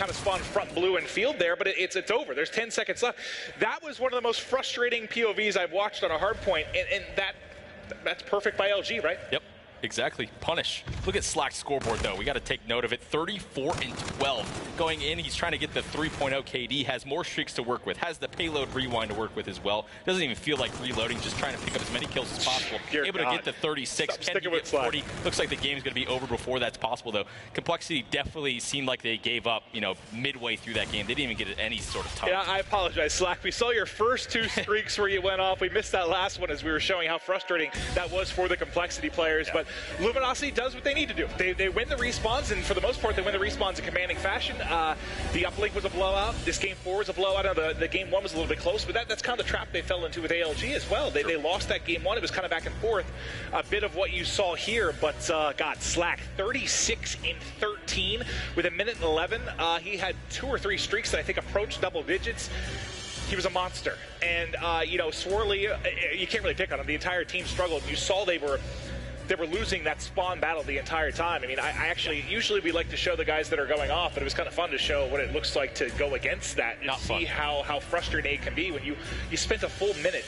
kind of spawned front blue and field there, but it's over. There's 10 seconds left. That was one of the most frustrating POVs I've watched on a hard point, and that's perfect by LG, right? Yep. Exactly. Punish. Look at Slack's scoreboard, though. We got to take note of it. 34 and 12. Going in, he's trying to get the 3.0 KD. Has more streaks to work with. Has the payload rewind to work with as well. Doesn't even feel like reloading. Just trying to pick up as many kills as possible. Able to get the 36. Can he get 40? Looks like the game's going to be over before that's possible, though. Complexity definitely seemed like they gave up, midway through that game. They didn't even get any sort of time. Yeah, I apologize, Slack. We saw your first 2 streaks where you went off. We missed that last one as we were showing how frustrating that was for the Complexity players. Yeah. But Luminosity does what they need to do. They win the respawns, and for the most part, they win the respawns in commanding fashion. The uplink was a blowout. This game 4 was a blowout. The game 1 was a little bit close, but that's kind of the trap they fell into with ALG as well. They lost that game 1. It was kind of back and forth. A bit of what you saw here, but God, Slack, 36 and 13 with 1:11. He had 2 or 3 streaks that I think approached double digits. He was a monster. And, Swirly, you can't really pick on him. The entire team struggled. You saw they were losing that spawn battle the entire time. I mean, I actually, usually we like to show the guys that are going off, but it was kind of fun to show what it looks like to go against that and see how frustrating it can be when you spent a full minute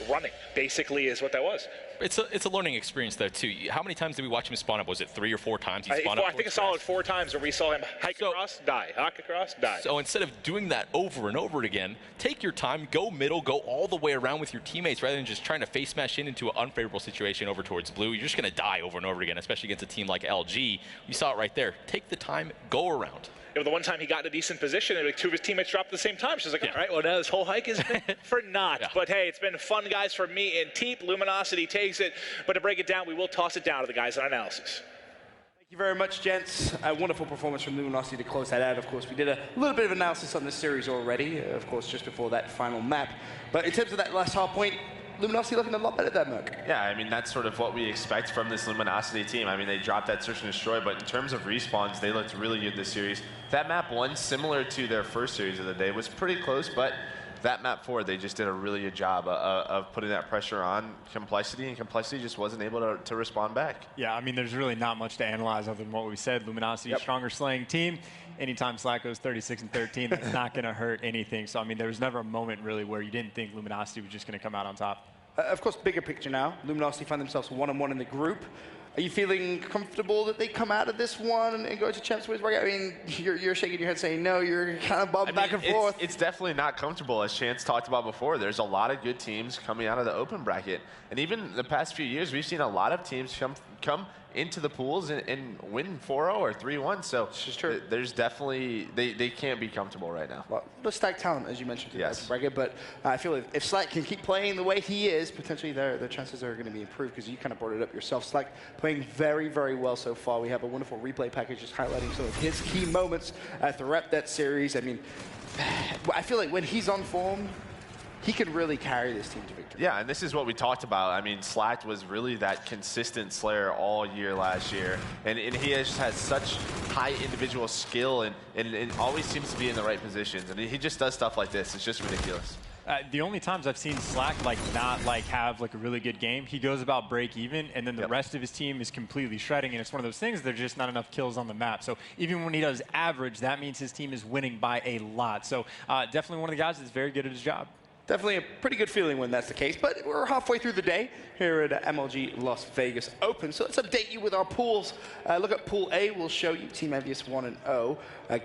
running, basically, is what that was. It's a learning experience, though, too. How many times did we watch him spawn up? Was it 3 or 4 times he spawned up? I think a solid 4 times where we saw him hike across, die, hike across, die. So instead of doing that over and over again, take your time, go middle, go all the way around with your teammates rather than just trying to face smash into an unfavorable situation over towards blue. You're just going to die over and over again, especially against a team like LG. You saw it right there. Take the time, go around. The one time he got in a decent position, and 2 of his teammates dropped at the same time. She's like, all right, well, now this whole hike is for naught. Yeah. But, hey, it's been fun, guys, for me and Teep. Luminosity takes it. But to break it down, we will toss it down to the guys on analysis. Thank you very much, gents. A wonderful performance from Luminosity to close that out. Of course, we did a little bit of analysis on this series already, of course, just before that final map. But in terms of that last hard point, Luminosity looking a lot better than Merc. Yeah, I mean, that's sort of what we expect from this Luminosity team. I mean, they dropped that Search and Destroy, but in terms of respawns, they looked really good this series. That map 1, similar to their first series of the day, was pretty close, but that map 4, they just did a really good job of putting that pressure on Complexity, and Complexity just wasn't able to respond back. Yeah, I mean, there's really not much to analyze other than what we said. Luminosity, stronger slaying team. Anytime Slack goes 36 and 13, that's not going to hurt anything. So, I mean, there was never a moment really where you didn't think Luminosity was just going to come out on top. Of course, bigger picture now. Luminosity find themselves 1-on-1 in the group. Are you feeling comfortable that they come out of this one and go to Champs Wiz? I mean, you're shaking your head saying no. You're kind of bobbing back and forth. It's definitely not comfortable, as Chance talked about before. There's a lot of good teams coming out of the open bracket. And even the past few years, we've seen a lot of teams come into the pools and win 4-0 or 3-1. So there's definitely, they can't be comfortable right now. Well, the stacked talent, as you mentioned, yes. Bracket, but I feel if Slack can keep playing the way he is, potentially their chances are going to be improved, because you kind of brought it up yourself. Slack playing very, very well so far. We have a wonderful replay package just highlighting some of his key moments throughout that series. I mean, I feel like when he's on form, he can really carry this team to victory. Yeah, and this is what we talked about. I mean, Slack was really that consistent slayer all year last year. And he has such high individual skill and always seems to be in the right positions. And he just does stuff like this. It's just ridiculous. The only times I've seen Slack not have a really good game, he goes about break even, and then the rest of his team is completely shredding, and it's one of those things, there's just not enough kills on the map. So even when he does average, that means his team is winning by a lot. So definitely one of the guys that's very good at his job. Definitely a pretty good feeling when that's the case, but we're halfway through the day here at MLG Las Vegas Open. So let's update you with our pools. Look at Pool A, we'll show you Team Envious 1-0.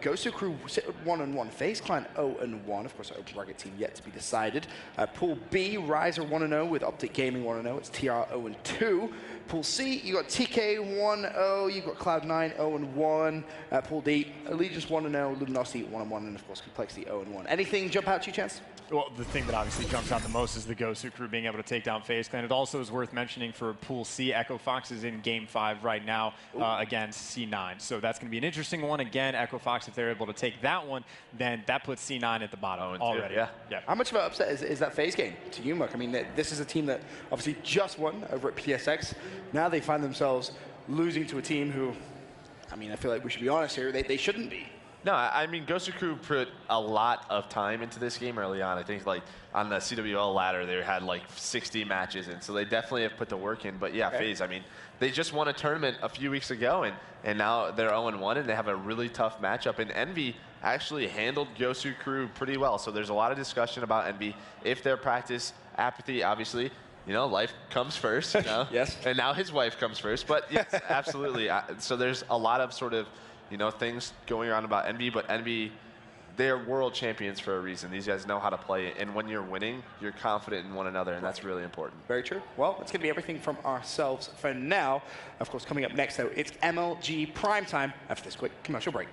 Ghost Crew sit at 1-1. FaZe Clan 0-1. Of course, our open bracket team yet to be decided. Pool B, Riser 1-0 with Optic Gaming 1-0. It's TR 0-2. Pool C, you got TK 1-0. You got Cloud9 0-1. Pool D, Allegiance 1-0. Luminosity 1-1, and of course Complexity 0-1. Anything jump out to you, Chance? Well, the thing that obviously jumps out the most is the Gosu crew being able to take down FaZe Clan. It also is worth mentioning for Pool C, Echo Fox is in Game 5 right now against C9. So that's going to be an interesting one. Again, Echo Fox, if they're able to take that one, then that puts C9 at the bottom already. Yeah. How much of an upset is that FaZe game to you, Muck? I mean, this is a team that obviously just won over at PSX. Now they find themselves losing to a team who, I mean, I feel like we should be honest here, they shouldn't be. No, I mean, Ghost Crew put a lot of time into this game early on. I think, like, on the CWL ladder, they had, like, 60 matches in. So they definitely have put the work in. But, yeah, FaZe, I mean, they just won a tournament a few weeks ago, and now they're 0-1, and they have a really tough matchup. And Envy actually handled Ghost Crew pretty well. So there's a lot of discussion about Envy. If their practice apathy, obviously, you know, life comes first, you know? Yes. And now his wife comes first. But, yes, absolutely. So there's a lot of sort of, you know, things going on about Envy, but Envy, they're world champions for a reason. These guys know how to play, and when you're winning, you're confident in one another, and that's really important. Very true. Well, that's going to be everything from ourselves for now. Of course, coming up next, though, it's MLG Primetime after this quick commercial break.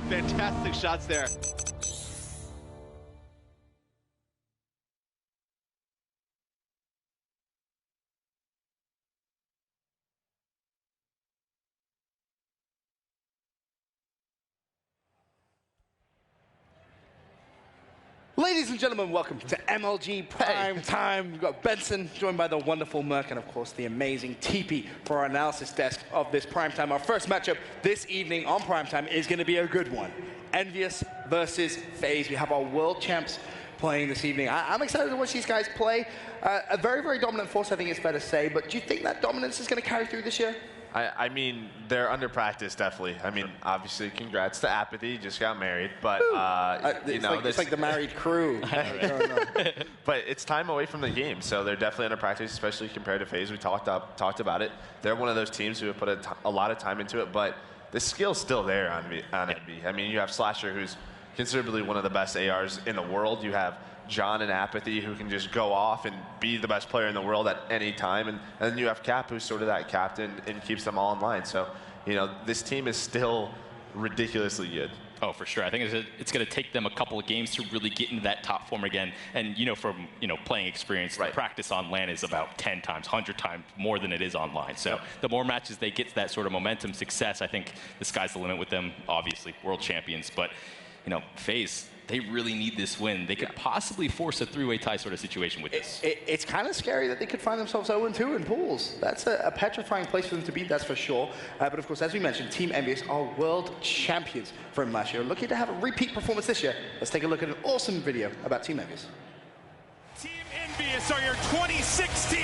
Fantastic shots there. Ladies and gentlemen, welcome to MLG Prime Time. We've got Benson, joined by the wonderful Merc, and of course the amazing TP for our analysis desk of this Prime Time. Our first matchup this evening on Prime Time is going to be a good one. Envious versus FaZe. We have our world champs playing this evening. I'm excited to watch these guys play. A very, very dominant force, I think it's fair to say, but do you think that dominance is going to carry through this year? I mean, they're under practice, definitely. I mean, obviously, congrats to Apathy. He just got married. But, you know, it's like the married crew. But it's time away from the game, so they're definitely under practice, especially compared to FaZe. We talked about it. They're one of those teams who have put a lot of time into it, but the skill's still there on Envy. I mean, you have Slasher, who's considerably one of the best ARs in the world. You have John and Apathy, who can just go off and be the best player in the world at any time. And then you have Cap, who's sort of that captain and keeps them all in line. So, you know, this team is still ridiculously good. Oh, for sure. I think it's going to take them a couple of games to really get into that top form again. And, you know, from, playing experience, right, the practice on LAN is about 10 times, 100 times more than it is online. So the more matches they get to that sort of momentum success, I think the sky's the limit with them, obviously, world champions. But, FaZe, they really need this win. They could possibly force a three-way tie sort of situation with this. It's kind of scary that they could find themselves 0-2 in pools. That's a petrifying place for them to be, that's for sure. But of course, as we mentioned, Team Envious are world champions from last year. Looking to have a repeat performance this year. Let's take a look at an awesome video about Team Envious. Team Envious are your 2016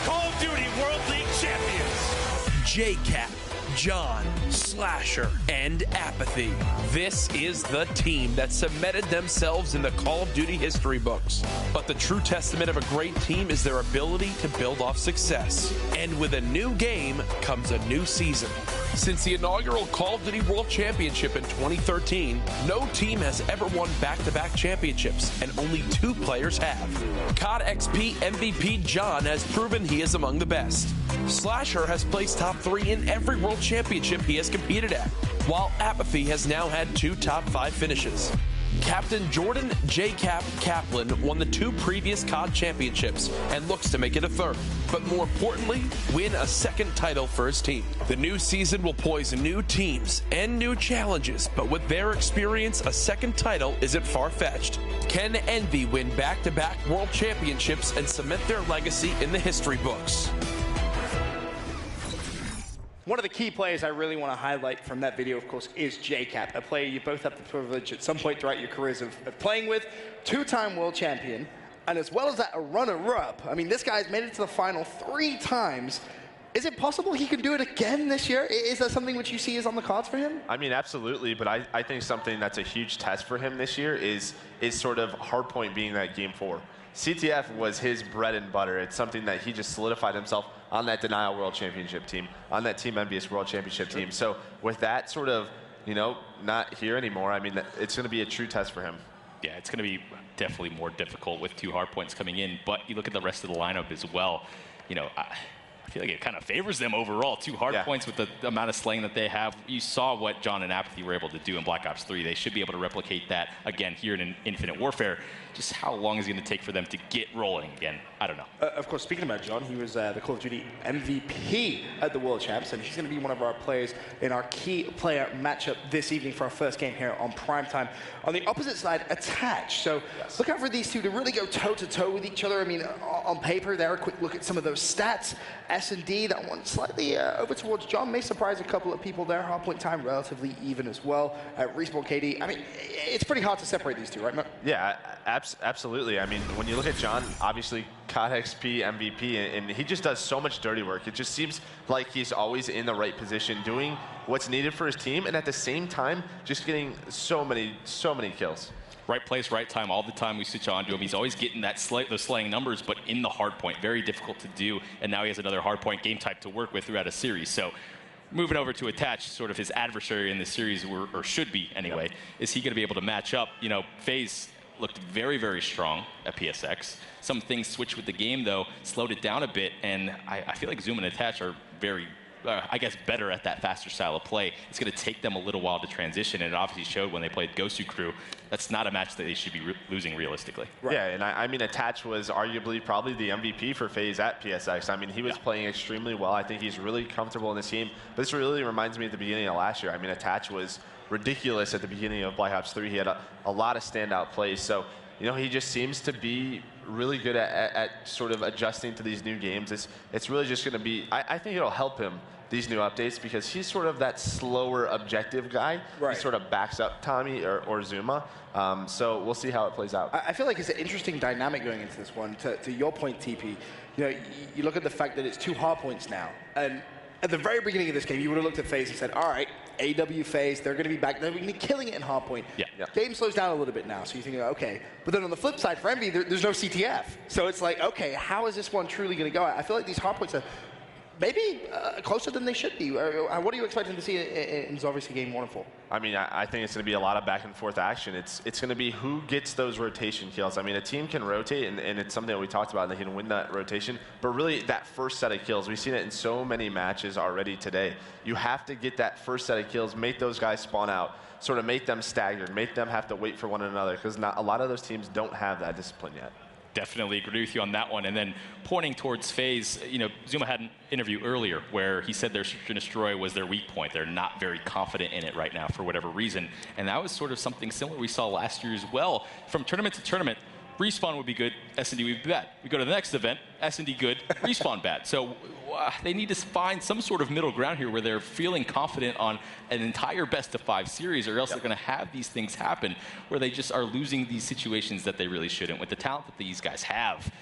Call of Duty World League champions. JCap, John, Slasher, and Apathy. This is the team that cemented themselves in the Call of Duty history books. But the true testament of a great team is their ability to build off success. And with a new game comes a new season. Since the inaugural Call of Duty World Championship in 2013, no team has ever won back-to-back championships, and only 2 players have. COD XP MVP John has proven he is among the best. Slasher has placed top 3 in every World Championship he has competed at, while Apathy has now had 2 top 5 finishes. Captain Jordan JCap Kaplan won the 2 previous COD championships and looks to make it a 3rd, but more importantly, win a 2nd title for his team. The new season will poise new teams and new challenges, but with their experience, a 2nd title isn't far-fetched. Can Envy win back-to-back world championships and cement their legacy in the history books? One of the key players I really want to highlight from that video, of course, is JCap, a player you both have the privilege at some point throughout your careers of playing with, 2-time world champion, and as well as that, a runner-up. I mean, this guy's made it to the final 3 times. Is it possible he can do it again this year? Is that something which you see is on the cards for him? I mean, absolutely, but I think something that's a huge test for him this year is sort of Hardpoint being that game 4. CTF was his bread and butter. It's something that he just solidified himself on that Denial World Championship team, on that Team Envious World Championship team. So with that sort of, not here anymore, I mean, it's going to be a true test for him. Yeah, it's going to be definitely more difficult with 2 hardpoints coming in, but you look at the rest of the lineup as well, I feel like it kind of favors them overall. 2 hard points with the amount of slaying that they have. You saw what John and Apathy were able to do in Black Ops 3. They should be able to replicate that again here in Infinite Warfare. Just how long is it going to take for them to get rolling again? I don't know. Of course, speaking about John, he was the Call of Duty MVP at the World Champs, and he's going to be one of our players in our key player matchup this evening for our first game here on Primetime. On the opposite side, Attach. So look out for these 2 to really go toe-to-toe with each other. I mean, on paper, there, a quick look at some of those stats. S&D, that one slightly over towards John, may surprise a couple of people there. Hardpoint time relatively even as well. Respawn KD, I mean, it's pretty hard to separate these 2, right, Matt? Yeah, absolutely. I mean, when you look at John, obviously COD XP MVP, and he just does so much dirty work. It just seems like he's always in the right position, doing what's needed for his team, and at the same time, just getting so many kills. Right place, right time, all the time we switch on to him. He's always getting those slaying numbers, but in the hard point. Very difficult to do, and now he has another hard point game type to work with throughout a series. So moving over to Attach, sort of his adversary in this series, or should be anyway, is he going to be able to match up? FaZe looked very, very strong at PSX. Some things switched with the game, though, slowed it down a bit, and I feel like Zoom and Attach are very I guess, better at that faster style of play. It's going to take them a little while to transition, and it obviously showed when they played Gosu Crew. That's not a match that they should be losing realistically. Right. Yeah, and I mean, Attach was arguably probably the MVP for FaZe at PSX. I mean, he was playing extremely well. I think he's really comfortable in this team. But this really reminds me of the beginning of last year. I mean, Attach was ridiculous at the beginning of Black Ops 3. He had a lot of standout plays. So, you know, he just seems to be really good at sort of adjusting to these new games. It's really just going to be, I think it'll help him, these new updates, because he's sort of that slower objective guy. He sort of backs up Tommy or Zuma. So we'll see how it plays out. I feel like it's an interesting dynamic going into this one. To your point, TP, you know, you look at the fact that it's 2 hard points now. And at the very beginning of this game, you would have looked at FaZe and said, all right, AW FaZe, they're going to be back. They're going to be killing it in hardpoint. Game slows down a little bit now, so you think, okay. But then on the flip side, for Envy, there's no CTF. So it's like, okay, how is this one truly going to go? I feel like these hardpoints are maybe closer than they should be. What are you expecting to see in obviously game 1 and 4? I mean, I think it's going to be a lot of back and forth action. It's going to be who gets those rotation kills. I mean, a team can rotate, and it's something that we talked about. They can win that rotation. But really, that first set of kills, we've seen it in so many matches already today. You have to get that first set of kills, make those guys spawn out, sort of make them staggered, make them have to wait for one another, because a lot of those teams don't have that discipline yet. Definitely agree with you on that one. And then pointing towards FaZe, you know, Zuma had an interview earlier where he said their Search and Destroy was their weak point. They're not very confident in it right now for whatever reason. And that was sort of something similar we saw last year as well. From tournament to tournament, Respawn would be good, S&D would be bad. We go to the next event, S&D good, Respawn bad. So they need to find some sort of middle ground here where they're feeling confident on an entire best-of-5 series, or else they're going to have these things happen where they just are losing these situations that they really shouldn't. With the talent that these guys have,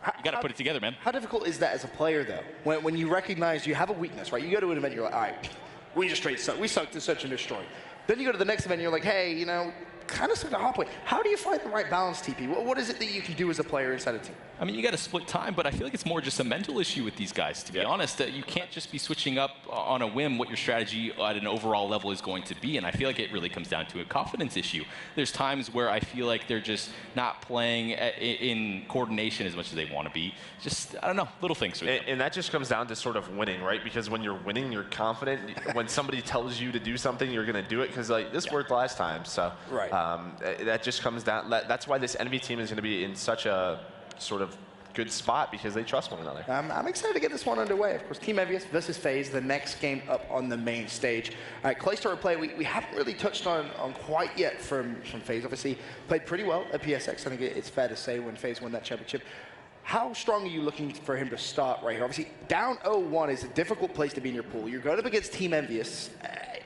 you got to put it together, man. How difficult is that as a player, though? When you recognize you have a weakness, right? You go to an event, you're like, all right, we just straight suck. We suck to Search and Destroy. Then you go to the next event, and you're like, hey, you know, kind of suck to hardpoint. How do you find the right balance, TP? What is it that you can do as a player inside a team? I mean, you got to split time, but I feel like it's more just a mental issue with these guys, to be honest. You can't just be switching up on a whim what your strategy at an overall level is going to be, and I feel like it really comes down to a confidence issue. There's times where I feel like they're just not playing in coordination as much as they want to be. Just, I don't know, little things. And that just comes down to sort of winning, right? Because when you're winning, you're confident. When somebody tells you to do something, you're going to do it, because like this worked last time. So that just comes down. That's why this Envy team is going to be in such a sort of good spot, because they trust one another. I'm excited to get this one underway. Of course, Team Envious versus FaZe, the next game up on the main stage. Claystar play we haven't really touched on quite yet from FaZe. Obviously, played pretty well at PSX. I think it's fair to say when FaZe won that championship. How strong are you looking for him to start right here? Obviously, down 0-1 is a difficult place to be in your pool. You're going up against Team Envious.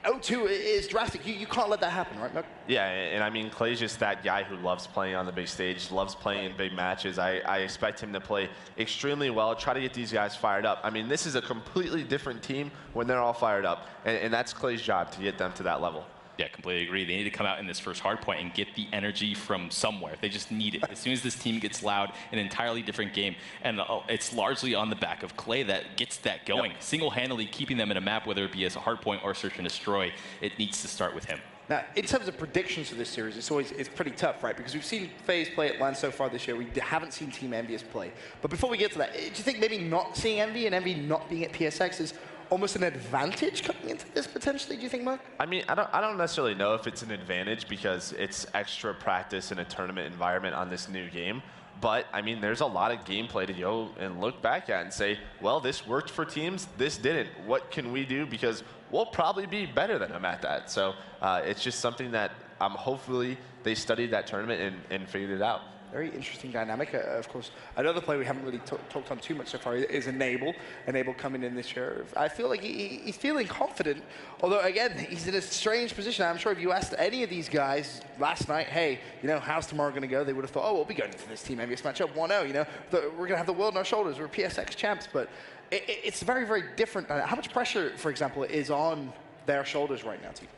0-2 is drastic. You can't let that happen, right, Mark? Yeah, and I mean, Clay's just that guy who loves playing on the big stage, loves playing in big matches. I expect him to play extremely well, try to get these guys fired up. I mean, this is a completely different team when they're all fired up, and that's Clay's job to get them to it's level. Yeah, completely agree. They need to come out in this first hardpoint and get the energy from somewhere. They just need it. As soon as this team gets loud, an entirely different game. And it's largely on the back of Clay that gets that going. Single-handedly keeping them in a map, whether it be as a hardpoint or Search and Destroy, it needs to start with him. Now, in terms of predictions for this series, it's pretty tough, right? Because we've seen FaZe play at LAN so far this year. We haven't seen Team Envious play. But before we get to that, do you think maybe not seeing Envy and Envy not being at PSX is almost an advantage coming into this potentially, do you think, Mark? I mean, I don't necessarily know if it's an advantage, because it's extra practice in a tournament environment on this new game. But, I mean, there's a lot of gameplay to go and look back at and say, well, this worked for teams, this didn't. What can we do? Because we'll probably be better than them at that. So it's just something that hopefully they studied that tournament and figured it out. Very interesting dynamic. Of course, another player we haven't really talked on too much so far is Enable. Enable coming in this year. I feel like he's feeling confident, although, again, he's in a strange position. I'm sure if you asked any of these guys last night, hey, you know, how's tomorrow going to go? They would have thought, oh, we'll be going into this Team Envious matchup 1-0, you know. We're going to have the world on our shoulders. We're PSX champs. But it's very, very different. How much pressure, for example, is on their shoulders right now, Team?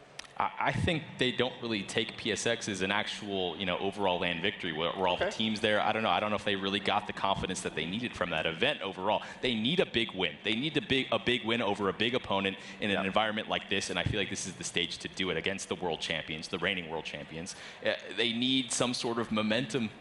I think they don't really take PSX as an actual, you know, overall LAN victory. Were all the teams there? I don't know. I don't know if they really got the confidence that they needed from that event overall. They need a big win. They need a big win over a big opponent in an environment like this, and I feel like this is the stage to do it against the world champions, the reigning world champions. They need some sort of momentum.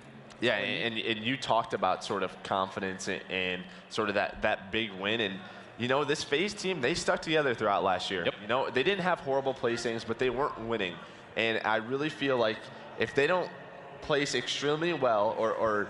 Yeah, and you talked about sort of confidence and sort of that big win, and you know, this FaZe team, they stuck together throughout last year. Yep. You know, they didn't have horrible placings, but they weren't winning. And I really feel like if they don't place extremely well or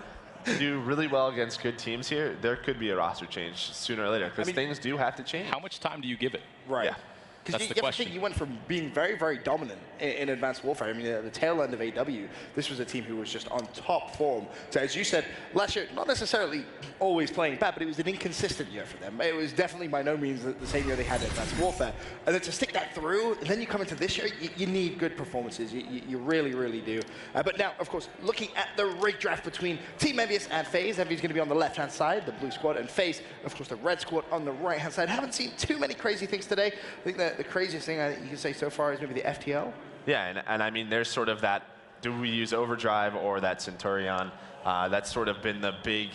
do really well against good teams here, there could be a roster change sooner or later, because things do have to change. How much time do you give it? Right. Yeah. Because That's you the have to think question. you went from being very, very dominant in Advanced Warfare. I mean, at the tail end of AW, this was a team who was just on top form. So as you said, last year, not necessarily always playing bad, but it was an inconsistent year for them. It was definitely by no means the same year they had in Advanced Warfare. And then to stick that through, and then you come into this year, you need good performances. You really, really do. But now, of course, looking at the rig draft between Team Envious and FaZe, Envy's going to be on the left-hand side, the blue squad, and FaZe, of course, the red squad on the right-hand side. Haven't seen too many crazy things today. I think the craziest thing you can say so far is maybe the FTL. Yeah, and I mean, there's sort of that, do we use Overdrive or that Centurion? That's sort of been the big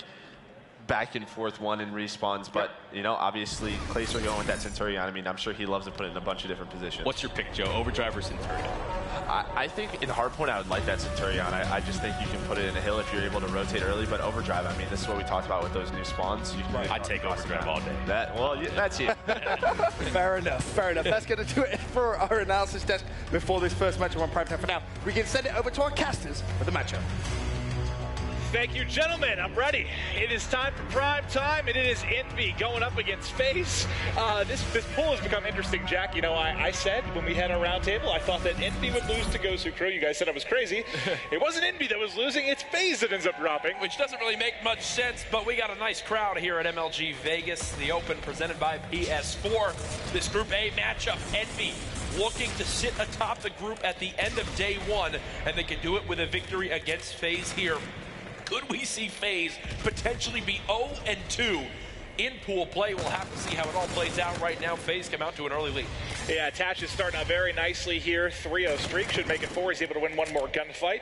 back and forth one in respawns, but you know, obviously Clayster going with that Centurion. I mean, I'm sure he loves to put it in a bunch of different positions. What's your pick, Joe? Overdrive or Centurion? I think in hardpoint I would like that Centurion. I just think you can put it in a hill if you're able to rotate early, but Overdrive, I mean, this is what we talked about with those new spawns. You can I'd take Overdrive all day. That's you. Fair enough, fair enough. That's going to do it for our analysis desk before this first matchup on Primetime. For now, we can send it over to our casters for the matchup. Thank you, gentlemen. I'm ready. It is time for prime time, and it is Envy going up against FaZe. This pool has become interesting, Jack. You know, I said when we had our roundtable, I thought that Envy would lose to Gosu Crew. You guys said I was crazy. It wasn't Envy that was losing. It's FaZe that ends up dropping. Which doesn't really make much sense, but we got a nice crowd here at MLG Vegas, the Open presented by PS4. This Group A matchup, Envy looking to sit atop the group at the end of day one, and they can do it with a victory against FaZe here. Could we see FaZe potentially be 0-2 in pool play? We'll have to see how it all plays out right now. FaZe come out to an early lead. Yeah, Tatch is starting out very nicely here. 3-0 streak, should make it 4. He's able to win one more gunfight.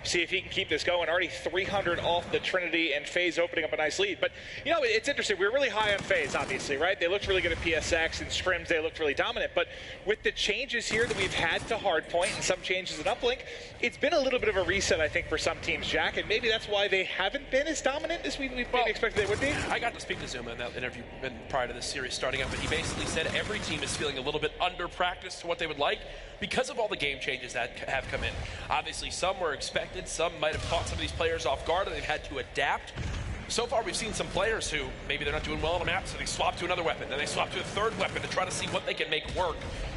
See if he can keep this going. Already 300 off the Trinity, and FaZe opening up a nice lead. But, you know, it's interesting. We're really high on FaZe, obviously, right? They looked really good at PSX, and scrims, they looked really dominant. But with the changes here that we've had to Hardpoint and some changes in Uplink, it's been a little bit of a reset, I think, for some teams, Jack. And maybe that's why they haven't been as dominant as we maybe expected they would be. I got to speak to Zuma in that interview prior to this series starting up, and he basically said every team is feeling a little bit under practice to what they would like because of all the game changes that have come in. Obviously, some were expected, some might have caught some of these players off guard, and they've had to adapt. So far, we've seen some players who maybe they're not doing well on a map, so they swap to another weapon, then they swap to a third weapon to try to see what they can make work.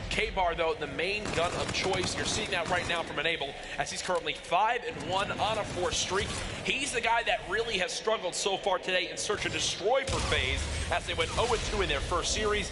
K-Bar, though, the main gun of choice. You're seeing that right now from Enable, as he's currently 5-1 on a 4 streak. He's the guy that really has struggled so far today in Search and Destroy for FaZe, as they went 0-2 in their first series.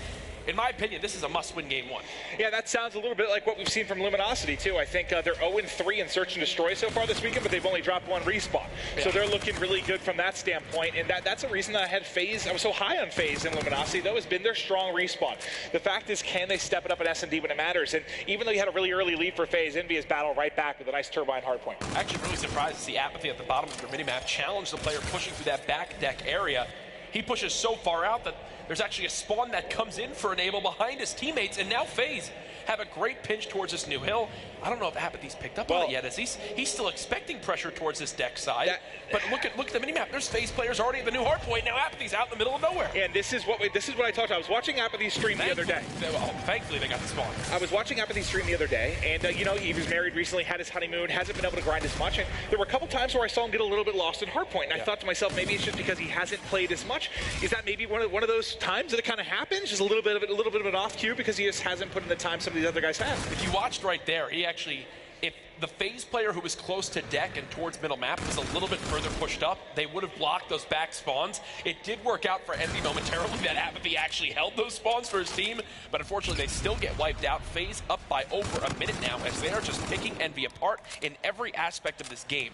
In my opinion, this is a must-win game 1. Yeah, that sounds a little bit like what we've seen from Luminosity, too. I think they're 0-3 in Search and Destroy so far this weekend, but they've only dropped 1 respawn. Yeah. So they're looking really good from that standpoint, and that's a reason that I had FaZe. I was so high on FaZe in Luminosity, though, has been their strong respawn. The fact is, can they step it up at S&D when it matters? And even though you had a really early lead for FaZe, Envy has battled right back with a nice Turbine hardpoint. Actually, really surprised to see Apathy at the bottom of their minimap challenge the player pushing through that back deck area. He pushes so far out that there's actually a spawn that comes in for Enable behind his teammates, and now FaZe have a great pinch towards this new hill. I don't know if Apathy's picked up on it yet, as he's still expecting pressure towards this deck side. But look at the minimap. There's FaZe players already at the new hardpoint. Now Apathy's out in the middle of nowhere. And this is what I talked about. I was watching Apathy's stream the other day. Thankfully, they got the spawn. I was watching Apathy's stream the other day, and you know, he was married recently, had his honeymoon, hasn't been able to grind as much. And there were a couple times where I saw him get a little bit lost in hardpoint, and I thought to myself, maybe it's just because he hasn't played as much. Is that maybe one of those times that it kind of happens? Just a little bit of an off cue because he just hasn't put in the time some of these other guys have. If you watched right there, he actually, if the FaZe player who was close to deck and towards middle map was a little bit further pushed up, they would have blocked those back spawns. It did work out for Envy momentarily that Apathy actually held those spawns for his team, but unfortunately they still get wiped out. FaZe up by over a minute now, as they are just picking Envy apart in every aspect of this game.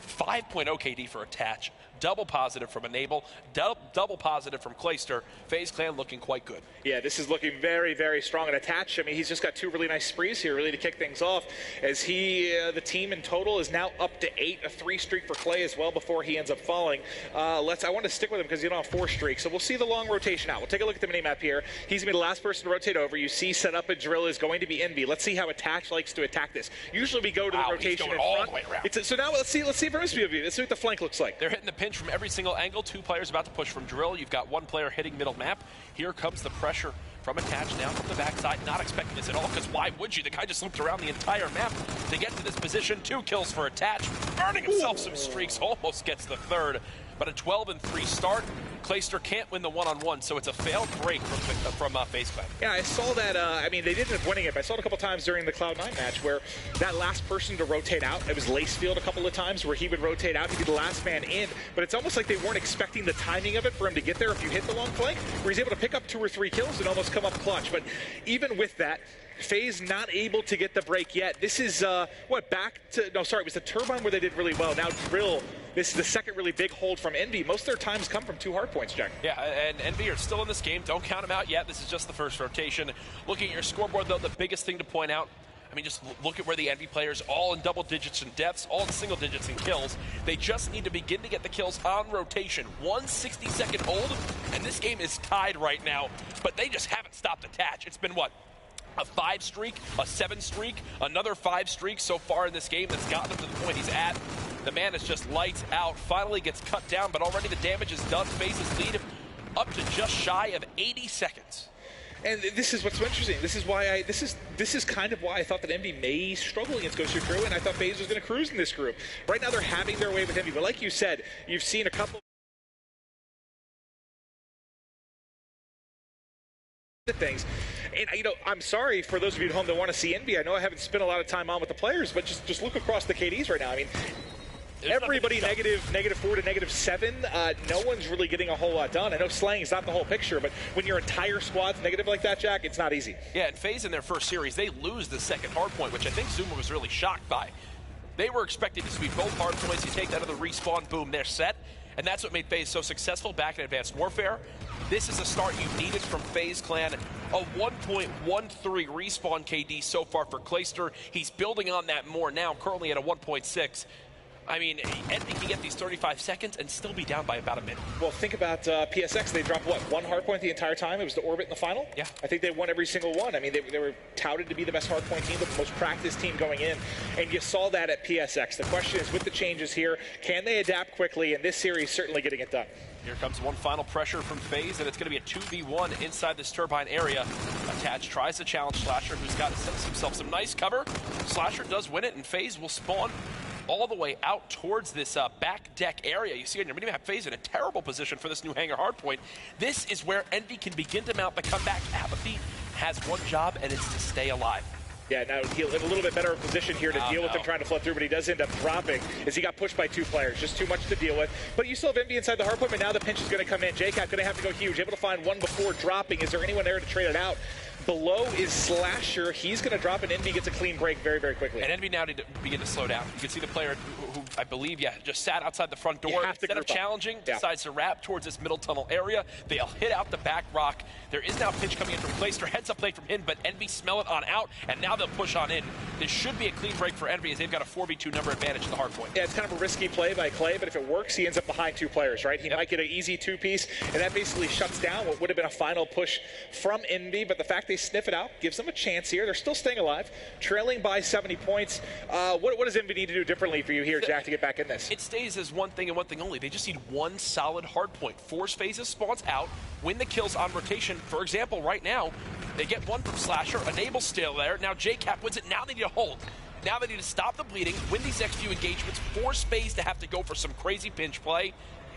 5.0 KD for Attach, double positive from Enable, double positive from Clayster. FaZe Clan looking quite good. Yeah, this is looking very, very strong and Attach. I mean, he's just got 2 really nice sprees here, really, to kick things off, as the team in total is now up to 8, a 3 streak for Clay as well before he ends up falling. I want to stick with him because he's on 4 streaks, so we'll see the long rotation out. We'll take a look at the minimap here. He's going to be the last person to rotate over. You see set up a drill is going to be Envy. Let's see how Attach likes to attack this. Usually we go to the rotation in front. all the way around. So now let's see from his POV. Let's see what the flank looks like. They're hitting the pin pinch from every single angle. 2 players about to push from drill. You've got 1 player hitting middle map. Here comes the pressure from Attach down from the backside. Not expecting this at all, because why would you? The guy just looped around the entire map to get to this position. 2 kills for Attach, earning himself some streaks. Almost gets the 3rd. But a 12-3 start. Clayster can't win the one-on-one, so it's a failed break from FaZe Clan. Yeah, I saw that. I mean, they didn't end up winning it, but I saw it a couple times during the Cloud9 match where that last person to rotate out, it was Lacefield a couple of times where he would rotate out, he'd be the last man in, but it's almost like they weren't expecting the timing of it for him to get there if you hit the long flank, where he's able to pick up 2 or 3 kills and almost come up clutch. But even with that, FaZe not able to get the break yet. This is, it was the Turbine where they did really well. Now Drill, this is the second really big hold from Envy. Most of their times come from 2 hard points, Jack. Yeah, and Envy are still in this game. Don't count them out yet. This is just the first rotation. Looking at your scoreboard, though, the biggest thing to point out, I mean, just look at where the Envy players, all in double digits in deaths, all in single digits in kills. They just need to begin to get the kills on rotation. 1 60-second hold, and this game is tied right now, but they just haven't stopped Attach. It's been, what, a 5 streak, a 7 streak, another 5 streaks so far in this game that's gotten him to the point he's at. The man is just lights out, finally gets cut down, but already the damage is done. FaZe's lead up to just shy of 80 seconds. And this is what's so interesting. This is why this is kind of why I thought that Envy may struggle against Ghost Crew, and I thought FaZe was going to cruise in this group. Right now they're having their way with Envy, but like you said, you've seen a couple of things. And, you know, I'm sorry for those of you at home that want to see Envy. I know I haven't spent a lot of time on with the players, but just look across the KDs right now. I mean, everybody negative 4 to -7. No one's really getting a whole lot done. I know slang's not the whole picture, but when your entire squad's negative like that, Jack, it's not easy. Yeah, and FaZe in their first series, they lose the second hard point, which I think Zuma was really shocked by. They were expecting to sweep both hard points. You take that other respawn, boom, they're set. And that's what made FaZe so successful back in Advanced Warfare. This is a start you needed from FaZe Clan. A 1.13 respawn KD so far for Clayster. He's building on that more now, currently at a 1.6. I mean, Envy can get these 35 seconds and still be down by about a minute. Well, think about PSX. They dropped, what, 1 hardpoint the entire time? It was the Orbit in the final? Yeah. I think they won every single one. I mean, they were touted to be the best hardpoint team, the most practiced team going in, and you saw that at PSX. The question is, with the changes here, can they adapt quickly? And this series certainly getting it done. Here comes one final pressure from FaZe, and it's going to be a 2v1 inside this Turbine area. Attach tries to challenge Slasher, who's got himself some nice cover. Slasher does win it, and FaZe will spawn all the way out towards this back deck area. You see on your minimap, FaZe in a terrible position for this new hangar hardpoint. This is where Envy can begin to mount the comeback. Apathy has one job, and it's to stay alive. Yeah, now he'll in a little bit better position here to deal with him trying to flood through, but he does end up dropping as he got pushed by 2 players. Just too much to deal with. But you still have Envy inside the hardpoint, but now the pinch is going to come in. JCap going to have to go huge. Able to find one before dropping. Is there anyone there to trade it out? Below is Slasher. He's going to drop, and Envy gets a clean break very, very quickly. And Envy now need to begin to slow down. You can see the player who I believe, just sat outside the front door. Instead of challenging, decides to wrap towards this middle tunnel area. They'll hit out the back rock. There is now pitch coming in from Clayster. Heads up play from him, but Envy smell it on out, and now they'll push on in. This should be a clean break for Envy as they've got a 4v2 number advantage in the hard point. Yeah, it's kind of a risky play by Clay, but if it works, he ends up behind 2 players, right? He might get an easy 2-piece, and that basically shuts down what would have been a final push from Envy, but the fact they sniff it out gives them a chance here. They're still staying alive, trailing by 70 points. What does Envy need to do differently for you here, Jack, to get back in this? It stays as one thing and one thing only. They just need one solid hard point. Force phases spawns out, win the kills on rotation. For example, right now, they get one from Slasher, Enable's still there. Now JCap wins it, now they need to hold. Now they need to stop the bleeding, win these next few engagements, force FaZe to have to go for some crazy pinch play.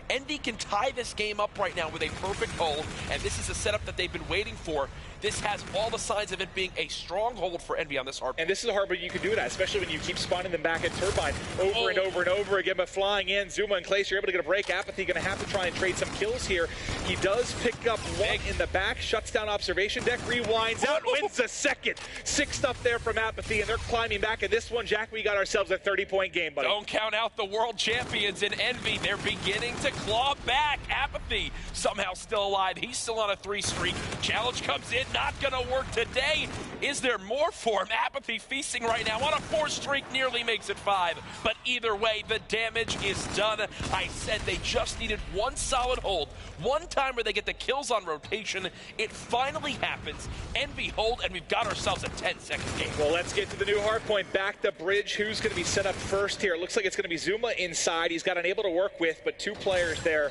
Envy can tie this game up right now with a perfect hold, and this is a setup that they've been waiting for. This has all the signs of it being a strong hold for Envy on this hard. And this is a hard, but you can do that, especially when you keep spawning them back at Turbine over and over and over again. But flying in, Zuma and Clayster, you're able to get a break. Apathy going to have to try and trade some kills here. He does pick up one in the back, shuts down observation deck, rewinds out, wins the second. 6 stuff there from Apathy, and they're climbing back. And this one, Jack, we got ourselves a 30-point game, buddy. Don't count out the world champions in Envy. They're beginning to claw back. Apathy somehow still alive. He's still on a 3 streak. Challenge comes in, not going to work today. Is there more for him? Apathy feasting right now on a 4 streak, nearly makes it 5. But either way, the damage is done. I said they just needed one solid hold. One time where they get the kills on rotation. It finally happens. Envy hold, and we've got ourselves a 10-second game. Well, let's get to the new hard point. Back the bridge. Who's going to be set up first here? It looks like it's going to be Zuma inside. He's got Enable to work with, but 2 players players there.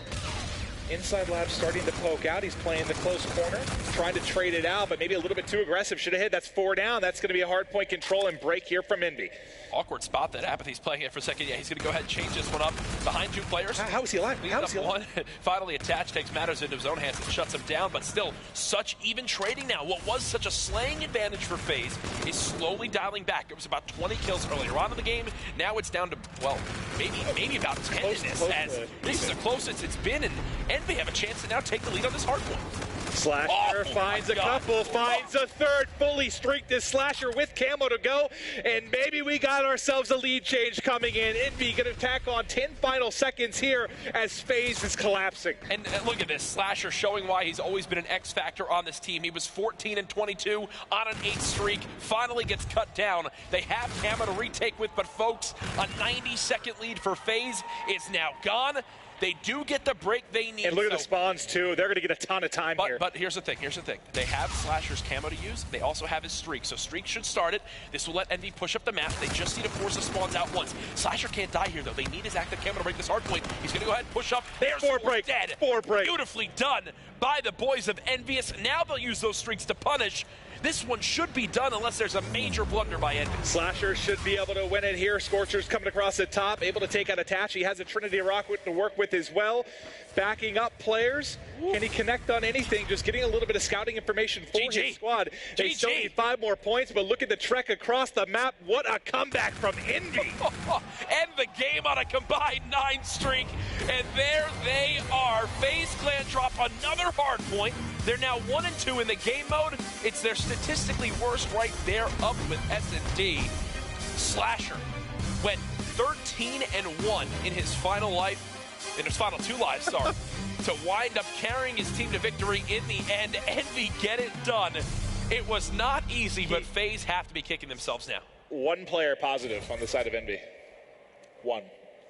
Inside Lab starting to poke out. He's playing the close corner, trying to trade it out, but maybe a little bit too aggressive. Should have hit. That's 4 down. That's going to be a hard point control and break here from Envy. Awkward spot that Apathy's playing it for a second. Yeah, he's going to go ahead and change this one up behind 2 players. How is he alive? How is he alive? One finally attached, takes matters into his own hands and shuts him down, but still such even trading now. What was such a slaying advantage for FaZe is slowly dialing back. It was about 20 kills earlier on in the game. Now it's down to, well, maybe about 10 in this, as this is the closest it's been, and Envy have a chance to now take the lead on this hard point. Slasher finds a couple, finds a third, fully streaked this Slasher with camo to go, and maybe we got ourselves a lead change coming in. Envy going to tack on 10 final seconds here as FaZe is collapsing. And look at this, Slasher showing why he's always been an X factor on this team. He was 14 and 22 on an 8 streak, finally gets cut down. They have camo to retake with, but folks, a 90-second lead for FaZe is now gone. They do get the break they need. And look at the spawns, too. They're going to get a ton of time here. But here's the thing. They have Slasher's camo to use. They also have his streak. So streak should start it. This will let Envy push up the map. They just need to force the spawns out once. Slasher can't die here, though. They need his active camo to break this hard point. He's going to go ahead and push up. There's 4 break. Dead. 4 break. Beautifully done by the boys of Envious. Now they'll use those streaks to punish. This one should be done unless there's a major blunder by Envy. Slasher should be able to win it here. Scorcher's coming across the top, able to take out Attach. He has a Trinity Rock to work with as well. Backing up players. Can he connect on anything? Just getting a little bit of scouting information for his squad. They still need 5 more points, but look at the trek across the map. What a comeback from Envy. End the game on a combined 9 streak. And there they are. FaZe Clan drop another hard point. They're now 1 and 2 in the game mode. It's their statistically worst right there, up with S&D. Slasher went 13 and 1 in his final life. In his final 2 lives, sorry, to wind up carrying his team to victory in the end. Envy get it done. It was not easy, but FaZe have to be kicking themselves now. 1 player positive on the side of Envy. 1.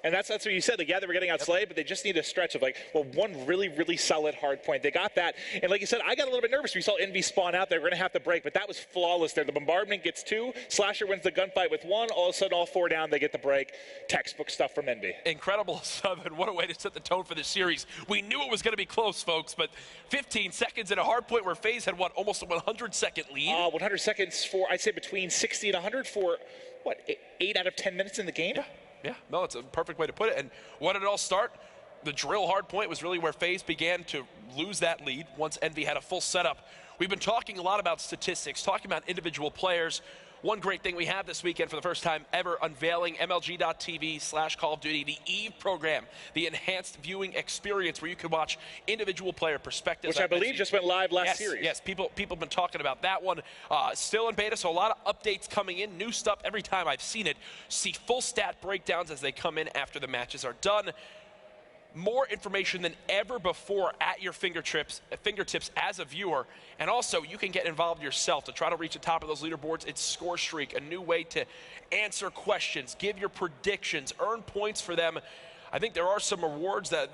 And that's what you said. Like, yeah, they were getting outslayed, but they just need a stretch of, like, well, 1 really, really solid hard point. They got that. And like you said, I got a little bit nervous. We saw Envy spawn out there. We're going to have to break, but that was flawless there. The bombardment gets 2. Slasher wins the gunfight with 1. All of a sudden, all 4 down, they get the break. Textbook stuff from Envy. Incredible stuff, and what a way to set the tone for this series. We knew it was going to be close, folks, but 15 seconds at a hard point where FaZe had, almost a 100-second lead? 100 seconds for, I'd say, between 60 and 100 for, 8 out of 10 minutes in the game? Yeah, no, it's a perfect way to put it. And what did it all start? The drill hard point was really where FaZe began to lose that lead once Envy had a full setup. We've been talking a lot about statistics, talking about individual players. One great thing we have this weekend for the first time ever, unveiling MLG.TV/Call of Duty, the EVE program, the enhanced viewing experience where you can watch individual player perspectives. Which I believe just went live last series. Yes, people have been talking about that one. Still in beta, so a lot of updates coming in, new stuff every time I've seen it. See full stat breakdowns as they come in after the matches are done. More information than ever before at your fingertips as a viewer. And also, you can get involved yourself to try to reach the top of those leaderboards. It's Score Streak, a new way to answer questions, give your predictions, earn points for them. I think there are some rewards that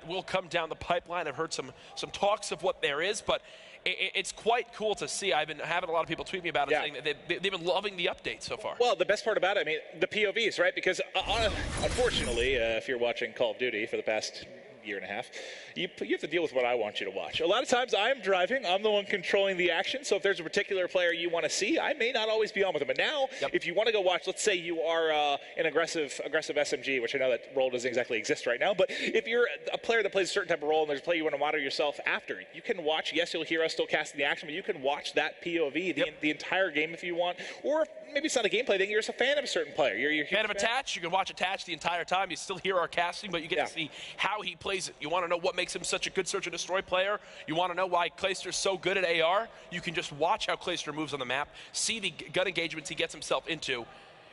will come down the pipeline. I've heard some talks of what there is, but it's quite cool to see. I've been having a lot of people tweet me about it, saying that they've been loving the update so far. Well, the best part about it, I mean, the POVs, right? Because unfortunately, if you're watching Call of Duty for the past year and a half, you have to deal with what I want you to watch. A lot of times I'm driving, I'm the one controlling the action, so if there's a particular player you want to see, I may not always be on with them. But now, if you want to go watch, let's say you are an aggressive SMG, which I know that role doesn't exactly exist right now, but if you're a player that plays a certain type of role and there's a play you want to monitor yourself after, you can watch. Yes, you'll hear us still casting the action, but you can watch that POV the entire game if you want. Or maybe it's not a gameplay thing, you're just a fan of a certain player. You're a fan of Attach, you can watch Attach the entire time. You still hear our casting, but you get to see how he plays it. You want to know what makes him such a good search and destroy player. You want to know why Clayster's so good at AR. You can just watch how Clayster moves on the map, see the gun engagements he gets himself into.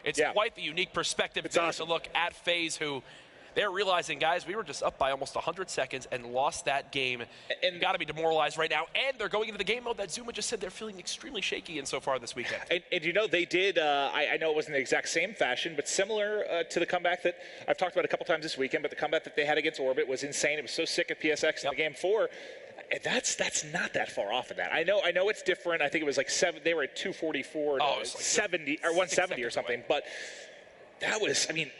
It's quite the unique perspective to look at FaZe, who they're realizing, guys, we were just up by almost 100 seconds and lost that game. And got to be demoralized right now. And they're going into the game mode that Zuma just said they're feeling extremely shaky in so far this weekend. And you know, they did, I know it wasn't the exact same fashion, but similar to the comeback that I've talked about a couple times this weekend, but the comeback that they had against Orbit was insane. It was so sick at PSX in the game 4. That's not that far off of that. I know it's different. I think it was like 7. They were at 244 to 70 or 170 or something. But that was, I mean,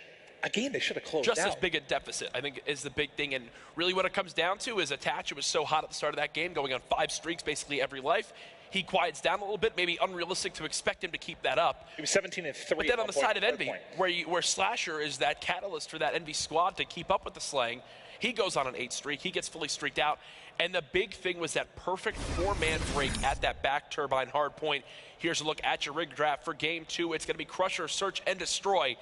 a game they should have closed just out. as big a deficit, I think, is the big thing. And really what it comes down to is Attach. It was so hot at the start of that game, going on 5 streaks basically every life. He quiets down a little bit, maybe unrealistic to expect him to keep that up. He was 17-3. But then on the side of Envy, where Slasher is that catalyst for that Envy squad to keep up with the slaying, he goes on an 8 streak. He gets fully streaked out. And the big thing was that perfect 4-man break at that back turbine hard point. Here's a look at your rig draft for Game 2. It's going to be Crusher, Search, and Destroy.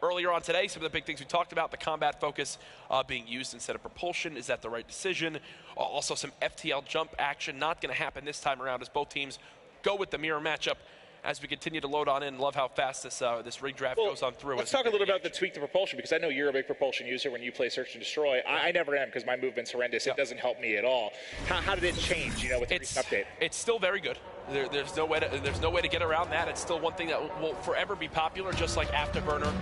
Earlier on today, some of the big things we talked about, the combat focus being used instead of propulsion. Is that the right decision? Also some FTL jump action. Not going to happen this time around as both teams go with the mirror matchup. As we continue to load on in, love how fast this rig draft goes on through. Let's talk a little about the tweak to propulsion, because I know you're a big propulsion user when you play Search and Destroy. I never am, because my movement's horrendous. It doesn't help me at all. How did it change, with the recent update? It's still very good. There's no way to get around that. It's still one thing that will forever be popular, just like Afterburner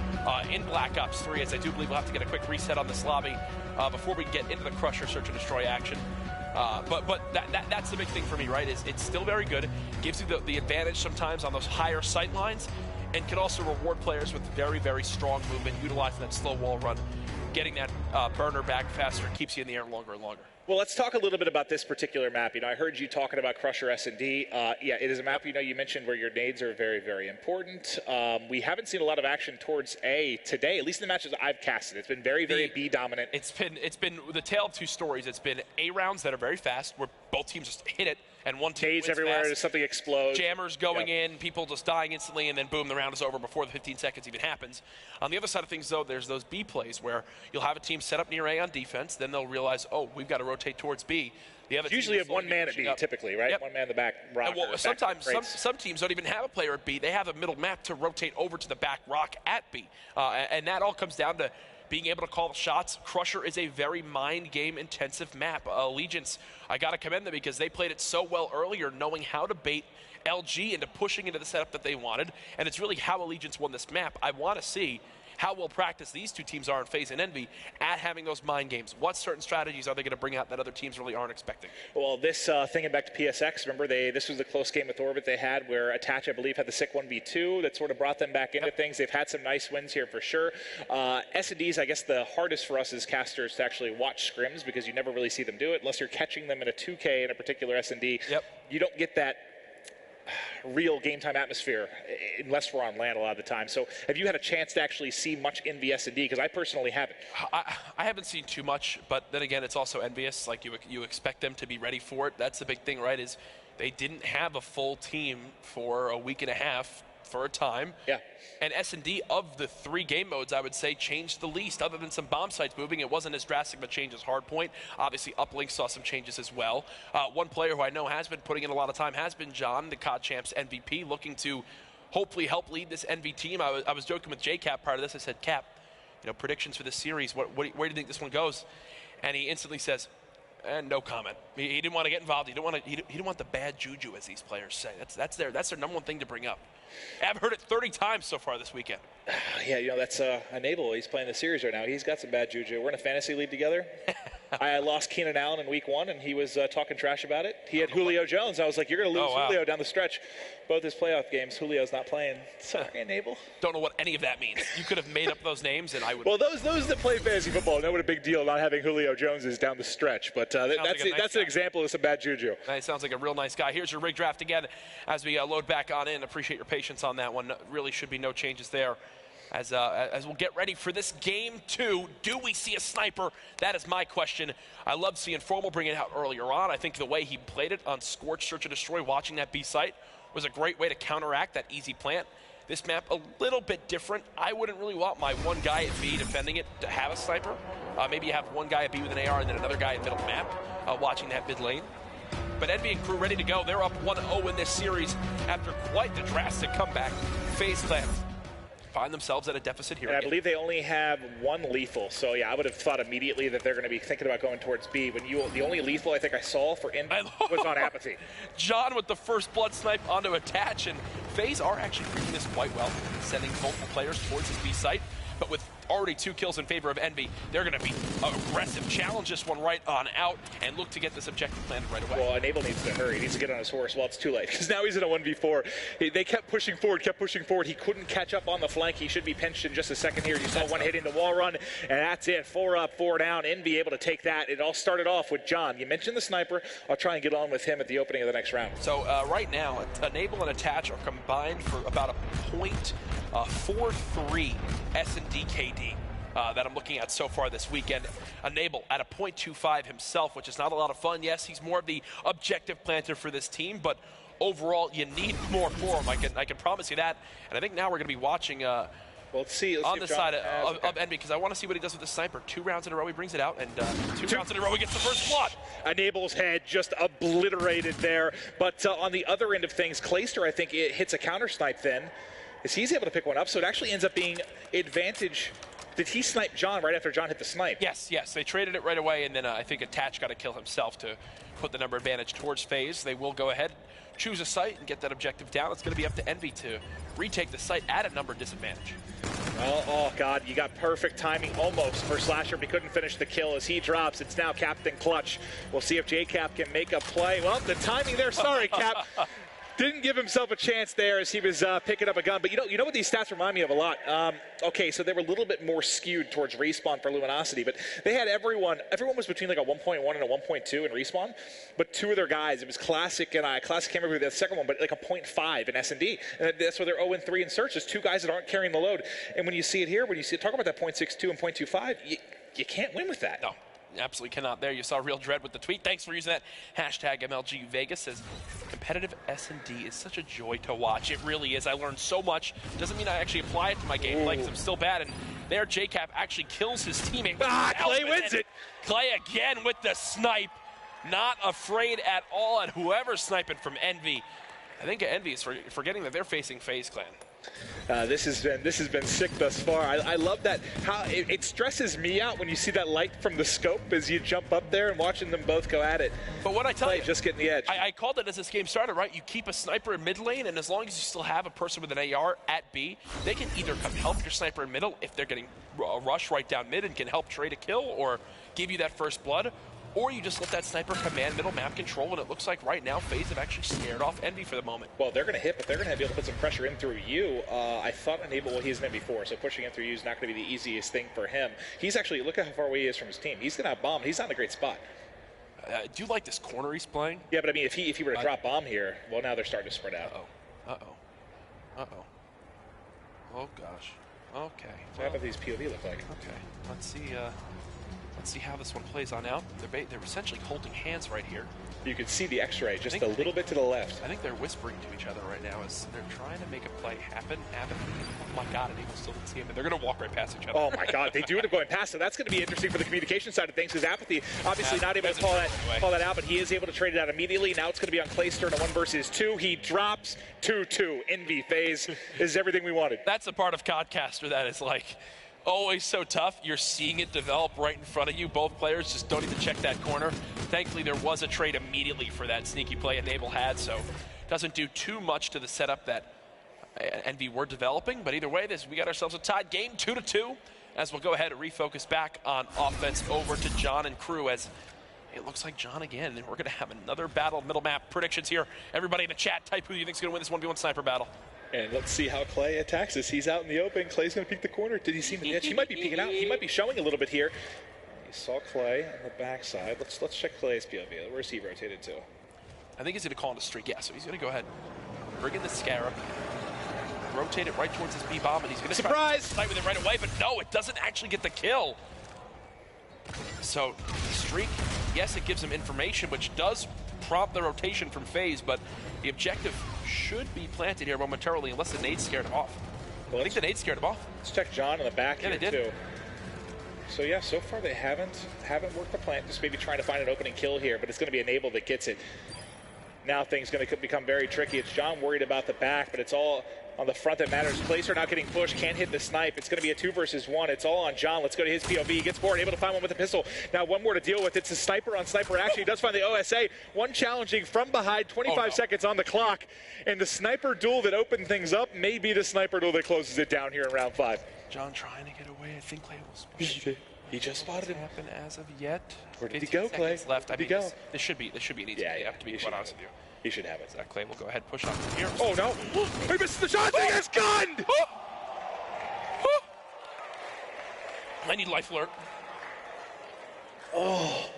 in Black Ops 3, as I do believe we'll have to get a quick reset on this lobby before we get into the Crusher Search and Destroy action. But that's the big thing for me, right? Is it's still very good. Gives you the advantage sometimes on those higher sight lines, and can also reward players with very, very strong movement, utilizing that slow wall run, getting that burner back faster, keeps you in the air longer and longer. Well, let's talk a little bit about this particular map. I heard you talking about Crusher S&D. Yeah, it is a map, you mentioned where your nades are very, very important. We haven't seen a lot of action towards A today, at least in the matches I've casted. It's been very, very B dominant. It's been the tale of 2 stories. It's been A rounds that are very fast, where both teams just hit it, and one team nades wins everywhere, fast. something explodes. Jammers going in, people just dying instantly, and then boom, the round is over before the 15 seconds even happens. On the other side of things, though, there's those B plays where you'll have a team set up near A on defense, then they'll realize, oh, we've got to rotate towards B. The other usually have one man at B, typically, right? Yep. One man in the back rock. Well, sometimes some teams don't even have a player at B. They have a middle map to rotate over to the back rock at B. And that all comes down to being able to call the shots. Crusher is a very mind game intensive map. Allegiance, I got to commend them because they played it so well earlier, knowing how to bait LG into pushing into the setup that they wanted. And it's really how Allegiance won this map. I want to see how well practiced these two teams are in FaZe and Envy at having those mind games. What certain strategies are they going to bring out that other teams really aren't expecting? Well, this thinking back to PSX, remember this was the close game with Orbit they had where Attach, I believe, had the sick 1v2 that sort of brought them back into things. They've had some nice wins here for sure. S&Ds, I guess the hardest for us as casters to actually watch scrims because you never really see them do it unless you're catching them in a 2K in a particular S&D. You don't get that real game time atmosphere unless we're on land a lot of the time. So have you had a chance to actually see much in the S&D? Because I personally haven't. I haven't seen too much, but then again, it's also envious. Like you expect them to be ready for it. That's the big thing, right? Is they didn't have a full team for a week and a half for a time. Yeah. And S&D, of the 3 game modes, I would say changed the least. Other than some bomb sites moving, it wasn't as drastic of a change as Hardpoint. Obviously, Uplink saw some changes as well. One player who I know has been putting in a lot of time has been John, the COD Champs MVP, looking to hopefully help lead this Envy team. I was joking with JCap prior to this. I said, Cap, predictions for this series, where do you think this one goes? And he instantly says, no comment. He didn't want to get involved. He didn't want the bad juju, as these players say. That's their number one thing to bring up. I've heard it 30 times so far this weekend. Yeah, that's Enable. He's playing the series right now. He's got some bad juju. We're in a fantasy league together. I lost Keenan Allen in week 1, and he was talking trash about it. He had Julio Jones. I was like, you're going to lose Julio down the stretch. Both his playoff games, Julio's not playing. Sorry, Enable. Don't know what any of that means. You could have made up those names, and I would. Well, those that play fantasy football know what a big deal not having Julio Jones is down the stretch. But that's an example of some bad juju. He sounds like a real nice guy. Here's your rig draft again as we load back on in. Appreciate your patience on that one. Really should be no changes there. As we'll get ready for this game 2, do we see a sniper? That is my question. I love seeing Formal bring it out earlier on. I think the way he played it on Scorch, Search and Destroy, watching that B site, was a great way to counteract that easy plant. This map, a little bit different. I wouldn't really want my one guy at B defending it to have a sniper. Maybe you have one guy at B with an AR and then another guy at middle map watching that mid lane. But Envy and crew ready to go. They're up 1-0 in this series after quite the drastic comeback. FaZe left. Find themselves at a deficit here. And I believe they only have 1 lethal. So, yeah, I would have thought immediately that they're going to be thinking about going towards B. The only lethal I think I saw for Envy was on Apathy. John with the first blood snipe onto Attach, and FaZe are actually reading this quite well, sending multiple players towards his B site. But with already 2 kills in favor of Envy. They're going to be aggressive, challenge this one right on out, and look to get this objective planted right away. Well, Enable needs to hurry. He needs to get on his horse. Well, it's too late, because now he's in a 1v4. They kept pushing forward. He couldn't catch up on the flank. He should be pinched in just a second here. You saw one hitting the wall run, and that's it. 4 up, 4 down. Envy able to take that. It all started off with John. You mentioned the sniper. I'll try and get on with him at the opening of the next round. So right now, Enable and Attach are combined for about a .43 S&D KD. That I'm looking at so far this weekend. Enable at a .25 himself, which is not a lot of fun. Yes, he's more of the objective planter for this team, but overall, you need more for him. I can promise you that. And I think now we're going to be watching well, let's see on the side of Envy, because I want to see what he does with the sniper. 2 rounds in a row, he brings it out, and 2 rounds in a row, he gets the first blood. Enable's head just obliterated there. But on the other end of things, Clayster, I think, it hits a counter snipe then, as he's able to pick one up. So it actually ends up being advantage. Did he snipe John right after John hit the snipe? Yes. They traded it right away, and then I think Attach got to kill himself to put the number advantage towards FaZe. They will go ahead, choose a site, and get that objective down. It's going to be up to Envy to retake the site at a number disadvantage. Well, oh, God, you got perfect timing almost for Slasher, but he couldn't finish the kill as he drops. It's now Captain Clutch. We'll see if JCap can make a play. Well, the timing there, sorry, Cap. Didn't give himself a chance there as he was picking up a gun. But you know what these stats remind me of a lot? Okay, so they were a little bit more skewed towards respawn for Luminosity, but they had everyone was between like a 1.1 and a 1.2 in respawn, but 2 of their guys, it was Classic and Classic can't remember the second one, but like a 0.5 in S&D. And that's where they're 0-3 in search. There's 2 guys that aren't carrying the load. And when you see it here, talk about that 0.62 and 0.25, you can't win with that. No. Absolutely cannot there. You saw Real Dread with the tweet. Thanks for using that. Hashtag MLG Vegas says, competitive S&D is such a joy to watch. It really is. I learned so much. Doesn't mean I actually apply it to my gameplay because I'm still bad. And there, JCap actually kills his teammate. Clay wins it. Clay again with the snipe. Not afraid at all at whoever's sniping from Envy. I think Envy is forgetting that they're facing FaZe Clan. This has been sick thus far. I love that. How it stresses me out when you see that light from the scope as you jump up there and watching them both go at it. But what I tell you, just getting the edge. I called it as this game started, right? You keep a sniper in mid lane, and as long as you still have a person with an AR at B, they can either come help your sniper in middle if they're getting a rush right down mid and can help trade a kill or give you that first blood. Or you just let that sniper command middle map control, and it looks like right now FaZe have actually scared off Envy for the moment. Well, they're going to hit, but they're going to be able to put some pressure in through you. I thought Enable, well, he's an MV4, so pushing in through you is not going to be the easiest thing for him. He's actually, look at how far away he is from his team. He's going to have bomb. He's not in a great spot. Do you like this corner he's playing? Yeah, but I mean, if he were to drop bomb here, well, now they're starting to spread out. Oh, gosh. Okay. So how about these POV look like? Okay. Let's see how this one plays on out. They're essentially holding hands right here. You can see the X-ray just a little bit to the left. I think they're whispering to each other right now as they're trying to make a play happen. Oh my God, Enable still didn't see him, and they're going to walk right past each other. Oh my God, they do end up going past, so that's going to be interesting for the communication side of things, because Apathy obviously not able to call that out, but he is able to trade it out immediately. Now it's going to be on Clayster in a 1 versus 2. He drops 2-2. Envy FaZe is everything we wanted. That's the part of Codcaster that is like always so tough. You're seeing it develop right in front of you. Both players just don't even check that corner. Thankfully, there was a trade immediately for that sneaky play Enable had, so doesn't do too much to the setup that Envy were developing. But either way, we got ourselves a tied game, 2-2, as we'll go ahead and refocus back on offense over to John and crew, as it looks like John again, and we're going to have another battle. Middle map predictions here. Everybody in the chat, type who you think is going to win this 1v1 sniper battle. And let's see how Clay attacks this. He's out in the open. Clay's going to peek the corner. Did he see the edge? He might be peeking out. He might be showing a little bit here. He saw Clay on the backside. Let's check Clay's POV. Where's he rotated to? I think he's going to call it a streak. Yeah, so he's going to go ahead, bring in the Scarab, rotate it right towards his B-bomb, and he's going to fight with it right away. But no, it doesn't actually get the kill. So the streak, yes, it gives him information, which does prompt the rotation from FaZe, but the objective should be planted here momentarily unless the nade scared him off. Well, I think the nade scared him off. Let's check John in the back here, they did. too. So, yeah, so far they haven't worked the plant, just maybe trying to find an opening kill here, but it's going to be Enable that gets it. Now things going to become very tricky. It's John worried about the back, but it's all on the front that matters. Placer not getting pushed, can't hit the snipe. It's going to be a 2 versus 1. It's all on John. Let's go to his POV. He gets bored, able to find one with a pistol. Now one more to deal with. It's a sniper on sniper action. He does find the OSA. One challenging from behind, 25 seconds on the clock. And the sniper duel that opened things up may be the sniper duel that closes it down here in round 5. John trying to get away. I think Clay was pushing. He just spotted him. Happen as of yet. Where did he go, Clay? Left. Where did he go? This should be an easy game, to be quite honest with you. He should have it. Clay will go ahead, push on from here. Oh, no. He missed the shot. He gets gunned. I need life alert. Oh.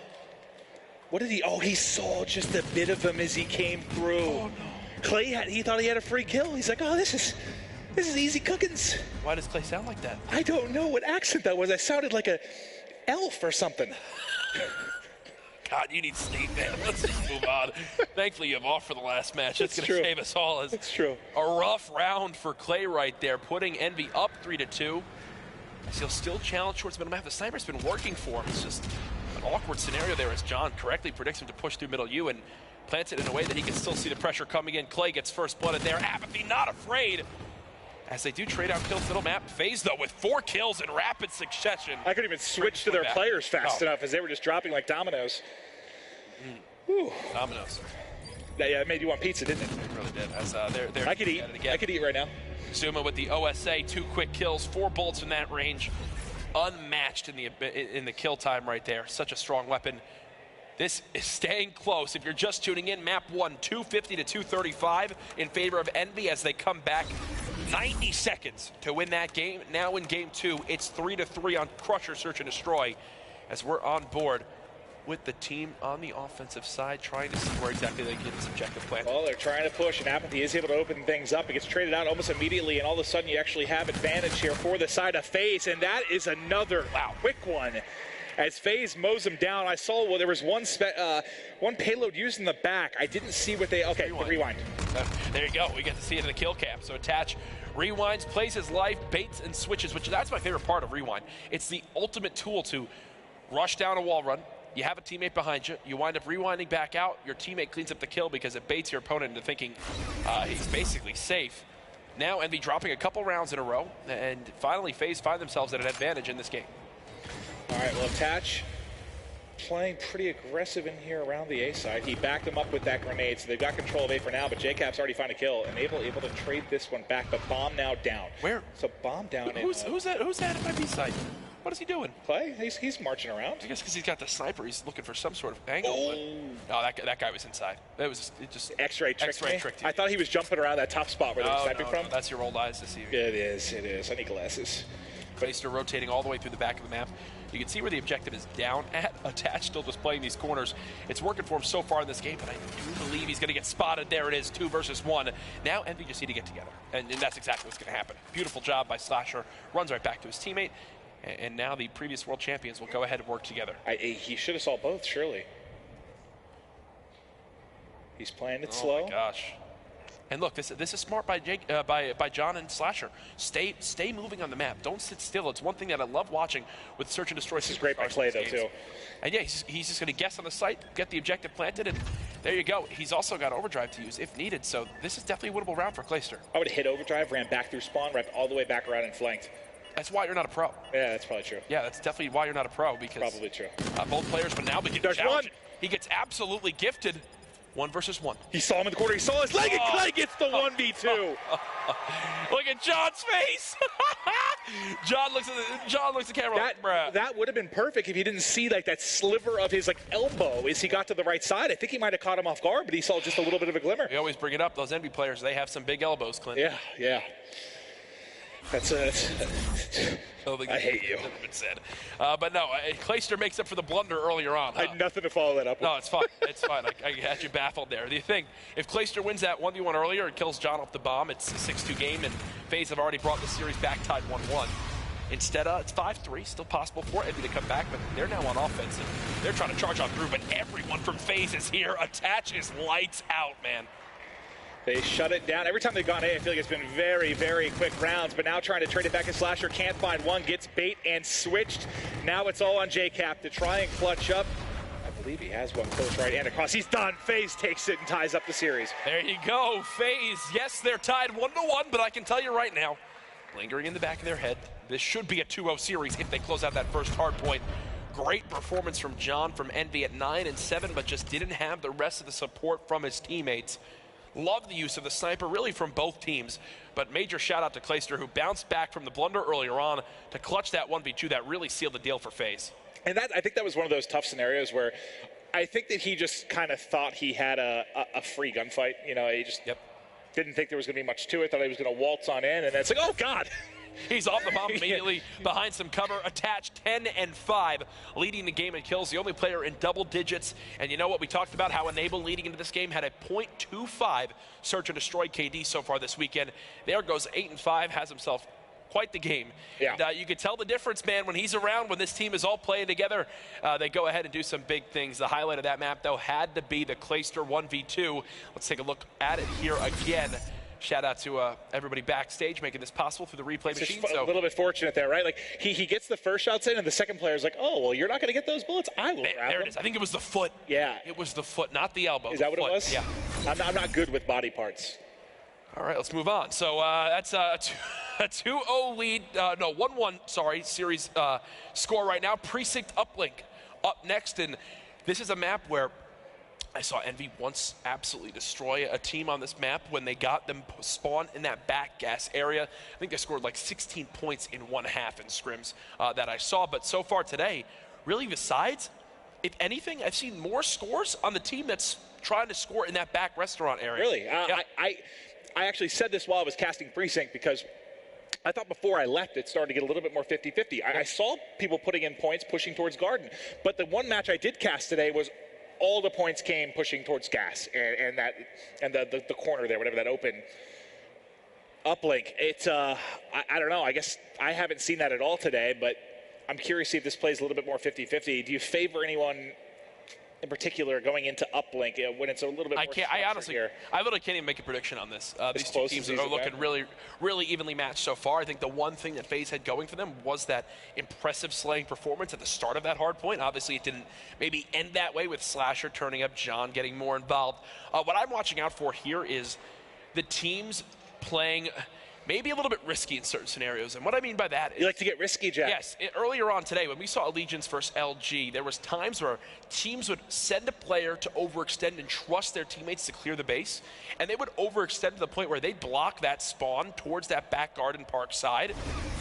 What did he? Oh, he saw just a bit of him as he came through. Oh, no. Clay, he thought he had a free kill. He's like, oh, this is easy cookins. Why does Clay sound like that? I don't know what accent that was. I sounded like a elf or something. God, you need sleep, man. Let's just move on. Thankfully, you have off for the last match. That's going to save us all. It's true. A rough round for Clay right there, putting Envy up 3-2. As he'll still challenge towards middle map. The sniper's been working for him. It's just an awkward scenario there as John correctly predicts him to push through middle U and plants it in a way that he can still see the pressure coming in. Clay gets first blooded there. Apathy not afraid. As they do trade out kills middle map. FaZe, though, with 4 kills in rapid succession. I couldn't even switch to their players fast enough as they were just dropping like dominoes. Dominoes. Yeah, it made you want pizza, didn't it? It really did. As, they're I could eat. I could eat right now. Zuma with the OSA, 2 quick kills, 4 bullets in that range. Unmatched in the kill time right there. Such a strong weapon. This is staying close. If you're just tuning in, map 1, 250 to 235 in favor of Envy as they come back. 90 seconds to win that game. Now in game 2, it's 3-3 on Crusher Search and Destroy as we're on board with the team on the offensive side trying to see where exactly they get this objective plan. Well, they're trying to push, and Apathy is able to open things up. It gets traded out almost immediately, and all of a sudden you actually have advantage here for the side of FaZe, and that is another quick one. As FaZe mows them down, I saw there was one payload used in the back. I didn't see what they... Okay, rewind. There you go. We get to see it in the kill cam. So Attach rewinds, plays his life, baits and switches, which that's my favorite part of Rewind. It's the ultimate tool to rush down a wall run. You have a teammate behind you. You wind up rewinding back out. Your teammate cleans up the kill because it baits your opponent into thinking he's basically safe. Now Envy dropping a couple rounds in a row, and finally FaZe find themselves at an advantage in this game. All right, well, Attach playing pretty aggressive in here around the A side. He backed them up with that grenade, so they've got control of A for now, but JCap's already found a kill and able to trade this one back, but Bomb now down. Where? So Bomb down. Who's that at my B side? What is he doing? Clay? He's marching around. I guess because he's got the sniper, he's looking for some sort of angle. Oh, that guy was inside. It just X-ray tricked me. I you. thought he was jumping around that top spot where they were sniping from. No, that's your old eyes to see. It is. I need glasses. Placer rotating all the way through the back of the map. You can see where the objective is down at. Attached, still just playing these corners. It's working for him so far in this game, but I do believe he's going to get spotted. There it is, 2 versus 1. Now Envy just need to get together, and that's exactly what's going to happen. Beautiful job by Slasher. Runs right back to his teammate, and now the previous world champions will go ahead and work together. He should have saw both, surely. He's playing it slow. Oh my gosh. And look, this is smart by John and Slasher. Stay moving on the map. Don't sit still. It's one thing that I love watching with Search and Destroy. This is great by Clay, though, too. And yeah, he's just going to guess on the site, get the objective planted, and there you go. He's also got overdrive to use if needed, so this is definitely a winnable round for Clayster. I would have hit overdrive, ran back through spawn, wrapped all the way back around and flanked. That's why you're not a pro. Yeah, that's probably true. Yeah, that's definitely why you're not a pro, because probably true. Both players, but now begin to challenge. He gets absolutely gifted. 1 versus 1. He saw him in the corner. He saw his leg, and Clay gets the 1v2. Look at John's face. John looks at the camera. That would have been perfect if he didn't see like that sliver of his elbow as he got to the right side. I think he might have caught him off guard, but he saw just a little bit of a glimmer. We always bring it up. Those Envy players, they have some big elbows, Clint. Yeah. That's I hate you. Been said. But no, Clayster makes up for the blunder earlier on. I had nothing to follow that up with. No, it's fine. It's fine. I had you baffled there. The thing, if Clayster wins that 1v1 earlier and kills John off the bomb, it's a 6-2 game, and FaZe have already brought the series back tied 1-1. Instead, it's 5-3, still possible for Envy to come back, but they're now on offense, and they're trying to charge on through, but everyone from FaZe is here. Attach is lights out, man. They shut it down. Every time they've gone A, I feel like it's been very, very quick rounds, but now trying to trade it back to Slasher, can't find one, gets bait and switched. Now it's all on JCap to try and clutch up. I believe he has one close right and across. He's done. FaZe takes it and ties up the series. There you go, FaZe. Yes, they're tied 1-1, but I can tell you right now, lingering in the back of their head, this should be a 2-0 series if they close out that first hard point. Great performance from John from Envy at 9-7, but just didn't have the rest of the support from his teammates. Love the use of the sniper, really, from both teams. But major shout-out to Clayster, who bounced back from the blunder earlier on to clutch that 1v2 that really sealed the deal for FaZe. And I think that was one of those tough scenarios where I think that he just kind of thought he had a free gunfight. You know, he just didn't think there was going to be much to it, thought he was going to waltz on in, and then it's like, oh, God. He's off the bomb immediately behind some cover, attached 10-5, leading the game in kills, the only player in double digits. And you know what we talked about, how Enable leading into this game had a .25 search and destroy KD so far this weekend. There goes 8-5, has himself quite the game. Yeah. And, you can tell the difference, man, when he's around, when this team is all playing together, they go ahead and do some big things. The highlight of that map, though, had to be the Clayster 1v2. Let's take a look at it here again. Shout out to everybody backstage making this possible through the replay machine. A little bit fortunate there, right? Like he gets the first shots in, and the second player's like, "Oh, well, you're not going to get those bullets. I will." There it is. I think it was the foot. Yeah, it was the foot, not the elbow. Is that what it was? Yeah. I'm not good with body parts. All right, let's move on. So that's a 2-0 lead. No, 1-1. Sorry, series score right now. Precinct Uplink up next, and this is a map where I saw Envy once absolutely destroy a team on this map when they got them spawn in that back gas area. I think they scored like 16 points in 1/2 in scrims that I saw. But so far today, really besides, if anything, I've seen more scores on the team that's trying to score in that back restaurant area. Really? Yeah. I actually said this while I was casting Precinct because I thought before I left it started to get a little bit more 50-50. I saw people putting in points pushing towards Garden. But the one match I did cast today was all the points came pushing towards gas and the corner there, whatever that open uplink. It's I don't know. I guess I haven't seen that at all today, but I'm curious to see if this plays a little bit more 50-50. Do you favor anyone in particular going into uplink when it's a little bit more I honestly, here? I literally can't even make a prediction on this. These two teams are looking really evenly matched so far. I think the one thing that FaZe had going for them was that impressive slaying performance at the start of that hard point. Obviously, it didn't maybe end that way with Slasher turning up, John getting more involved. What I'm watching out for here is the teams playing maybe a little bit risky in certain scenarios. And what I mean by that is... You like to get risky, Jack? Yes. Earlier on today, when we saw Allegiance versus LG, there was times where teams would send a player to overextend and trust their teammates to clear the base, and they would overextend to the point where they'd block that spawn towards that back Garden Park side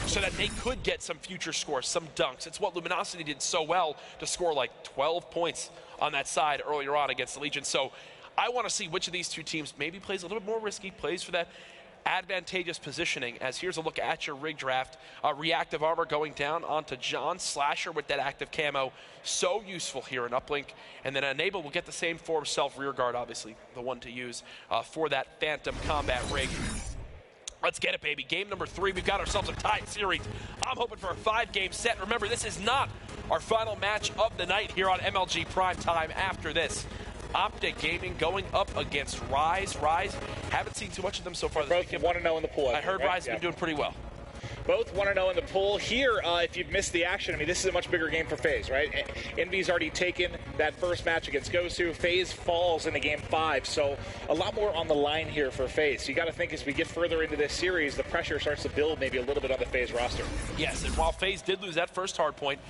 so that they could get some future scores, some dunks. It's what Luminosity did so well to score like 12 points on that side earlier on against Allegiance. So I want to see which of these two teams maybe plays a little bit more risky, plays for that advantageous positioning. As here's a look at your rig draft. Reactive armor going down onto John. Slasher with that active camo, so useful here in uplink. And then Enable will get the same for himself. Rear guard, obviously the one to use for that Phantom combat rig. Let's get it, baby. Game number 3. We've got ourselves a tied series. I'm hoping for a 5-game set. Remember, this is not our final match of the night here on MLG Primetime. After this, Optic Gaming going up against Rise. Rise, haven't seen too much of them so far this weekend. Both 1-0 in the pool. I heard Rise has been doing pretty well. Both 1-0 in the pool. Here, if you've missed the action, I mean, this is a much bigger game for FaZe, right? Envy's already taken that first match against Gosu. FaZe falls into Game 5, so a lot more on the line here for FaZe. So you got to think as we get further into this series, the pressure starts to build maybe a little bit on the FaZe roster. Yes, and while FaZe did lose that first hard point,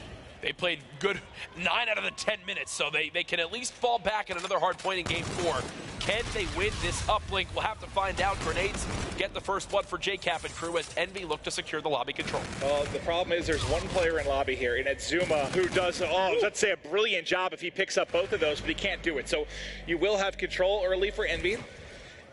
they played good 9 out of the 10 minutes, so they can at least fall back in another hard point in Game 4. Can they win this uplink? We'll have to find out. Grenades get the first blood for JCap and crew as Envy look to secure the lobby control. The problem is there's one player in lobby here, and it's Zuma, who does, let's say, a brilliant job if he picks up both of those, but he can't do it. So you will have control early for Envy.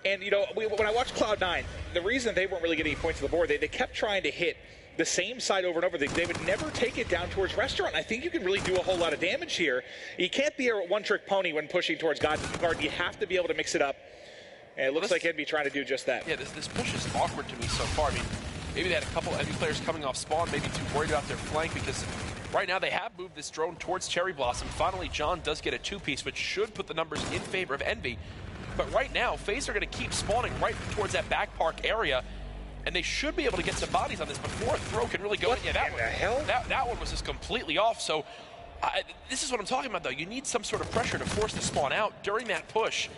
And, you know, when I watched Cloud9, the reason they weren't really getting points on the board, they kept trying to hit the same side over and over. They would never take it down towards Restaurant. I think you can really do a whole lot of damage here. You can't be a one-trick pony when pushing towards Garden. You have to be able to mix it up. And it looks like Envy trying to do just that. Yeah, this push is awkward to me so far. I mean, maybe they had a couple Envy players coming off spawn, maybe too worried about their flank, because right now they have moved this drone towards Cherry Blossom. Finally, John does get a 2-piece, which should put the numbers in favor of Envy. But right now, FaZe are going to keep spawning right towards that back park area, and they should be able to get some bodies on this before a throw can really go in. Yeah, the hell? That one was just completely off. So This is what I'm talking about, though. You need some sort of pressure to force the spawn out during that push.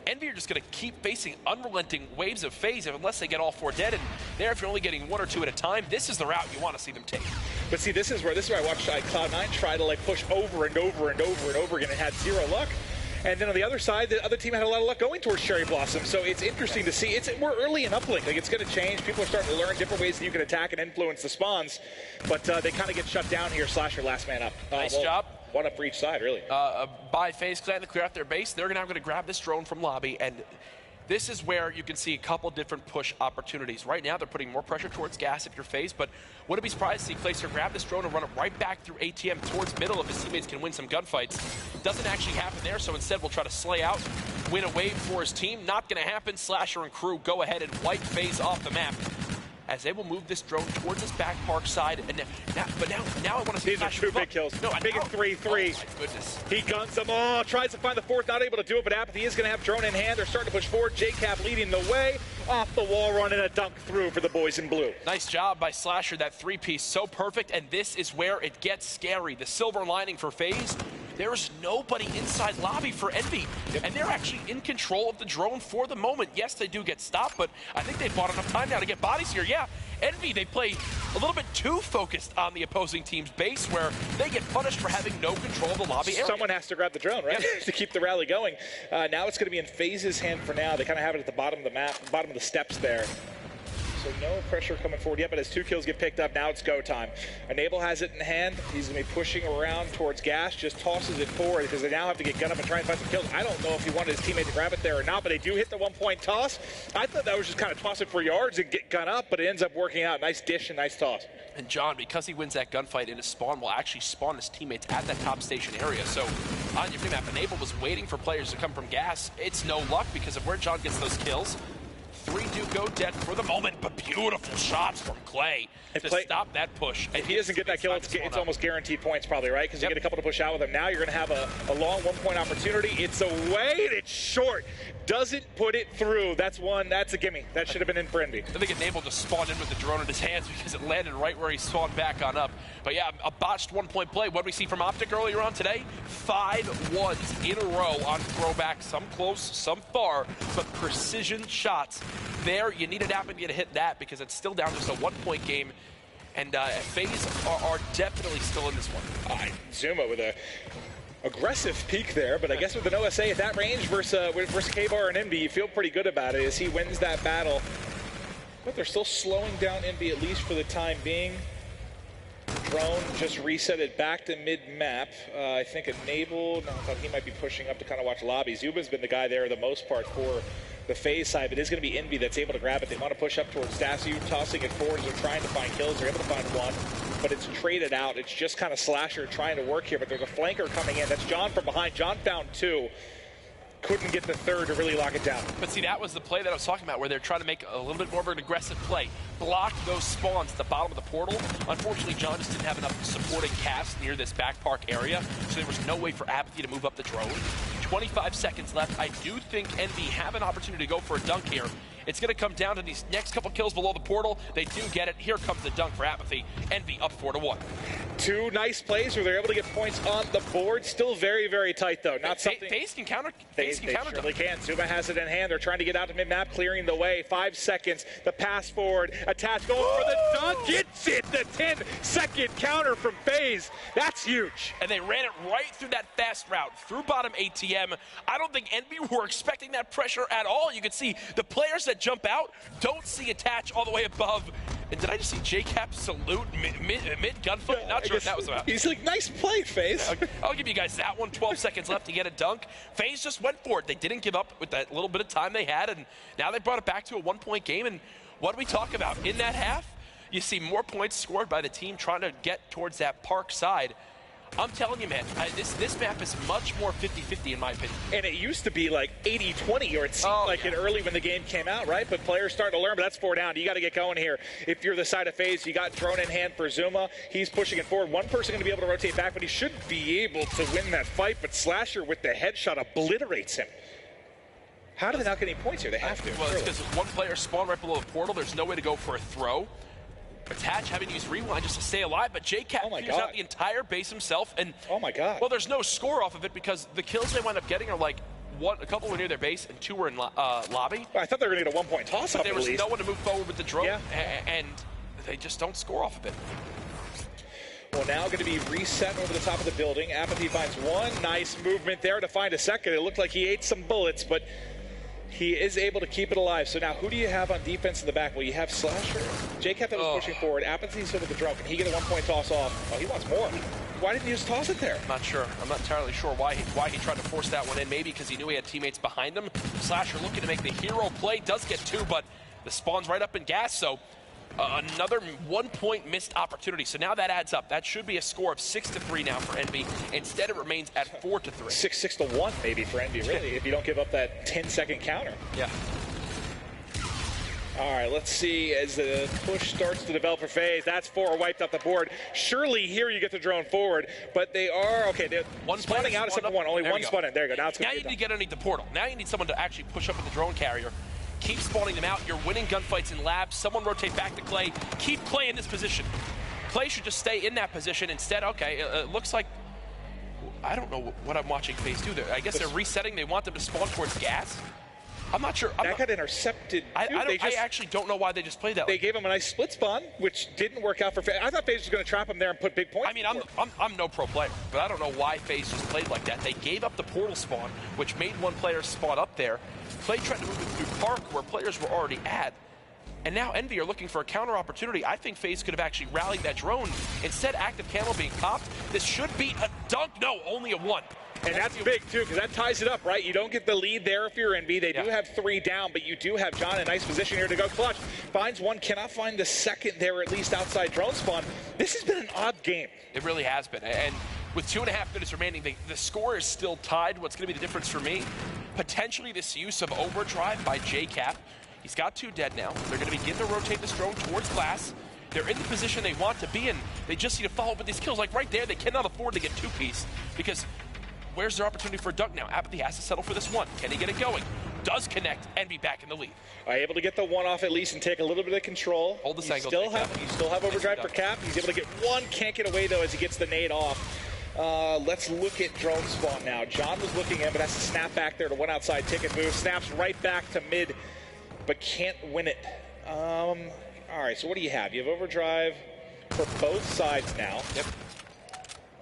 Envy are just going to keep facing unrelenting waves of FaZe unless they get all 4 dead. And there, if you're only getting 1 or 2 at a time, this is the route you want to see them take. But see, this is where I watched Cloud9 try to like push over and over and over and over again and had 0 luck. And then on the other side, the other team had a lot of luck going towards Cherry Blossom. So it's interesting to see. We're early in uplink. Like, it's going to change. People are starting to learn different ways that you can attack and influence the spawns. But they kind of get shut down here. Slasher, last man up. Nice job. 1 up for each side, really. By FaZe Clan to clear out their base. They're now going to grab this drone from lobby, and this is where you can see a couple different push opportunities. Right now, they're putting more pressure towards gas if you're FaZe, but wouldn't be surprised to see Placer grab this drone and run it right back through ATM towards middle if his teammates can win some gunfights. Doesn't actually happen there, so instead we'll try to slay out, win a wave for his team. Not going to happen. Slasher and crew go ahead and wipe FaZe off the map, as they will move this drone towards this back park side. And now I want to see these are 2 big kills. No, big and 3-3. Oh, my goodness. He guns them all, tries to find the 4th, not able to do it, but Apathy is going to have drone in hand. They're starting to push forward. JCap leading the way. Off the wall run and a dunk through for the boys in blue. Nice job by Slasher, that 3-piece, so perfect, and this is where it gets scary. The silver lining for FaZe, there's nobody inside lobby for Envy, and they're actually in control of the drone for the moment. Yes, they do get stopped, but I think they've bought enough time now to get bodies here. Yeah, Envy, they play a little bit too focused on the opposing team's base, where they get punished for having no control of the lobby area. Someone has to grab the drone, right? Yep. To keep the rally going. Now it's going to be in FaZe's hand for now. They kind of have it at the bottom of the map, bottom of the steps there. So no pressure coming forward yet, but as 2 kills get picked up, now it's go time. Enable has it in hand. He's going to be pushing around towards gas, just tosses it forward because they now have to get gun up and try and find some kills. I don't know if he wanted his teammate to grab it there or not, but they do hit the 1-point toss. I thought that was just kind of toss it for yards and get gun up, but it ends up working out. Nice dish and nice toss. And John, because he wins that gunfight in his spawn, will actually spawn his teammates at that top station area. So on your map, Enable was waiting for players to come from gas. It's no luck because of where John gets those kills. 3 do go dead for the moment, but beautiful shots from Clay to stop that push. If he doesn't get that kill, it's almost guaranteed points probably, right? Because you get a couple to push out with him. Now you're going to have a long 1-point opportunity. It's away and it's short. Doesn't put it through. That's a gimme. That should have been in for Envy. I think Enable just spawned in with the drone in his hands because it landed right where he spawned back on up. But yeah, a botched 1-point play. What did we see from Optic earlier on today? 5 ones in a row on throwback. Some close, some far, but precision shots. There, you needed Apathy to hit that because it's still down just a 1-point game. And FaZe are definitely still in this one. Zuma with a aggressive peak there, but I guess with an OSA at that range versus K-Bar and Envy, you feel pretty good about it as he wins that battle. But they're still slowing down Envy, at least for the time being. Drone just reset it back to mid-map. I think Enable, I thought he might be pushing up to kind of watch lobby. Zuba's been the guy there the most part for the FaZe side, but it is going to be Envy that's able to grab it. They want to push up towards Dasu, tossing it forward as they're trying to find kills. They're able to find 1, but it's traded out. It's just kind of Slasher trying to work here, but there's a flanker coming in. That's John from behind. John found 2. Couldn't get the 3rd to really lock it down. But see, that was the play that I was talking about, where they're trying to make a little bit more of an aggressive play. Block those spawns at the bottom of the portal. Unfortunately, John just didn't have enough supporting cast near this back park area, so there was no way for Apathy to move up the drone. 25 seconds left. I do think Envy have an opportunity to go for a dunk here. It's going to come down to these next couple kills below the portal. They do get it. Here comes the dunk for Apathy. Envy up 4-1. 2 nice plays where they're able to get points on the board. Still very, very tight, though. Not something. FaZe can counter. They surely can. Zuma has it in hand. They're trying to get out to mid-map, clearing the way. 5 seconds. The pass forward. Attach going for the dunk. Gets it. The 10-second counter from FaZe. That's huge. And they ran it right through that fast route through bottom ATM. I don't think Envy were expecting that pressure at all. You can see the players that jump out don't see Attach all the way above. And did I just see JCap salute mid-gunfight? Not sure what that was about. He's like, nice play, FaZe. I'll give you guys that one. 12 seconds left to get a dunk. FaZe just went for it. They didn't give up with that little bit of time they had, and now they brought it back to a 1-point game. And what do we talk about? In that half, you see more points scored by the team trying to get towards that park side. I'm telling you, man, this map is much more 50-50 in my opinion. And it used to be like 80-20, or it seemed it early when the game came out, right? But players starting to learn, but that's 4 down. You got to get going here. If you're the side of FaZe, you got drone in hand for Zuma. He's pushing it forward. One person going to be able to rotate back, but he should be able to win that fight. But Slasher with the headshot obliterates him. How do they not get any points here? They have to. Well, it's because one player spawned right below the portal. There's no way to go for a throw. Attach having to use rewind just to stay alive, but JCap clears out the entire base himself, and well, there's no score off of it because the kills they wind up getting are like a couple were near their base and 2 were in lobby. I thought they were going to get a 1-point toss-up. There was no one to move forward with the drone, and they just don't score off of it. Well, now going to be reset over the top of the building. Apathy finds one nice movement there to find a second. It looked like he ate some bullets, but he is able to keep it alive. So now who do you have on defense in the back? Well, you have Slasher. JCap that was pushing forward. Apathy's over the drone. Can he get a 1-point toss off? Oh, he wants more. Why didn't he just toss it there? I'm not sure. I'm not entirely sure why he tried to force that one in. Maybe because he knew he had teammates behind him. Slasher looking to make the hero play. Does get 2, but the spawn's right up in gas. So another 1-point missed opportunity. So now that adds up. That should be a score of 6-3 now for Envy. Instead, it remains at 4-3. 6-1 maybe for Envy, really, if you don't give up that 10-second counter. Yeah. All right, let's see as the push starts to develop for FaZe. That's 4 wiped off the board. Surely here you get the drone forward, but they are, okay, they're spawning out of second one. Only one spawn in. There you go. Now you need to get underneath the portal. Now you need someone to actually push up with the drone carrier. Keep spawning them out. You're winning gunfights in labs. Someone rotate back to Clay. Keep Clay in this position. Clay should just stay in that position. Instead, okay, it looks like, I don't know what I'm watching FaZe do there. I guess they're resetting. They want them to spawn towards gas. I'm not sure. That got intercepted. I actually don't know why they just played that. They gave him a nice split spawn, which didn't work out for FaZe. I thought FaZe was going to trap him there and put big points. I mean, I'm no pro player, but I don't know why FaZe just played like that. They gave up the portal spawn, which made one player spawn up there. Clay tried to move it through Park, where players were already at. And now Envy are looking for a counter opportunity. I think FaZe could have actually rallied that drone. Instead, active camo being popped. This should be a dunk. No, only a 1. And that's big, too, because that ties it up, right? You don't get the lead there if you're Envy. They do have 3 down, but you do have John in a nice position here to go clutch. Finds one, cannot find the second there, at least outside drone spawn. This has been an odd game. It really has been. And with 2.5 minutes remaining, the score is still tied. What's going to be the difference for me? Potentially this use of overdrive by JCap. He's got 2 dead now. They're going to begin to rotate this drone towards glass. They're in the position they want to be in. They just need to follow up with these kills. Like right there, they cannot afford to get 2-piece because where's their opportunity for a dunk now? Apathy has to settle for this 1. Can he get it going? Does connect and be back in the lead. Able to get the 1 off at least and take a little bit of control. Hold this angle. You still have overdrive for Cap. He's able to get 1. Can't get away though as he gets the nade off. Let's look at drone spawn now. John was looking in, but has to snap back there to one outside ticket move. Snaps right back to mid, but can't win it. All right, so what do you have? You have overdrive for both sides now. Yep.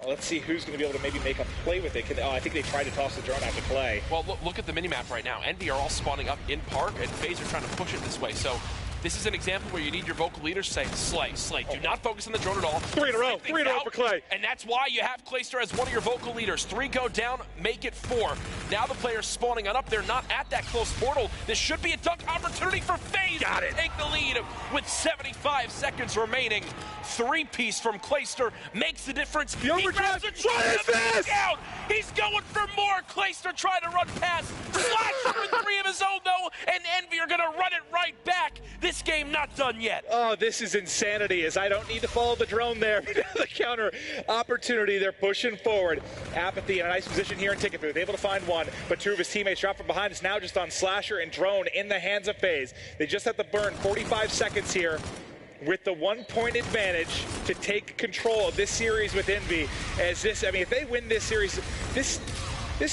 Let's see who's going to be able to maybe make a play with it. I think they tried to toss the drone out to Clay. Well, look at the minimap right now. Envy are all spawning up in Park, and FaZe are trying to push it this way. So this is an example where you need your vocal leaders to say, Slay. Do not focus on the drone at all. 3 in a row. 3 in a row for Clay. And that's why you have Clayster as one of your vocal leaders. 3 go down, make it 4. Now the players spawning on up. They're not at that close portal. This should be a dunk opportunity for FaZe. Got it. Take the lead with 75 seconds remaining. 3-piece from Clayster makes the difference. The overdrive. What is this? Down. He's going for more. Clayster trying to run past. Slasher with 3 of his own, though, and Envy are going to run it right back. This game not done yet. Oh, this is insanity, as I don't need to follow the drone there. The counter opportunity, they're pushing forward. Apathy in a nice position here in Ticket Booth, able to find 1, but 2 of his teammates drop from behind. It's now just on Slasher and Drone in the hands of FaZe. They just have to burn 45 seconds here with the 1-point advantage to take control of this series with Envy. As this, I mean, if they win this series, this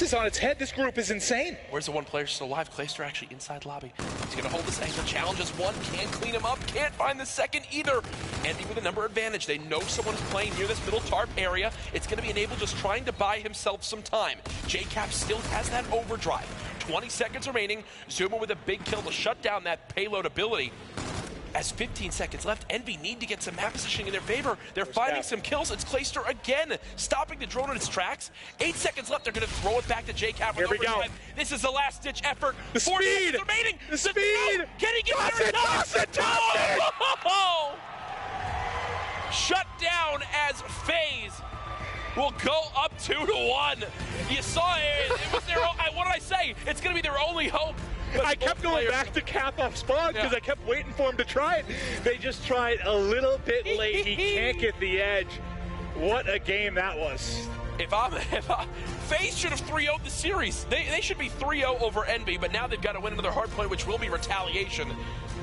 is on its head. This group is insane. Where's the 1 player still alive? Clayster actually inside lobby. He's going to hold this angle. Challenges 1. Can't clean him up. Can't find the second either. Envy with a number advantage. They know someone's playing near this middle tarp area. It's going to be Enable just trying to buy himself some time. JCap still has that overdrive. 20 seconds remaining. Zuma with a big kill to shut down that payload ability. As 15 seconds left, Envy need to get some map positioning in their favor. They're finding some kills. It's Clayster again, stopping the drone in its tracks. 8 seconds left. They're going to throw it back to JCap. Here we go. This is the last-ditch effort. The 4 speed. seconds remaining. The speed. Can he get there? Toss it. Oh! Shut down as FaZe will go up 2-1. You saw it. It was their own, what did I say? It's going to be their only hope. I kept going back to Cap off spawn because I kept waiting for him to try it. They just tried a little bit late. He can't get the edge. What a game that was. FaZe should have 3-0'd the series. They should be 3-0 over Envy, but now they've got to win another hard point, which will be retaliation.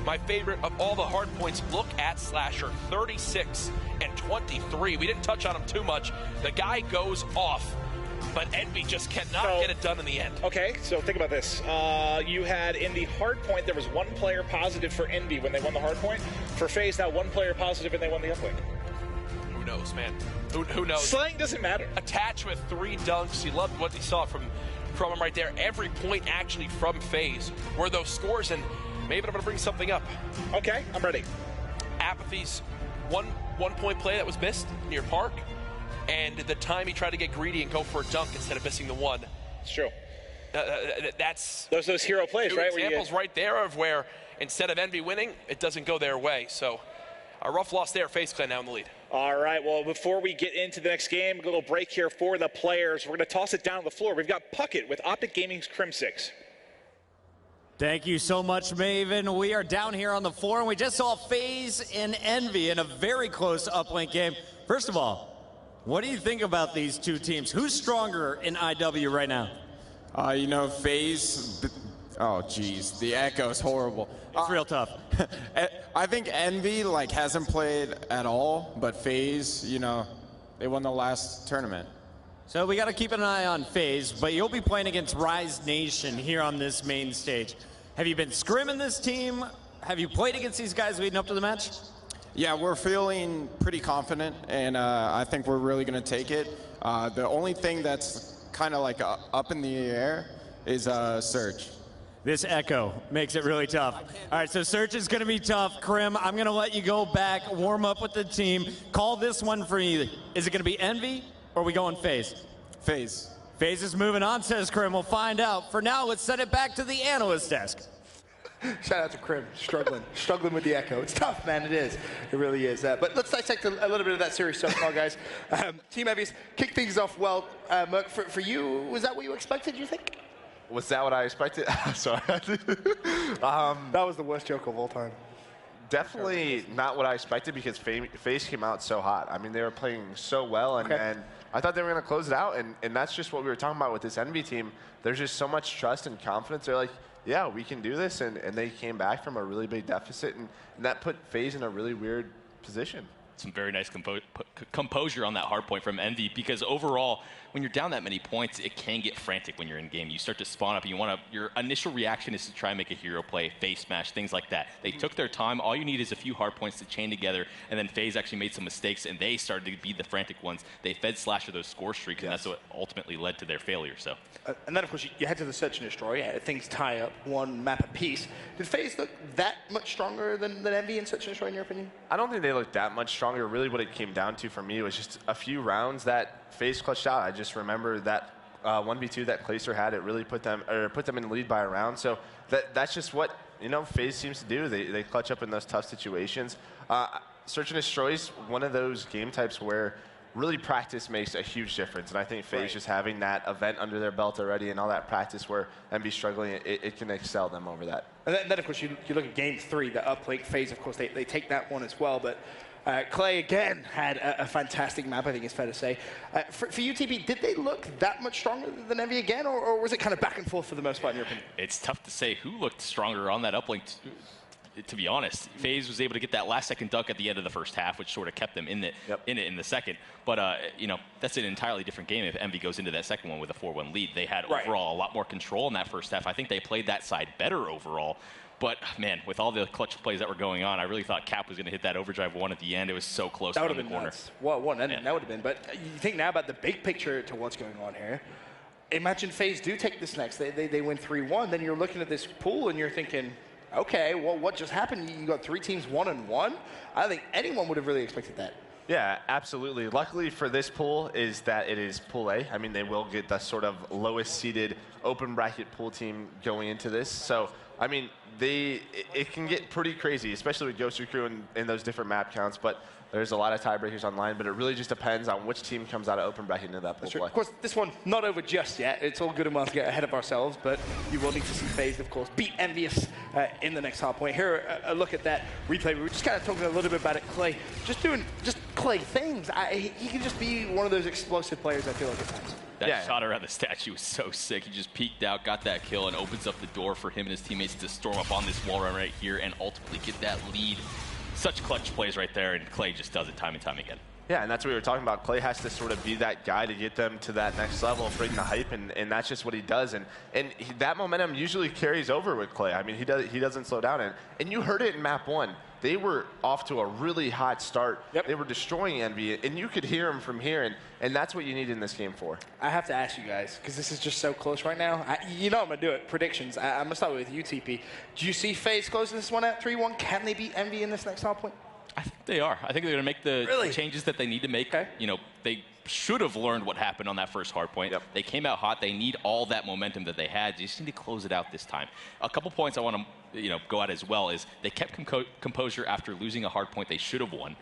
My favorite of all the hard points, look at Slasher, 36 and 23. We didn't touch on him too much. The guy goes off, but Envy just cannot get it done in the end. Okay, so think about this. You had in the hard point, there was one player positive for Envy when they won the hard point. For FaZe, now one player positive and they won the uplink. Who knows, man? Who knows? Slang doesn't matter. Attached with 3 dunks. You loved what you saw from him right there. Every point actually from FaZe were those scores, and maybe I'm going to bring something up. Okay, I'm ready. Apathy's one point play that was missed near Park, and the time he tried to get greedy and go for a dunk instead of missing the one. It's true. That's those hero plays, two right? Examples right there of where instead of Envy winning, it doesn't go their way. So a rough loss there. FaZe Clan now in the lead. All right, well, before we get into the next game, a little break here for the players. We're going to toss it down on the floor. We've got Puckett with Optic Gaming's Crimsix. Thank you so much, Maven. We are down here on the floor, and we just saw FaZe and Envy in a very close uplink game. First of all, what do you think about these two teams? Who's stronger in IW right now? You know, FaZe, oh, geez, the echo is horrible. It's real tough. I think Envy, hasn't played at all, but FaZe, you know, they won the last tournament. So we got to keep an eye on FaZe, but you'll be playing against Rise Nation here on this main stage. Have you been scrimming this team? Have you played against these guys leading up to the match? Yeah, we're feeling pretty confident, and I think we're really going to take it. The only thing that's kind of up in the air is Surge. This echo makes it really tough. All right, so Surge is going to be tough. Krim, I'm going to let you go back, warm up with the team. Call this one for you. Is it going to be Envy, or are we going FaZe? FaZe. FaZe is moving on, says Krim. We'll find out. For now, let's send it back to the analyst desk. Shout out to Krim, struggling with the echo. It's tough, man, it is. It really is. But let's dissect a little bit of that series so far, guys. Team Envious kicked things off well. Merc, for you, was that what you expected, you think? Was that what I expected? Sorry. That was the worst joke of all time. Definitely not what I expected because FaZe came out so hot. I mean, they were playing so well, and I thought they were going to close it out, and that's just what we were talking about with this Envy team. There's just so much trust and confidence. They're like, yeah, we can do this, and they came back from a really big deficit, and that put FaZe in a really weird position. Some very nice composure on that hard point from Envy, because overall, when you're down that many points, it can get frantic when you're in game. You start to spawn up, and your initial reaction is to try and make a hero play, face smash, things like that. They took their time. All you need is a few hard points to chain together, and then FaZe actually made some mistakes, and they started to be the frantic ones. They fed Slasher those score streaks, and that's what ultimately led to their failure. So, and then, of course, you head to the Search and Destroy. Things tie up, one map apiece. Did FaZe look that much stronger than Envy in Search and Destroy, in your opinion? I don't think they looked that much stronger. Really, what it came down to for me was just a few rounds that FaZe clutched out. I just remember that 1v2 that Clayster had. It really put them in the lead by a round. So that's just what FaZe seems to do. They clutch up in those tough situations. Search and Destroy is one of those game types where really practice makes a huge difference. And I think FaZe just having that event under their belt already and all that practice where Envy's struggling, it can excel them over that. And then of course, you look at Game 3, the uplink FaZe, of course, they take that one as well. But Clay, again, had a fantastic map, I think it's fair to say. For you, TP, did they look that much stronger than Envy again, or was it kind of back and forth for the most part, in your opinion? It's tough to say who looked stronger on that uplink. To be honest, FaZe was able to get that last-second dunk at the end of the first half, which sort of kept them in it in the second. But that's an entirely different game if Envy goes into that second one with a 4-1 lead. They had overall a lot more control in that first half. I think they played that side better overall. But man, with all the clutch plays that were going on, I really thought Cap was going to hit that overdrive one at the end. It was so close that on the corner. One ending, that would have been. But you think now about the big picture to what's going on here. Imagine FaZe do take this next. They win 3-1. Then you're looking at this pool and you're thinking, okay, well, what just happened? You got 3 teams 1-1. I don't think anyone would have really expected that. Yeah, absolutely. Luckily for this pool is that it is Pool A. I mean, they will get the sort of lowest seeded open bracket pool team going into this. So, I mean, it can get pretty crazy, especially with Ghost Recruit and those different map counts. But there's a lot of tiebreakers online, but it really just depends on which team comes out of open bracket into that pool play. Of course, this one not over just yet. It's all good and well to get ahead of ourselves, but you will need to see FaZe, of course, beat Envious in the next hard point. Here, a look at that replay. We were just kind of talking a little bit about it, Clay. Just doing Clay things. He can just be one of those explosive players, I feel like, at times. That shot around the statue was so sick. He just peeked out, got that kill, and opens up the door for him and his teammates to storm up on this wall run right here and ultimately get that lead. Such clutch plays right there, and Clay just does it time and time again. Yeah, and that's what we were talking about. Clay has to sort of be that guy to get them to that next level, bring the hype, and that's just what he does. And that momentum usually carries over with Clay. I mean, he doesn't slow down. And you heard it in map 1. They were off to a really hot start. Yep. They were destroying Envy, and you could hear them from here, and that's what you need in this game 4. I have to ask you guys, because this is just so close right now. You know I'm going to do it. Predictions. I'm going to start with you, TP. Do you see FaZe closing this one at 3-1? Can they beat Envy in this next hard point? I think they are. I think they're going to make the changes that they need to make. Okay. You know, they should have learned what happened on that first hard point. Yep. They came out hot. They need all that momentum that they had. They just need to close it out this time. A couple points I want to go at as well is they kept composure after losing a hard point they should have won.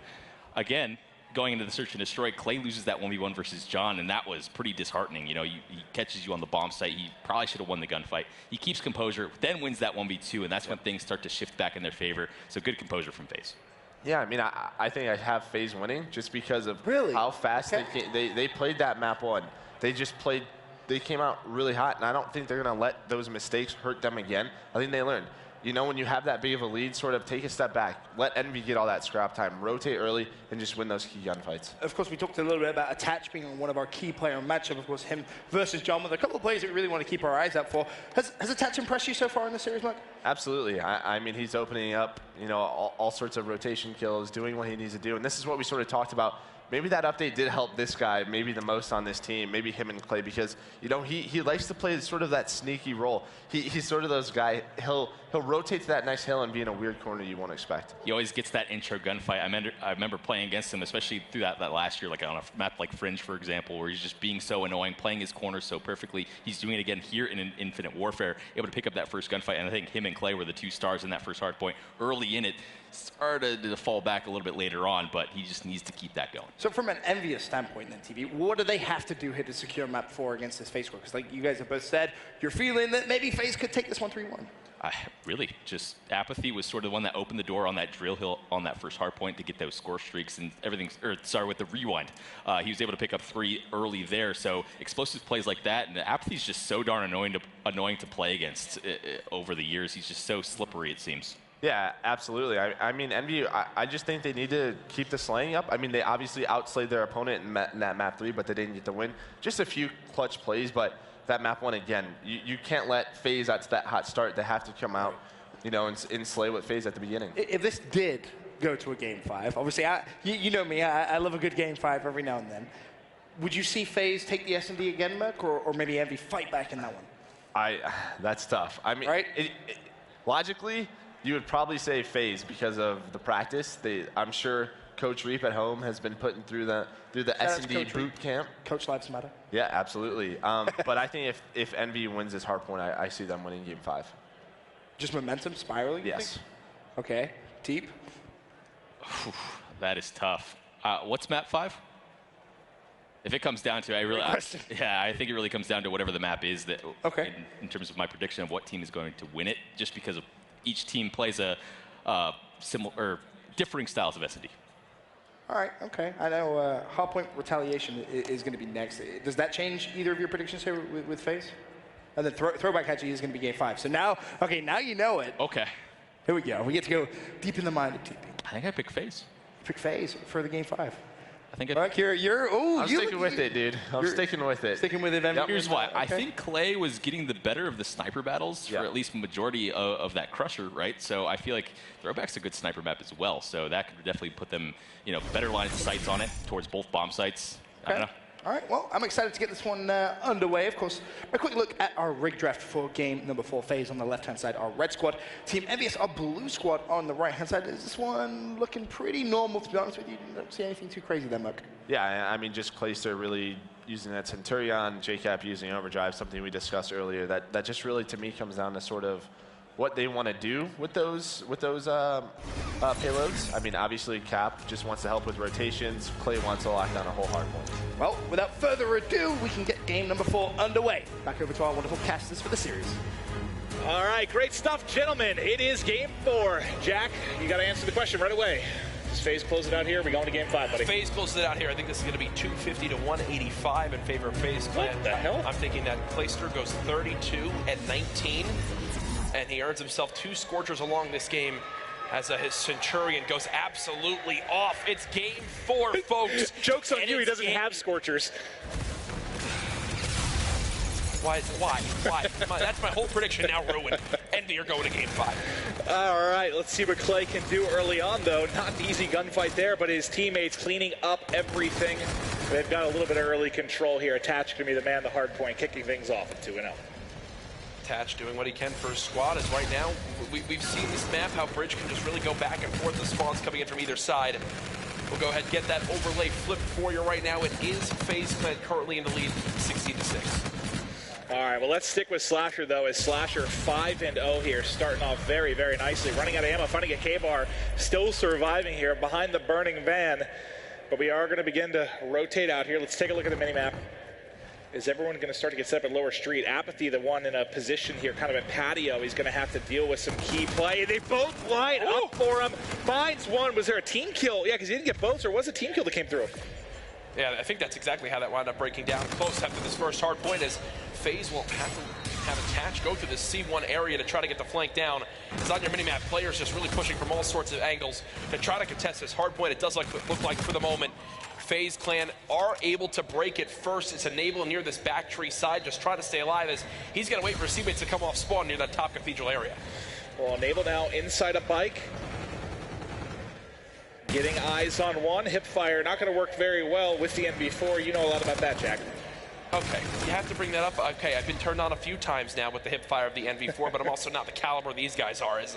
Again, going into the search and destroy, Clay loses that 1v1 versus John, and that was pretty disheartening. You know, he catches you on the bomb site. He probably should have won the gunfight. He keeps composure, then wins that 1v2, and that's when things start to shift back in their favor. So good composure from FaZe. Yeah, I mean, I think I have FaZe winning just because of how fast they played that map 1. They just played, they came out really hot, and I don't think they're going to let those mistakes hurt them again. I think they learned. You know, when you have that big of a lead, sort of take a step back. Let Envy get all that scrap time. Rotate early and just win those key gunfights. Of course, we talked a little bit about Attach being one of our key player matchup. Of course, him versus John with a couple of players that we really want to keep our eyes out for. Has Attach impressed you so far in the series, Mark? Absolutely. I mean, he's opening up, you know, all sorts of rotation kills, doing what he needs to do. And this is what we sort of talked about. Maybe that update did help this guy maybe the most on this team, maybe him and Clay, because, you know, he likes to play sort of that sneaky role. He's sort of those guy, he'll rotate to that nice hill and be in a weird corner you won't expect. He always gets that intro gunfight. I remember playing against him, especially through that last year, like on a map like Fringe, for example, where he's just being so annoying, playing his corner so perfectly. He's doing it again here in Infinite Warfare, able to pick up that first gunfight, and I think him and Clay were the 2 stars in that first hard point early in it. Started to fall back a little bit later on, but he just needs to keep that going. So from an envious standpoint then, TV, what do they have to do here to secure map 4 against this FaZe squad? Because like you guys have both said, you're feeling that maybe FaZe could take this one 3-1. Really, just Apathy was sort of the one that opened the door on that drill hill on that first hard point to get those score streaks and everything, with the rewind. He was able to pick up 3 early there, so explosive plays like that, and Apathy's just so darn annoying to play against over the years. He's just so slippery, it seems. Yeah, absolutely. I mean, Envy, I just think they need to keep the slaying up. I mean, they obviously outslayed their opponent in that map 3, but they didn't get the win. Just a few clutch plays, but that map 1, again, you can't let FaZe out to that hot start. They have to come out, you know, and slay with FaZe at the beginning. If this did go to a game 5, obviously, you know me, I love a good game 5 every now and then. Would you see FaZe take the S&D again, Merc, or maybe Envy fight back in that one? That's tough. I mean, logically, you would probably say FaZe because of the practice. I'm sure Coach Reap at home has been putting through the S&D boot camp. Coach Lives Matter. Yeah, absolutely. But I think if Envy wins this hard point, I see them winning game 5. Just momentum spiraling? Yes. Okay. Deep? That is tough. What's map 5? If it comes down to, I think it really comes down to whatever the map is that. Okay. In terms of my prediction of what team is going to win it, just because of each team plays a similar or differing styles of S&D. All right, okay. I know Hardpoint Retaliation is going to be next. Does that change either of your predictions here with FaZe? And then Throwback actually is going to be game 5. So now you know it. Okay. Here we go. We get to go deep in the mind of TP. I think I pick FaZe. Pick FaZe for the game 5. I think I'm sticking with it, dude. I'm sticking with it. Sticking with it. Yep. Here's why. Okay. I think Clay was getting the better of the sniper battles for at least the majority of that Crusher, right? So I feel like Throwback's a good sniper map as well. So that could definitely put them, better line of sights on it towards both bomb sites. Okay. I don't know. All right, well, I'm excited to get this one underway. Of course, a quick look at our rig draft for game number 4. FaZe on the left-hand side, our red squad. Team Envious, our blue squad on the right-hand side. Is this one looking pretty normal, to be honest with you? You don't see anything too crazy there, Mark. Yeah, I mean, just Clayster really using that Centurion, JCap using Overdrive, something we discussed earlier. That just really, to me, comes down to sort of what they want to do with those payloads. I mean, obviously, Cap just wants to help with rotations. Clay wants to lock down a whole hard point. Well, without further ado, we can get game number 4 underway. Back over to our wonderful casters for the series. All right, great stuff, gentlemen. It is game 4. Jack, you got to answer the question right away. Does FaZe close it out here? We going to game 5, buddy? FaZe closes it out here. I think this is going to be 250 to 185 in favor of FaZe Clan. What the hell? I'm thinking that Clayster goes 32 and 19, and he earns himself 2 Scorchers along this game as his Centurion goes absolutely off. It's game 4, folks. Joke's on you, he doesn't have Scorchers. Why? That's my whole prediction now ruined. Envy are going to game 5. All right, let's see what Clay can do early on, though. Not an easy gunfight there, but his teammates cleaning up everything. They've got a little bit of early control here. Attach going to be the man, the hard point, kicking things off at 2-0. Attach doing what he can for his squad, as right now we've seen this map, how Bridge can just really go back and forth. The spawns coming in from either side. We'll go ahead and get that overlay flipped for you right now. It is FaZe Clan currently in the lead, 16-6. All right, well, let's stick with Slasher, though, as Slasher 5-0 here, starting off very, very nicely. Running out of ammo, finding a K-Bar, still surviving here behind the burning van. But we are going to begin to rotate out here. Let's take a look at the minimap. Is everyone going to start to get set up at Lower Street? Apathy, the one in a position here, kind of at patio. He's going to have to deal with some key play. They both line up for him. Finds one. Was there a team kill? Yeah, because he didn't get both, or was it a team kill that came through? Yeah, I think that's exactly how that wound up breaking down. Close after this first hard point as FaZe will have to have Attach go through this C1 area to try to get the flank down. It's on your minimap. Players just really pushing from all sorts of angles to try to contest this hard point. It does look like for the moment FaZe Clan are able to break it first. It's Enable near this back tree side, just trying to stay alive as he's going to wait for his teammates to come off spawn near that top Cathedral area. Well, Enable now inside a bike. Getting eyes on one. Hipfire not going to work very well with the NB4. You know a lot about that, Jack. Okay, you have to bring that up. Okay, I've been turned on a few times now with the hipfire of the NV4, but I'm also not the caliber these guys are. As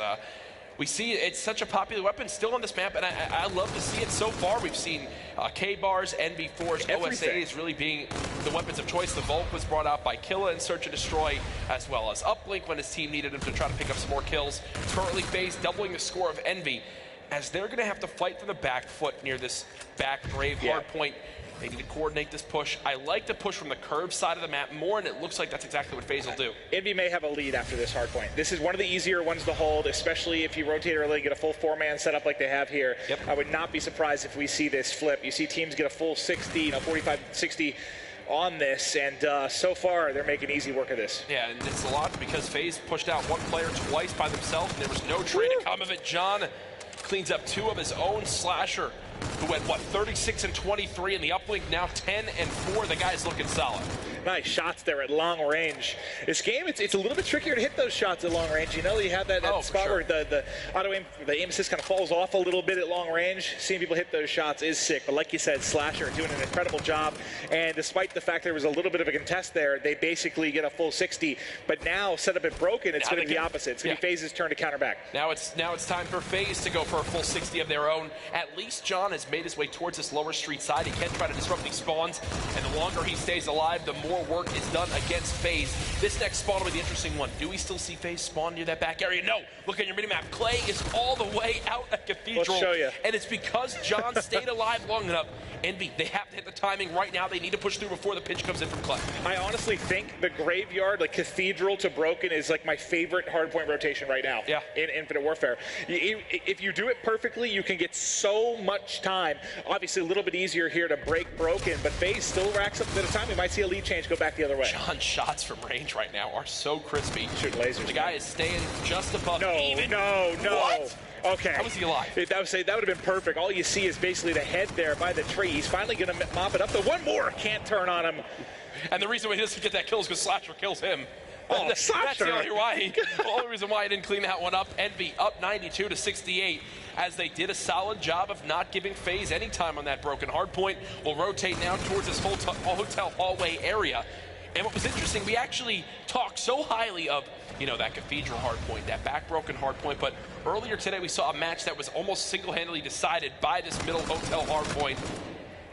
we see, it's such a popular weapon still on this map, and I love to see it so far. We've seen K-Bars, NV4s, OSAs really being the weapons of choice. The Volk was brought out by Killa in Search and Destroy, as well as Uplink when his team needed him to try to pick up some more kills. Currently FaZe doubling the score of Envy, as they're going to have to fight from the back foot near this back grave hard point. They need to coordinate this push. I like to push from the curve side of the map more, and it looks like that's exactly what FaZe will do. Envy may have a lead after this hard point. This is one of the easier ones to hold, especially if you rotate early, get a full 4-man setup like they have here. Yep. I would not be surprised if we see this flip. You see teams get a full 60, 45, 60 on this, and so far they're making easy work of this. Yeah, and it's a lot because FaZe pushed out one player twice by themselves, and there was no trade to come of it. John cleans up 2 of his own. Slasher, who went, 36 and 23, and the Uplink now 10 and 4. The guy's looking solid. Nice shots there at long range. This game, it's a little bit trickier to hit those shots at long range. You know, you have that spot where the auto aim, the aim assist kind of falls off a little bit at long range. Seeing people hit those shots is sick. But like you said, Slasher doing an incredible job. And despite the fact there was a little bit of a contest there, they basically get a full 60. But now, set up at Broken, it's going to be the opposite. It's going to be FaZe's turn to counter back. Now it's time for FaZe to go for a full 60 of their own. At least John has made his way towards this Lower Street side. He can try to disrupt these spawns, and the longer he stays alive, the more work is done against FaZe. This next spawn will be the interesting one. Do we still see FaZe spawn near that back area? No. Look at your minimap. Clay is all the way out at Cathedral. Let's show you. And it's because John stayed alive long enough. Envy, they have to hit the timing right now. They need to push through before the pitch comes in from Clay. I honestly think the Graveyard, like Cathedral to Broken, is like my favorite hardpoint rotation right now in Infinite Warfare. If you do it perfectly, you can get so much time. Obviously, a little bit easier here to break Broken, but FaZe still racks up a bit of time. We might see a lead change go back the other way. John's shots from range right now are so crispy. Shooting lasers. The guy is staying just above even. No. What? Okay. How was he alive? That would have been perfect. All you see is basically the head there by the tree. He's finally going to mop it up. The one more can't turn on him. And the reason why he doesn't get that kill is because Slasher kills him. Oh, that's the only reason why he didn't clean that one up. Envy up 92 to 68 as they did a solid job of not giving FaZe any time on that Broken hardpoint. We'll rotate now towards this hotel hallway area. And what was interesting, we actually talked so highly of, that Cathedral hardpoint, that back Broken hardpoint, but earlier today we saw a match that was almost single-handedly decided by this middle hotel hardpoint.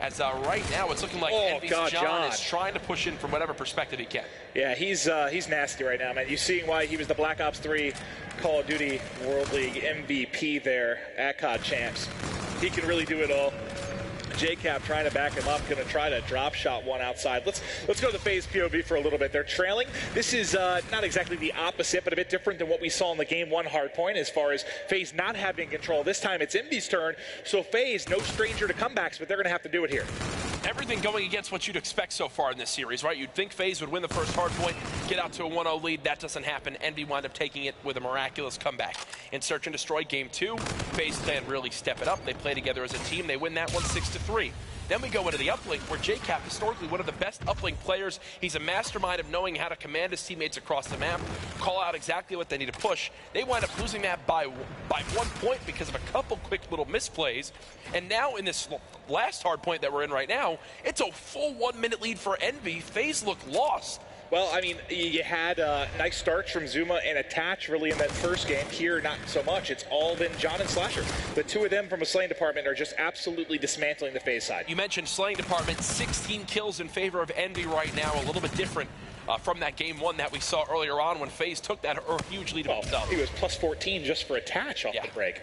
As right now, it's looking like Envy's John is trying to push in from whatever perspective he can. Yeah, he's nasty right now, man. You're seeing why he was the Black Ops 3 Call of Duty World League MVP there at COD Champs. He can really do it all. JCap trying to back him up, going to try to drop shot one outside. Let's go to the FaZe POV for a little bit. They're trailing. This is not exactly the opposite, but a bit different than what we saw in the game one hard point as far as FaZe not having control. This time it's Envy's turn, so FaZe, no stranger to comebacks, but they're going to have to do it here. Everything going against what you'd expect so far in this series, right? You'd think FaZe would win the first hard point, get out to a 1-0 lead. That doesn't happen. Envy wind up taking it with a miraculous comeback. In Search and Destroy Game 2, FaZe plan really step it up. They play together as a team. They win that one 6-3. Then we go into the uplink, where JCap, historically one of the best uplink players. He's a mastermind of knowing how to command his teammates across the map, call out exactly what they need to push. They wind up losing that by 1 point because of a couple quick little misplays. And now in this last hard point that we're in right now, it's a full 1 minute lead for Envy. FaZe look lost. Well, I mean, you had nice starts from Zuma and Attach really in that first game. Here, not so much. It's all been John and Slasher. The two of them from a slaying department are just absolutely dismantling the FaZe side. You mentioned slaying department, 16 kills in favor of Envy right now, a little bit different from that game one that we saw earlier on when FaZe took that huge lead himself. He was plus 14 just for Attach off the break.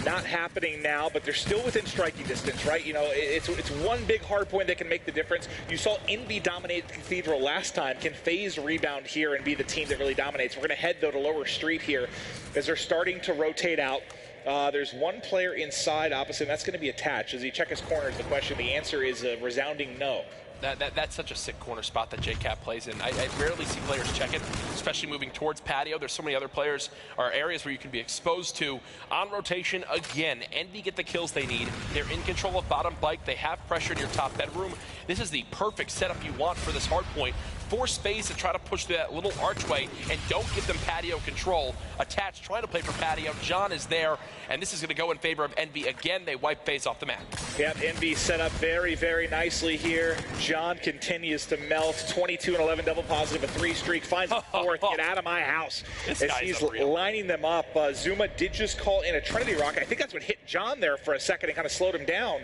Not happening now, but they're still within striking distance, right? You know, it's one big hard point that can make the difference. You saw Envy dominate Cathedral last time. Can FaZe rebound here and be the team that really dominates? We're going to head, though, to Lower Street here as they're starting to rotate out. There's one player inside opposite, and that's going to be Attached. Does he check his corners? The question, the answer is a resounding no. That's such a sick corner spot that JCap plays in. I rarely see players check it, especially moving towards patio. There's so many other players or areas where you can be exposed to. On rotation, again, Envy get the kills they need. They're in control of bottom bike. They have pressure in your top bedroom. This is the perfect setup you want for this hard point. Force FaZe to try to push through that little archway and don't give them patio control. Attached, trying to play for patio. John is there, and this is going to go in favor of Envy. Again, they wipe FaZe off the map. Yep, Envy set up very, very nicely here. John continues to melt. 22 and 11 double positive, a 3 streak. Finds a 4th. Get out of my house. As he's lining them up. Zuma did just call in a Trinity Rock. I think that's what hit John there for a second and kind of slowed him down.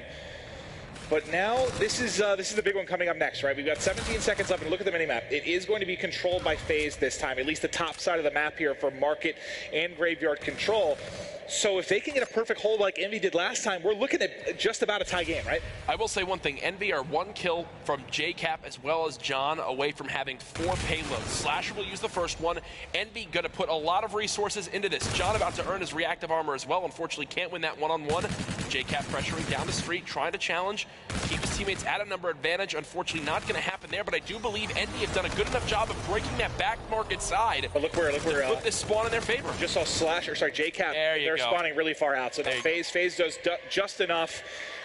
But now this is the big one coming up next, right? We've got 17 seconds left, and look at the minimap. It is going to be controlled by FaZe this time, at least the top side of the map here for Market and Graveyard control. So if they can get a perfect hold like Envy did last time, we're looking at just about a tie game, right? I will say one thing. Envy are 1 kill from JCap as well as John away from having 4 payloads. Slasher will use the first one. Envy going to put a lot of resources into this. John about to earn his reactive armor as well. Unfortunately, can't win that one-on-one. JCap pressuring down the street, trying to challenge, keep his teammates at a number advantage. Unfortunately, not going to happen there, but I do believe Envy have done a good enough job of breaking that back Market side. But look where put this spawn in their favor. Just saw JCap. They're spawning really far out. So FaZe does just enough.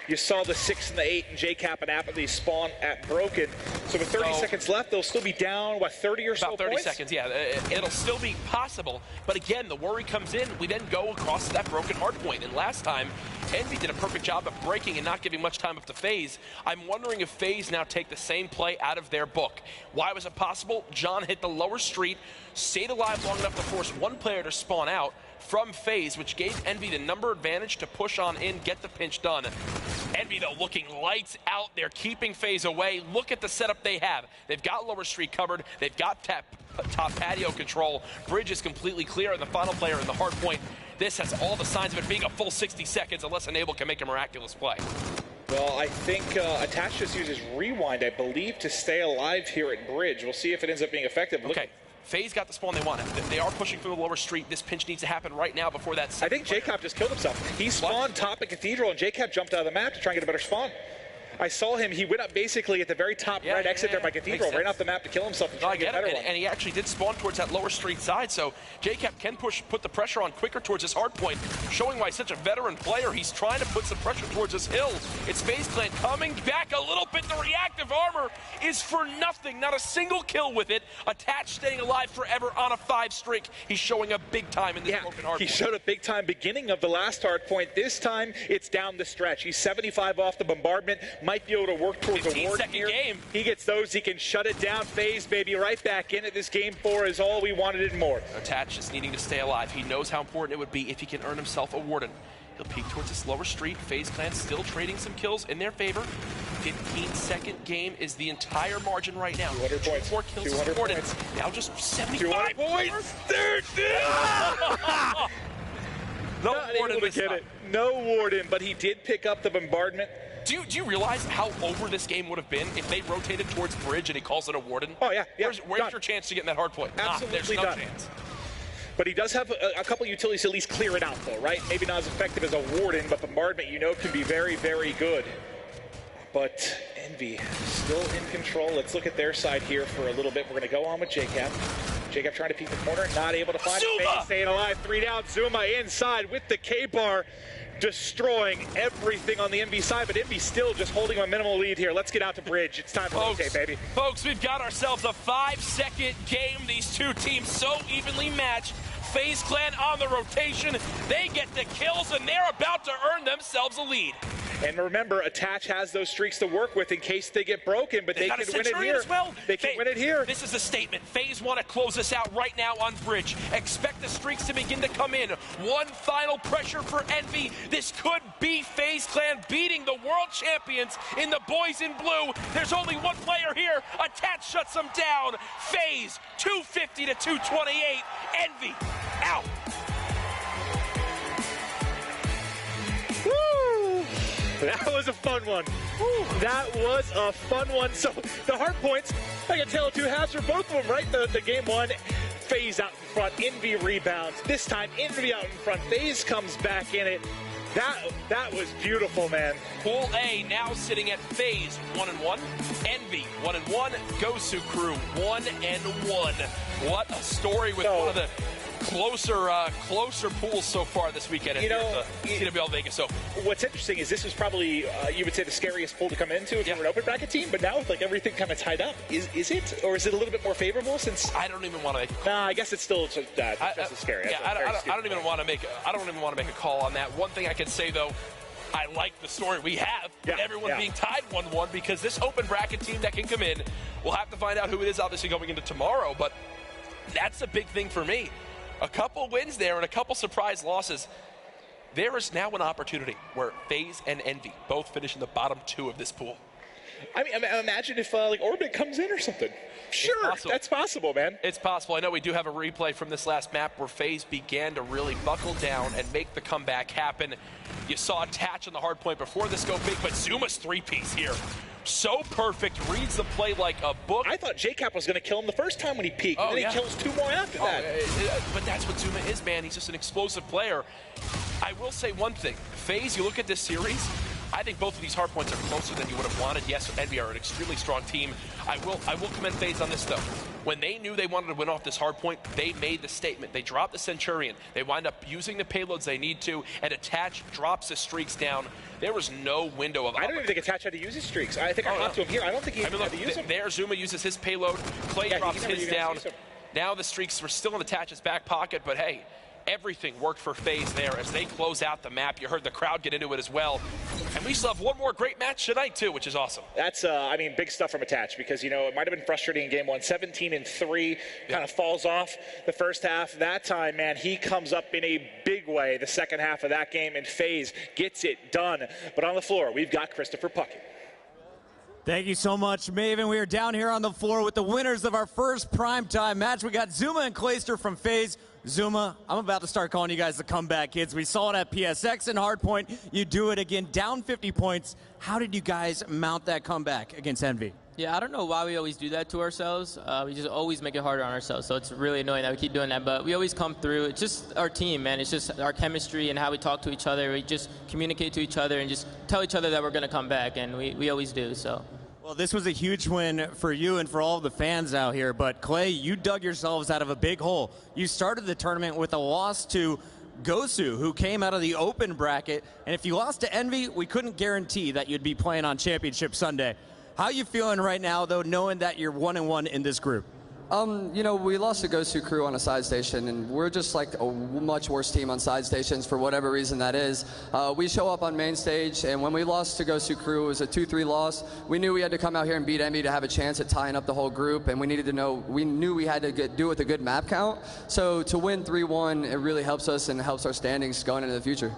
You saw the 6 and the 8 and JCap and Apathy spawn at Broken. So with 30 seconds left, they'll still be down, what, 30 or so points? About 30 seconds, yeah. It'll still be possible. But again, the worry comes in. We then go across to that Broken hard point. And last time, Envy did a perfect job of breaking and not giving much time up to FaZe. I'm wondering if FaZe now take the same play out of their book. Why was it possible? John hit the lower street, stayed alive long enough to force one player to spawn out from FaZe, which gave Envy the number advantage to push on in, get the pinch done. Envy, though, looking lights out. They're keeping FaZe away. Look at the setup they have. They've got lower street covered. They've got top patio control. Bridge is completely clear, and the final player in the hard point. This has all the signs of it being a full 60 seconds unless Enable can make a miraculous play. Well, I think Attach just uses Rewind, I believe, to stay alive here at Bridge. We'll see if it ends up being effective. Okay. FaZe got the spawn they want. They are pushing through the lower street. This pinch needs to happen right now before that. I think JCap just killed himself. He spawned top of Cathedral, and JCap jumped out of the map to try and get a better spawn. I saw him. He went up basically at the very top right exit there by Cathedral, ran off the map to kill himself and try to get a better one. And he actually did spawn towards that lower street side, so JCap can put the pressure on quicker towards his hard point, showing why he's such a veteran player. He's trying to put some pressure towards his hill. It's FaZe Clan coming back a little bit. The reactive armor is for nothing. Not a single kill with it. Attached, staying alive forever on a 5 streak. He's showing up big time in this broken hard point. He showed up big time beginning of the last hard point. This time, it's down the stretch. He's 75 off the bombardment. Might be able to work towards a ward here. Game. He gets those. He can shut it down. FaZe, baby, right back in it. This game 4 is all we wanted and more. Attached is needing to stay alive. He knows how important it would be if he can earn himself a Warden. He'll peek towards this lower street. FaZe Clan still trading some kills in their favor. 15-second game is the entire margin right now. 200 points. 4 kills supported. Now just 75 points. No Warden this time. No Warden, but he did pick up the bombardment. Do you realize how over this game would have been if they rotated towards Bridge and he calls it a Warden? Oh, yeah. Where's your chance to get in that hard point? Absolutely There's no done. chance. But he does have a couple utilities to at least clear it out, though, right? Maybe not as effective as a Warden, but Bombardment, can be very, very good. But Envy still in control. Let's look at their side here for a little bit. We're going to go on with JCap. JCap trying to peek the corner, not able to find it. Staying alive, 3 down. Zuma inside with the K-bar, destroying everything on the Envy side, but Envy still just holding a minimal lead here. Let's get out to Bridge. It's time to rotate, baby. Folks, we've got ourselves a 5-second game. These two teams so evenly matched. FaZe Clan on the rotation. They get the kills, and they're about to earn themselves a lead. And remember, Attach has those streaks to work with in case they get broken, but they can win it here. As well. They can win it here. This is a statement. FaZe want to close this out right now on Bridge. Expect the streaks to begin to come in. One final pressure for Envy. This could be FaZe Clan beating the world champions in the boys in blue. There's only one player here. Attach shuts them down. FaZe 250 to 228. Envy out. That was a fun one. That was a fun one. So the hard points, like a tale of two halves for both of them, right? The game one, FaZe out in front, Envy rebounds. This time, Envy out in front. FaZe comes back in it. That was beautiful, man. Pool A now sitting at FaZe 1-1, Envy 1-1, Gosu Crew 1-1. What a story with one of the closer pools so far this weekend here at the CWL Vegas. So what's interesting is this was probably you would say the scariest pool to come into if you were an open bracket team, but now with like everything kind of tied up, is it, or is it a little bit more favorable? Since I don't even want to make a call. Nah, I guess it's still just as scary. Yeah, I don't even want to make a call on that. One thing I can say though, I like the story we have with everyone being tied 1-1, because this open bracket team that can come in, we'll have to find out who it is obviously going into tomorrow, but that's a big thing for me. A couple wins there and a couple surprise losses. There is now an opportunity where FaZe and Envy both finish in the bottom 2 of this pool. I mean, imagine if like Orbit comes in or something. Sure, that's possible, man. It's possible. I know we do have a replay from this last map where FaZe began to really buckle down and make the comeback happen. You saw Attach on the hard point before this go big, but Zuma's 3-piece here. So perfect, reads the play like a book. I thought JCap was going to kill him the first time when he peeked, and then he kills 2 more after that. But that's what Zuma is, man. He's just an explosive player. I will say one thing. FaZe, you look at this series, I think both of these hard points are closer than you would have wanted. Yes, Envy are an extremely strong team. I will commend FaZe on this, though. When they knew they wanted to win off this hard point, they made the statement. They dropped the Centurion. They wind up using the payloads they need to, and Attach drops the streaks down. There was no window of... I don't even think Attach had to use his streaks. I think I talked to him here. I don't think he had to use them. There, Zuma uses his payload. Clay drops his down. Now the streaks were still in Attach's back pocket, but hey, everything worked for FaZe there as they close out the map. You heard the crowd get into it as well. And we still have one more great match tonight, too, which is awesome. That's, big stuff from Attach because, it might have been frustrating in game one. 17-3, kind of falls off the first half. That time, man, he comes up in a big way the second half of that game, and FaZe gets it done. But on the floor, we've got Christopher Puckett. Thank you so much, Maven. We are down here on the floor with the winners of our first primetime match. We got Zuma and Clayster from FaZe. Zuma, I'm about to start calling you guys the comeback kids. We saw it at PSX and Hardpoint. You do it again, down 50 points. How did you guys mount that comeback against Envy? Yeah, I don't know why we always do that to ourselves. We just always make it harder on ourselves. So it's really annoying that we keep doing that. But we always come through. It's just our team, man. It's just our chemistry and how we talk to each other. We just communicate to each other and just tell each other that we're going to come back. And we always do, so. Well, this was a huge win for you and for all of the fans out here. But, Clay, you dug yourselves out of a big hole. You started the tournament with a loss to Gosu, who came out of the open bracket. And if you lost to Envy, we couldn't guarantee that you'd be playing on Championship Sunday. How are you feeling right now, though, knowing that you're 1-1 in this group? We lost to Gosu Crew on a side station, and we're just like a much worse team on side stations for whatever reason that is. We show up on main stage, and when we lost to Gosu Crew, it was a 2-3 loss. We knew we had to come out here and beat Envy to have a chance at tying up the whole group, and we knew we had to do it with a good map count. So to win 3-1, it really helps us and helps our standings going into the future.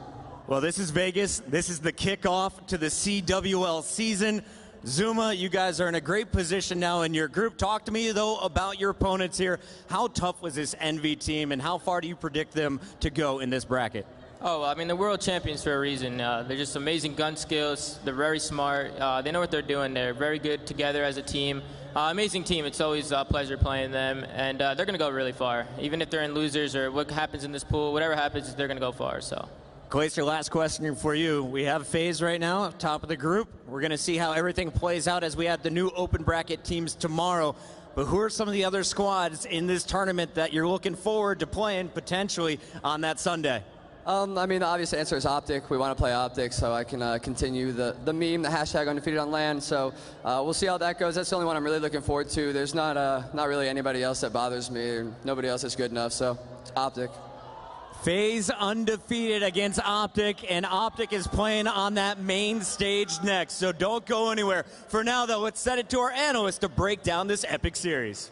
Well, this is Vegas. This is the kickoff to the CWL season. Zuma, you guys are in a great position now in your group. Talk to me, though, about your opponents here. How tough was this Envy team, and how far do you predict them to go in this bracket? Oh, I mean, they're world champions for a reason. They're just amazing gun skills. They're very smart. They know what they're doing. They're very good together as a team. Amazing team. It's always a pleasure playing them. And they're going to go really far. Even if they're in losers or what happens in this pool, whatever happens, they're going to go far. So. Glacier, last question for you. We have FaZe right now, top of the group. We're going to see how everything plays out as we have the new open bracket teams tomorrow. But who are some of the other squads in this tournament that you're looking forward to playing potentially on that Sunday? I mean, the obvious answer is Optic. We want to play Optic so I can continue the meme, the hashtag undefeated on LAN. So we'll see how that goes. That's the only one I'm really looking forward to. There's not really anybody else that bothers me, or nobody else is good enough. So it's Optic. FaZe undefeated against Optic, and Optic is playing on that main stage next, so don't go anywhere. For now, though, let's send it to our analyst to break down this epic series.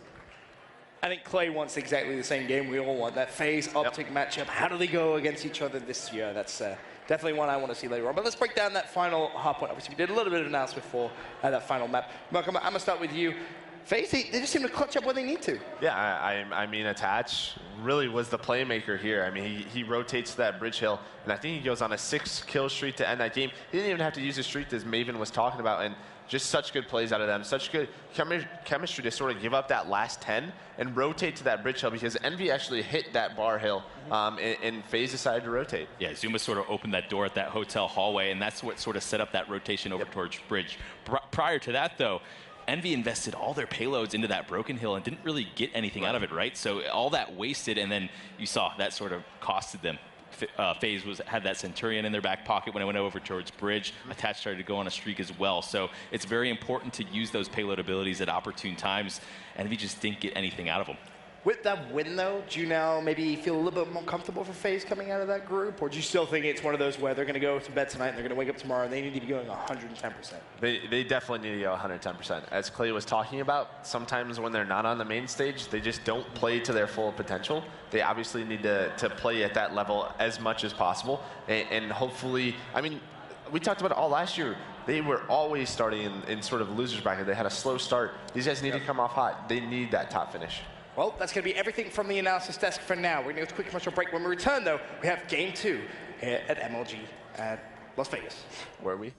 I think Clay wants exactly the same game we all want, that FaZe Optic matchup. How do they go against each other this year? That's definitely one I want to see later on. But let's break down that final hard point. Obviously, we did a little bit of analysis before that final map. Mark, I'm going to start with you. FaZe, they just seem to clutch up when they need to. Yeah, I mean, Attach really was the playmaker here. I mean, he rotates to that bridge hill, and I think he goes on a 6-kill streak to end that game. He didn't even have to use the streak as Maven was talking about, and just such good plays out of them, such good chemistry to sort of give up that last 10 and rotate to that bridge hill, because Envy actually hit that bar hill, and FaZe decided to rotate. Yeah, Zuma sort of opened that door at that hotel hallway, and that's what sort of set up that rotation over towards bridge. Prior to that, though, Envy invested all their payloads into that Broken Hill and didn't really get anything out of it, right? So all that wasted, and then you saw that sort of costed them. FaZe had that Centurion in their back pocket when it went over towards bridge. Attach started to go on a streak as well. So it's very important to use those payload abilities at opportune times. Envy just didn't get anything out of them. With that win, though, do you now maybe feel a little bit more comfortable for FaZe coming out of that group? Or do you still think it's one of those where they're going to go to bed tonight and they're going to wake up tomorrow and they need to be going 110%? They definitely need to go 110%. As Clay was talking about, sometimes when they're not on the main stage, they just don't play to their full potential. They obviously need to play at that level as much as possible. And hopefully, I mean, we talked about it all last year. They were always starting in sort of losers bracket. They had a slow start. These guys need to come off hot. They need that top finish. Well, that's going to be everything from the analysis desk for now. We're going to go to a quick commercial break. When we return, though, we have Game 2 here at MLG at Las Vegas. Were we?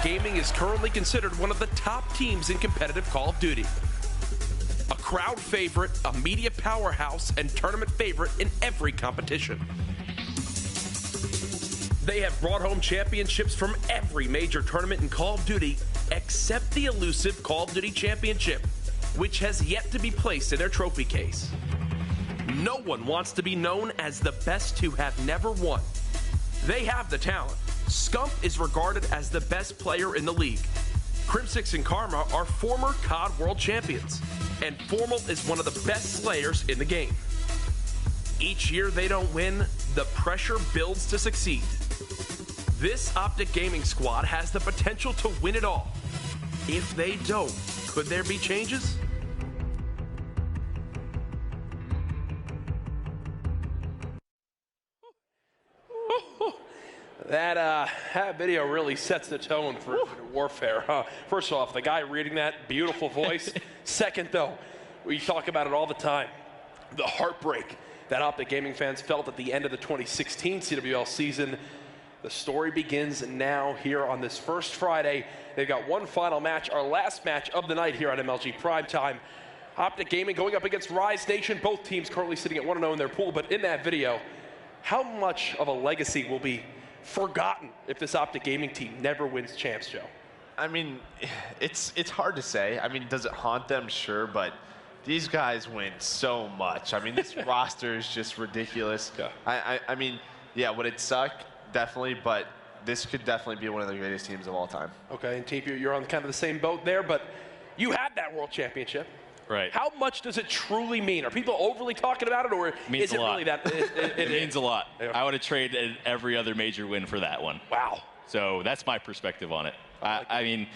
Gaming is currently considered one of the top teams in competitive Call of Duty. A crowd favorite, a media powerhouse, and tournament favorite in every competition. They have brought home championships from every major tournament in Call of Duty except the elusive Call of Duty Championship, which has yet to be placed in their trophy case. No one wants to be known as the best who have never won. They have the talent. Scump is regarded as the best player in the league. Crimsix and Karma are former COD World Champions, and Formal is one of the best slayers in the game. Each year they don't win, the pressure builds to succeed. This Optic Gaming squad has the potential to win it all. If they don't, could there be changes? That video really sets the tone for warfare. First off, the guy reading that, beautiful voice. Second, though, we talk about it all the time, the heartbreak that Optic Gaming fans felt at the end of the 2016 CWL season. The story begins now here on this first Friday. They've got one final match, our last match of the night here on MLG Primetime. Optic Gaming going up against Rise Nation, both teams currently sitting at 1-0 in their pool. But in that video, how much of a legacy will be forgotten if this Optic Gaming team never wins champs, Joe? I mean, it's hard to say. I mean, does it haunt them? Sure, but these guys win so much. I mean, this roster is just ridiculous. Yeah. I mean, yeah, would it suck? Definitely, but this could definitely be one of the greatest teams of all time. Okay, and Teep, you're on kind of the same boat there, but you had that world championship. Right. How much does it truly mean? Are people overly talking about it, or is it really that? It means a lot. I would have traded every other major win for that one. Wow. So that's my perspective on it. I mean,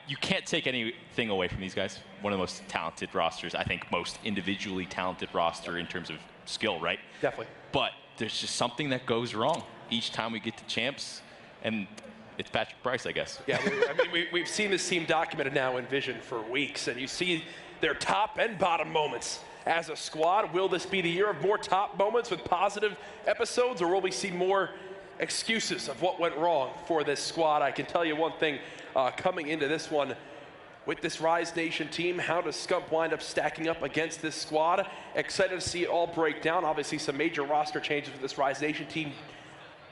you can't take anything away from these guys. One of the most talented rosters, I think most individually talented roster in terms of skill, right? Definitely. But there's just something that goes wrong each time we get to champs, and it's Patrick Price, I guess. Yeah, I mean, we've seen this team documented now in Vision for weeks, and you see their top and bottom moments as a squad. Will this be the year of more top moments with positive episodes, or will we see more excuses of what went wrong for this squad? I can tell you one thing coming into this one, with this Rise Nation team, how does Scump wind up stacking up against this squad? Excited to see it all break down. Obviously some major roster changes with this Rise Nation team.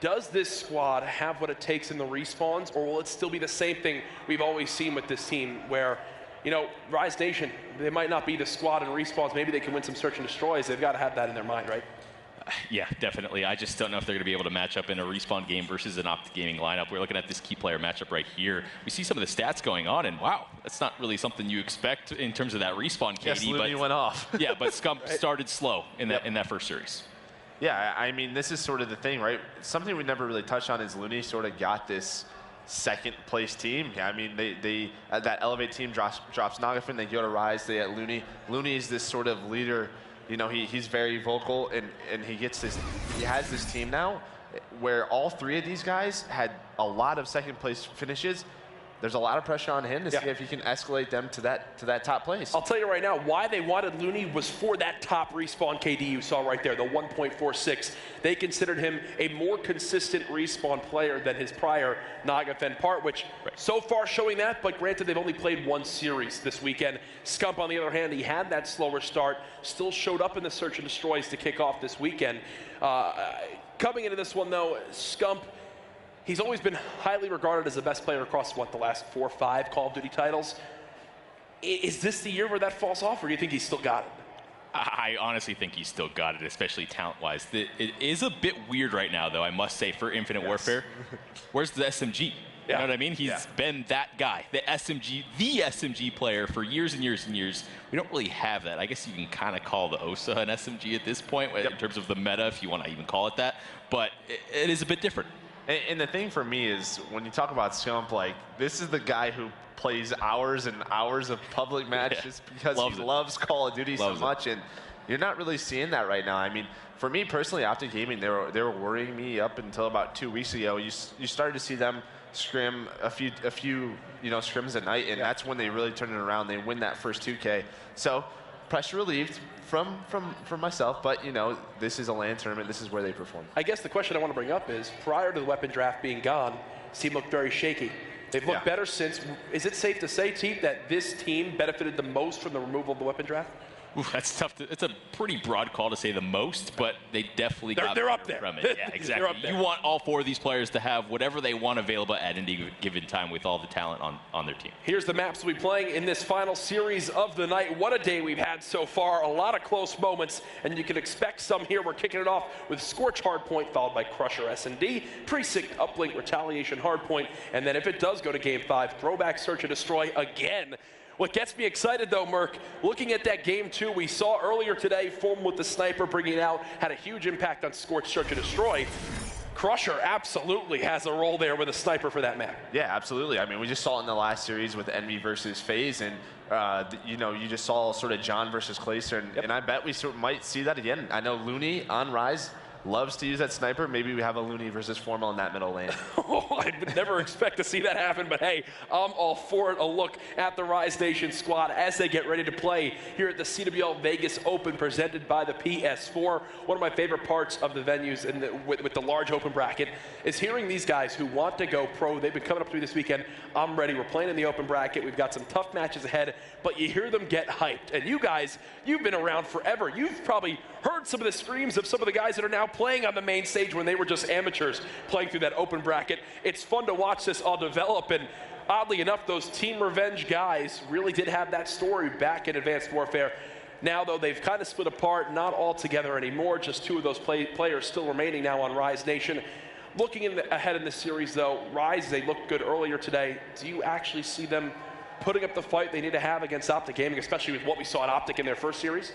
Does this squad have what it takes in the respawns, or will it still be the same thing we've always seen with this team where, you know, Rise Nation, they might not be the squad in respawns. Maybe they can win some search and destroys. They've got to have that in their mind, right? Yeah, definitely. I just don't know if they're going to be able to match up in a Respawn game versus an Optic Gaming lineup. We're looking at this key player matchup right here. We see some of the stats going on, and wow, that's not really something you expect in terms of that Respawn KD. Yes, Looney went off. Yeah, but Scump started slow in that first series. Yeah, I mean, this is sort of the thing, right? Something we never really touched on is Looney sort of got this second place team. Yeah, I mean, they that Elevate team drops Nagafin, they go to Rise, they at Looney. Looney is this sort of leader. You know, he's very vocal, and he has this team now where all three of these guys had a lot of second place finishes, there's a lot of pressure on him to see if he can escalate them to that top place. I'll tell you right now, why they wanted Looney was for that top respawn KD you saw right there, the 1.46. They considered him a more consistent respawn player than his prior Nagafen part, which so far showing that, but granted they've only played one series this weekend. Scump, on the other hand, he had that slower start, still showed up in the Search and Destroys to kick off this weekend. Coming into this one, though, Scump, he's always been highly regarded as the best player across, the last 4 or 5 Call of Duty titles. Is this the year where that falls off, or do you think he's still got it? I honestly think he's still got it, especially talent-wise. It is a bit weird right now, though, I must say, for Infinite Warfare. Where's the SMG? You know what I mean? He's been that guy, the SMG player for years and years and years. We don't really have that. I guess you can kind of call the OSA an SMG at this point in terms of the meta, if you want to even call it that. But it is a bit different. And the thing for me is, when you talk about Scump, like, this is the guy who plays hours and hours of public matches because he loves Call of Duty so much, and you're not really seeing that right now. I mean, for me personally, Optic Gaming, they were worrying me up until about 2 weeks ago. You started to see them scrim a few scrims a night, and that's when they really turn it around. They win that first 2K. So pressure relieved from myself, but this is a LAN tournament. This is where they perform. I guess the question I want to bring up is, prior to the weapon draft being gone, this team looked very shaky. They've looked better since. Is it safe to say, Team, that this team benefited the most from the removal of the weapon draft? Oof, that's tough. It's a pretty broad call to say the most, but they definitely they're up there from it. Yeah, exactly. You want all 4 of these players to have whatever they want available at any given time with all the talent on their team. Here's the maps we'll be playing in this final series of the night. What a day we've had so far. A lot of close moments, and you can expect some here. We're kicking it off with Scorch Hardpoint, followed by Crusher S&D, Precinct Uplink, Retaliation Hardpoint, and then if it does go to Game 5, Throwback Search and Destroy again. What gets me excited, though, Merc, looking at that Game 2 we saw earlier today, Fulham with the sniper bringing it out, had a huge impact on Scorch, Search, and Destroy. Crusher absolutely has a role there with a sniper for that map. Yeah, absolutely. I mean, we just saw it in the last series with Envy versus FaZe, and you just saw sort of John versus Clayster, and I bet we might see that again. I know Looney on Rise loves to use that sniper. Maybe we have a Looney versus Formal in that middle lane. I would never expect to see that happen, but hey, I'm all for it. A look at the Rise Nation squad as they get ready to play here at the CWL Vegas Open presented by the PS4. One of my favorite parts of the venues with the large open bracket is hearing these guys who want to go pro. They've been coming up to me this weekend. I'm ready. We're playing in the open bracket. We've got some tough matches ahead, but you hear them get hyped. And you guys, you've been around forever. You've probably heard some of the screams of some of the guys that are now playing on the main stage when they were just amateurs playing through that open bracket. It's fun to watch this all develop, and oddly enough, those Team Revenge guys really did have that story back in Advanced Warfare. Now, though, they've kind of split apart, not all together anymore, just 2 of those players still remaining now on Rise Nation. Looking ahead in this series, though, Rise, they looked good earlier today. Do you actually see them putting up the fight they need to have against Optic Gaming, especially with what we saw at Optic in their first series?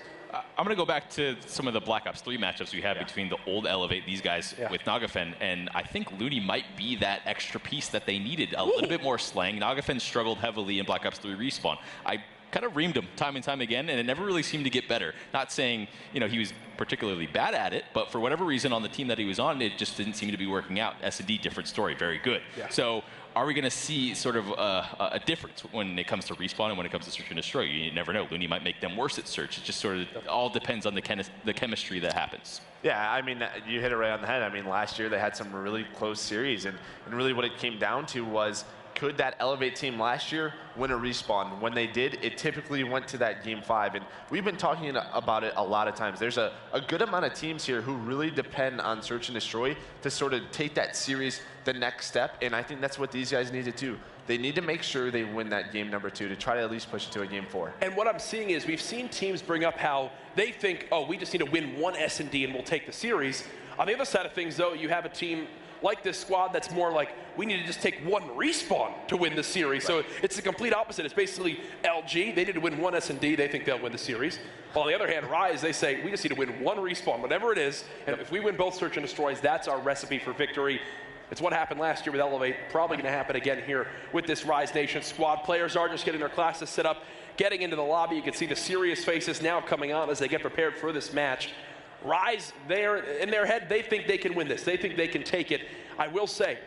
I'm going to go back to some of the Black Ops 3 matchups we had between the old Elevate, these guys with Nagafen, and I think Looney might be that extra piece that they needed. A little bit more slang. Nagafen struggled heavily in Black Ops 3 Respawn. I kind of reamed him time and time again, and it never really seemed to get better. Not saying, he was particularly bad at it, but for whatever reason on the team that he was on, it just didn't seem to be working out. S&D, different story, very good. Yeah. So are we going to see sort of a difference when it comes to Respawn and when it comes to Search and Destroy? You never know. Looney might make them worse at Search. It just sort of all depends on the chemistry that happens. Yeah, I mean, you hit it right on the head. I mean, last year they had some really close series, and really what it came down to was, could that Elevate team last year win a Respawn? When they did, it typically went to that Game 5. And we've been talking about it a lot of times. There's a good amount of teams here who really depend on Search and Destroy to sort of take that series the next step. And I think that's what these guys need to do. They need to make sure they win that game number 2 to try to at least push it to a Game 4. And what I'm seeing is we've seen teams bring up how they think, oh, we just need to win one S&D and we'll take the series. On the other side of things, though, you have a team like this squad that's more like, we need to just take one Respawn to win the series. Right. So it's the complete opposite. It's basically LG. They need to win one S&D. They think they'll win the series. While on the other hand, Rise, they say, we just need to win one Respawn, whatever it is. And if we win both Search and Destroys, that's our recipe for victory. It's what happened last year with Elevate. Probably going to happen again here with this Rise Nation squad. Players are just getting their classes set up, getting into the lobby. You can see the serious faces now coming on as they get prepared for this match. Rise, in their head, they think they can win this. They think they can take it. I will say,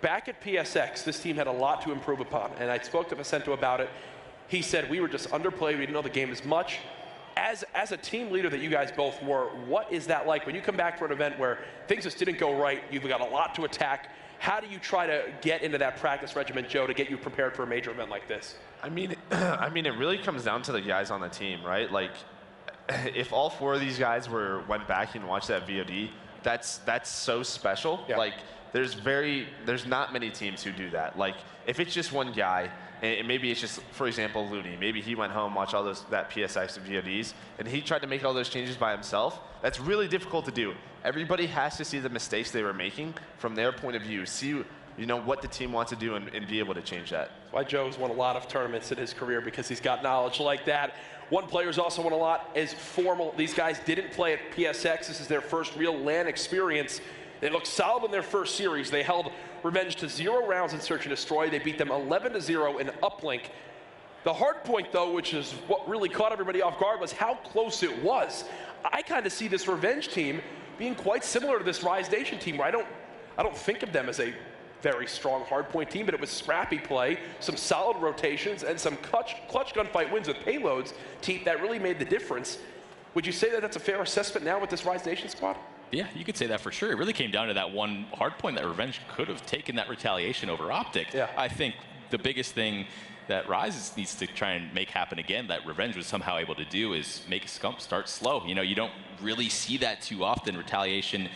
back at PSX, this team had a lot to improve upon, and I spoke to Vicento about it. He said we were just underplayed, we didn't know the game as much. As a team leader that you guys both were, what is that like when you come back for an event where things just didn't go right, you've got a lot to attack? How do you try to get into that practice regimen, Joe, to get you prepared for a major event like this? I mean, it really comes down to the guys on the team, right? Like, if all 4 of these guys went back and watched that VOD, that's so special. Yeah. Like, there's not many teams who do that. Like, if it's just one guy, and maybe it's just, for example, Looney. Maybe he went home, watched all that PSX and VODs, and he tried to make all those changes by himself. That's really difficult to do. Everybody has to see the mistakes they were making from their point of view, see what the team wants to do and be able to change that. That's why Joe's won a lot of tournaments in his career, because he's got knowledge like that. One player's also won a lot is Formal. These guys didn't play at PSX. This is their first real LAN experience. They looked solid in their first series. They held Revenge to 0 rounds in Search and Destroy. They beat them 11-0 in Uplink. The hard point, though, which is what really caught everybody off guard, was how close it was. I kind of see this Revenge team being quite similar to this Rise Nation team, where I don't think of them as a very strong hardpoint team, but it was scrappy play, some solid rotations, and some clutch gunfight wins with payloads team that really made the difference. Would you say that that's a fair assessment now with this Rise Nation squad? Yeah, you could say that for sure. It really came down to that one hard point that Revenge could have taken that retaliation over Optic. Yeah. I think the biggest thing that Rise needs to try and make happen again, that Revenge was somehow able to do, is make Scump start slow. You don't really see that too often. Retaliation,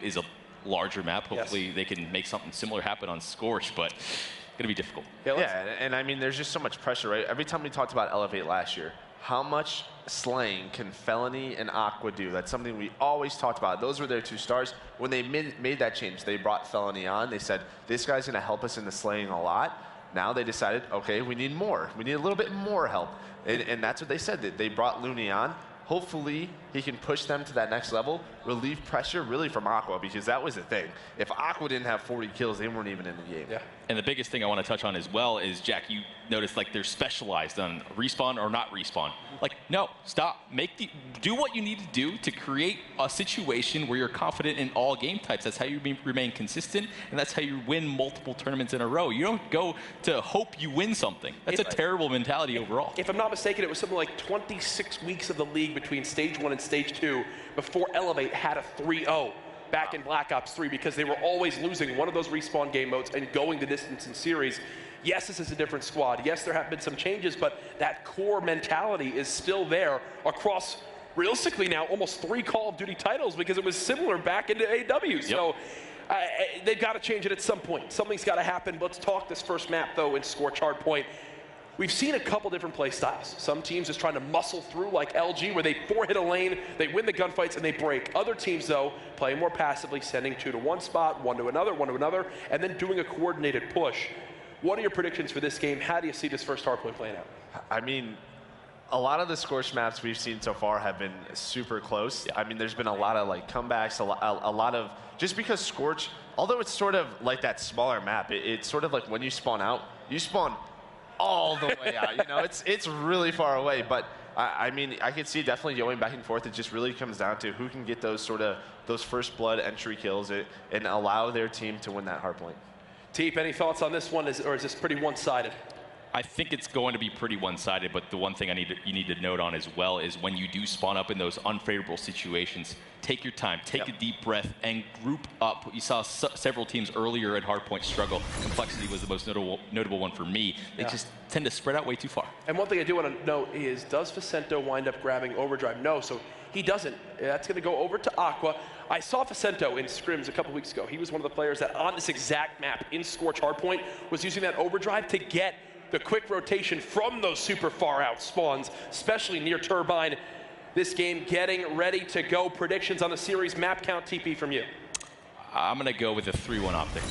is a larger map. Hopefully they can make something similar happen on Scorch, but it's going to be difficult. Yeah, and I mean, there's just so much pressure, right? Every time we talked about Elevate last year, how much slaying can Felony and Aqua do? That's something we always talked about. Those were their 2 stars. When they made that change, they brought Felony on. They said, this guy's going to help us in the slaying a lot. Now they decided, okay, we need more. We need a little bit more help. And that's what they said. They brought Looney on. Hopefully, he can push them to that next level, relieve pressure really from Aqua, because that was the thing. If Aqua didn't have 40 kills, they weren't even in the game. Yeah. And the biggest thing I want to touch on as well is, Jack, you noticed like they're specialized on respawn or not respawn. Like, no, stop. Do what you need to do to create a situation where you're confident in all game types. That's how you remain consistent, and that's how you win multiple tournaments in a row. You don't go to hope you win something. That's a terrible mentality overall. If I'm not mistaken, it was something like 26 weeks of the league between Stage 1 and Stage 2 before Elevate had a 3-0 back in Black Ops 3, because they were always losing one of those respawn game modes and going the distance in series. Yes, this is a different squad. Yes, there have been some changes, but that core mentality is still there across, realistically now, almost 3 Call of Duty titles, because it was similar back into AW. So they've got to change it at some point. Something's got to happen. Let's talk this first map, though, in Scorch Hardpoint. We've seen a couple different play styles. Some teams just trying to muscle through, like LG, where they 4-hit a lane, they win the gunfights, and they break. Other teams, though, playing more passively, sending 2 to one spot, 1 to another, and then doing a coordinated push. What are your predictions for this game? How do you see this first hardpoint playing out? I mean, a lot of the Scorch maps we've seen so far have been super close. Yeah. I mean, there's been a lot of comebacks, a lot of, just because Scorch, although it's sort of like that smaller map, it's sort of like when you spawn out, you spawn all the way out. It's really far away, but I mean, I could see definitely going back and forth. It just really comes down to who can get those first blood entry kills and allow their team to win that hardpoint. Teep, any thoughts on this one, or is this pretty one-sided? I think it's going to be pretty one-sided, but the one thing you need to note on as well is when you do spawn up in those unfavorable situations, take your time, take a deep breath, and group up. You saw several teams earlier at Hardpoint struggle. Complexity was the most notable one for me. They just tend to spread out way too far. And one thing I do want to note is, does Vicento wind up grabbing Overdrive? No, so he doesn't. That's going to go over to Aqua. I saw Vicento in scrims a couple weeks ago. He was one of the players that on this exact map in Scorch Hardpoint was using that Overdrive to get the quick rotation from those super far out spawns, especially near Turbine. This game getting ready to go. Predictions on the series map count, TP, from you. I'm going to go with a 3-1 Optic.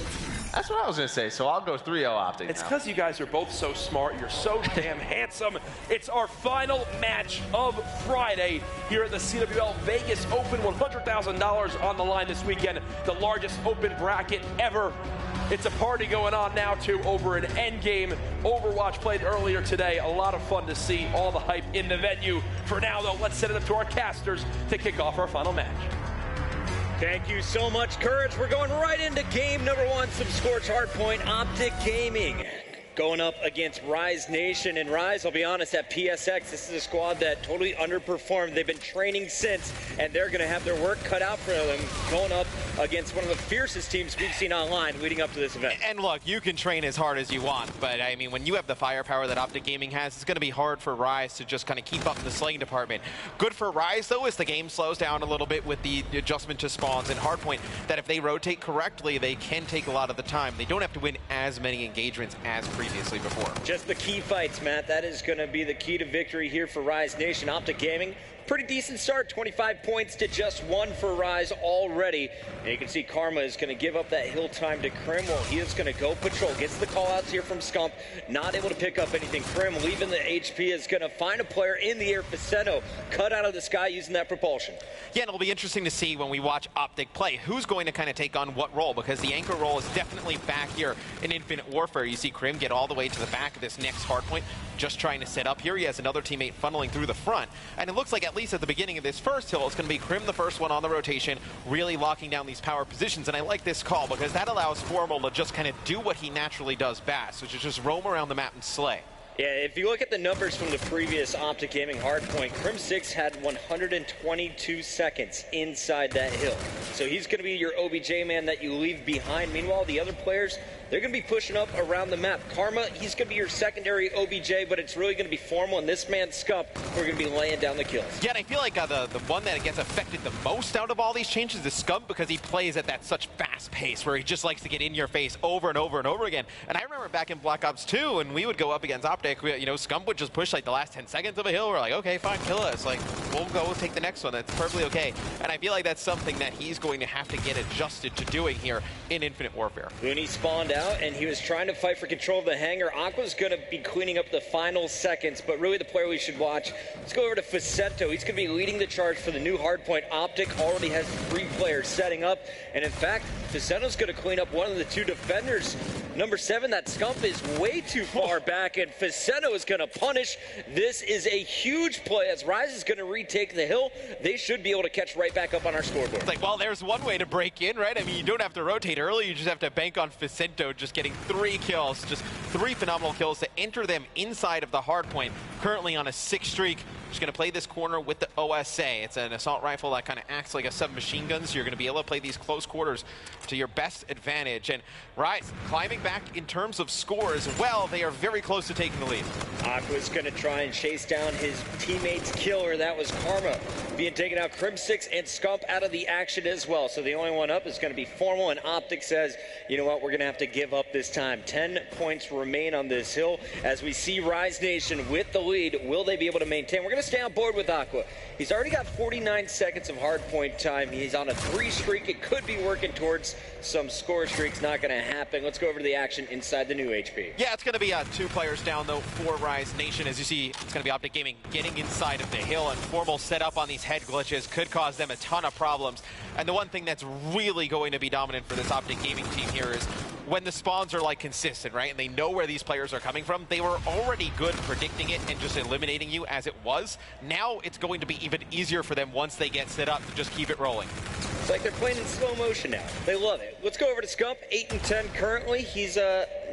That's what I was going to say, so I'll go 3-0 Optic. It's because you guys are both so smart. You're so damn handsome. It's our final match of Friday here at the CWL Vegas Open. $100,000 on the line this weekend. The largest open bracket ever. It's a party going on now, too, over an Endgame. Overwatch played earlier today. A lot of fun to see, all the hype in the venue. For now, though, let's set it up to our casters to kick off our final match. Thank you so much, Courage. We're going right into game number 1, some Scorch Hardpoint Optic Gaming. Going up against Rise Nation. And Rise, I'll be honest, at PSX, this is a squad that totally underperformed. They've been training since, and they're going to have their work cut out for them going up against one of the fiercest teams we've seen online leading up to this event. And look, you can train as hard as you want, but I mean, when you have the firepower that Optic Gaming has, it's going to be hard for Rise to just kind of keep up in the slaying department. Good for Rise, though, is the game slows down a little bit with the adjustment to spawns and Hardpoint, that if they rotate correctly, they can take a lot of the time. They don't have to win as many engagements as previously before. Just the key fights, Matt. That is going to be the key to victory here for Rise Nation. Optic Gaming, pretty decent start. 25 points to just 1 for Rise already. And you can see Karma is going to give up that hill time to Krim. Well, he is going to go patrol. Gets the call-outs here from Scump. Not able to pick up anything. Krim leaving the HP is going to find a player in the air. Facetto cut out of the sky using that propulsion. Yeah, and it'll be interesting to see when we watch Optic play who's going to kind of take on what role, because the anchor role is definitely back here in Infinite Warfare. You see Krim get all the way to the back of this next hardpoint, just trying to set up here. He has another teammate funneling through the front, and it looks like at least at the beginning of this first hill, it's going to be Krim the first one on the rotation, really locking down these power positions. And I like this call because that allows Formal to just kind of do what he naturally does best, which is just roam around the map and slay. Yeah, if you look at the numbers from the previous Optic Gaming Hardpoint, Crim6 had 122 seconds inside that hill. So he's going to be your OBJ man that you leave behind. Meanwhile, the other players, they're going to be pushing up around the map. Karma, he's going to be your secondary OBJ, but it's really going to be Formal and this man Scump who are going to be laying down the kills. Yeah, and I feel like the one that gets affected the most out of all these changes is Scump, because he plays at that such fast pace where he just likes to get in your face over and over and over again. And I remember back in Black Ops 2 when we would go up against Optic, you know, Scump would just push like the last 10 seconds of a hill. We're like, okay, fine, kill us. Like, we'll go take the next one. That's perfectly okay. And I feel like that's something that he's going to have to get adjusted to doing here in Infinite Warfare. Looney spawned out, and he was trying to fight for control of the hangar. Aqua's going to be cleaning up the final seconds, but really the player we should watch, let's go over to Facetto. He's going to be leading the charge for the new hardpoint. Optic already has 3 players setting up, and in fact, Facetto's going to clean up one of the 2 defenders. Number 7, that Scump is way too far back, and Facetto is going to punish. This is a huge play as Rise is going to retake the hill. They should be able to catch right back up on our scoreboard. It's like, well, there's one way to break in, right? I mean, you don't have to rotate early. You just have to bank on Facetto just getting 3 kills, just 3 phenomenal kills to enter them inside of the hard point. Currently on a 6 streak. Just going to play this corner with the OSA. It's an assault rifle that kind of acts like a submachine gun, so you're going to be able to play these close quarters to your best advantage. And Rise climbing back in terms of score as well. They are very close to taking the lead. Aqua's going to try and chase down his teammate's killer. That was Karma being taken out. Crim6 and Scump out of the action as well. So the only one up is going to be Formal, and Optic says, you know what, we're going to have to give up this time. 10 points remain on this hill as we see Rise Nation with the lead. Will they be able to maintain? We're going to stay on board with Aqua. He's already got 49 seconds of hard point time. He's on a 3 streak. It could be working towards some score streaks. Not going to happen. Let's go over to the action inside the new HP. Yeah, it's going to be 2 players down, though, for Rise Nation. As you see, it's going to be Optic Gaming getting inside of the hill, and Formal set up on these head glitches could cause them a ton of problems. And the one thing that's really going to be dominant for this Optic Gaming team here is when the spawns are like consistent, right? And they know where these players are coming from. They were already good predicting it and just eliminating you as it was. Now it's going to be even easier for them once they get set up to just keep it rolling. It's like they're playing in slow motion now. They love it. Let's go over to Scump, 8-10 currently. He's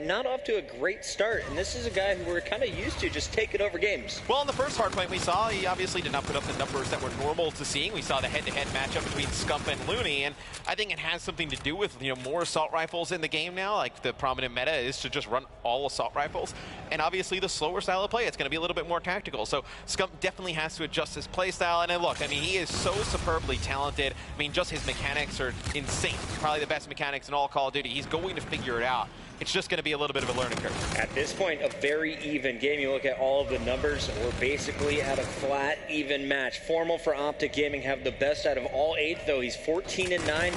not off to a great start, and this is a guy who we're kind of used to just taking over games. Well, in the first hardpoint we saw, he obviously did not put up the numbers that were normal to seeing. We saw the head-to-head matchup between Scump and Looney, and I think it has something to do with, you know, more assault rifles in the game now. Like, the prominent meta is to just run all assault rifles, and obviously the slower style of play, it's going to be a little bit more tactical. So Scump definitely has to adjust his play style, and then look, I mean, he is so superbly talented. I mean, just his mechanics are insane. Probably the best mechanics in all Call of Duty. He's going to figure it out. It's just going to be a little bit of a learning curve. At this point, a very even game. You look at all of the numbers, we're basically at a flat, even match. Formal for Optic Gaming have the best out of all 8, though. He's 14-9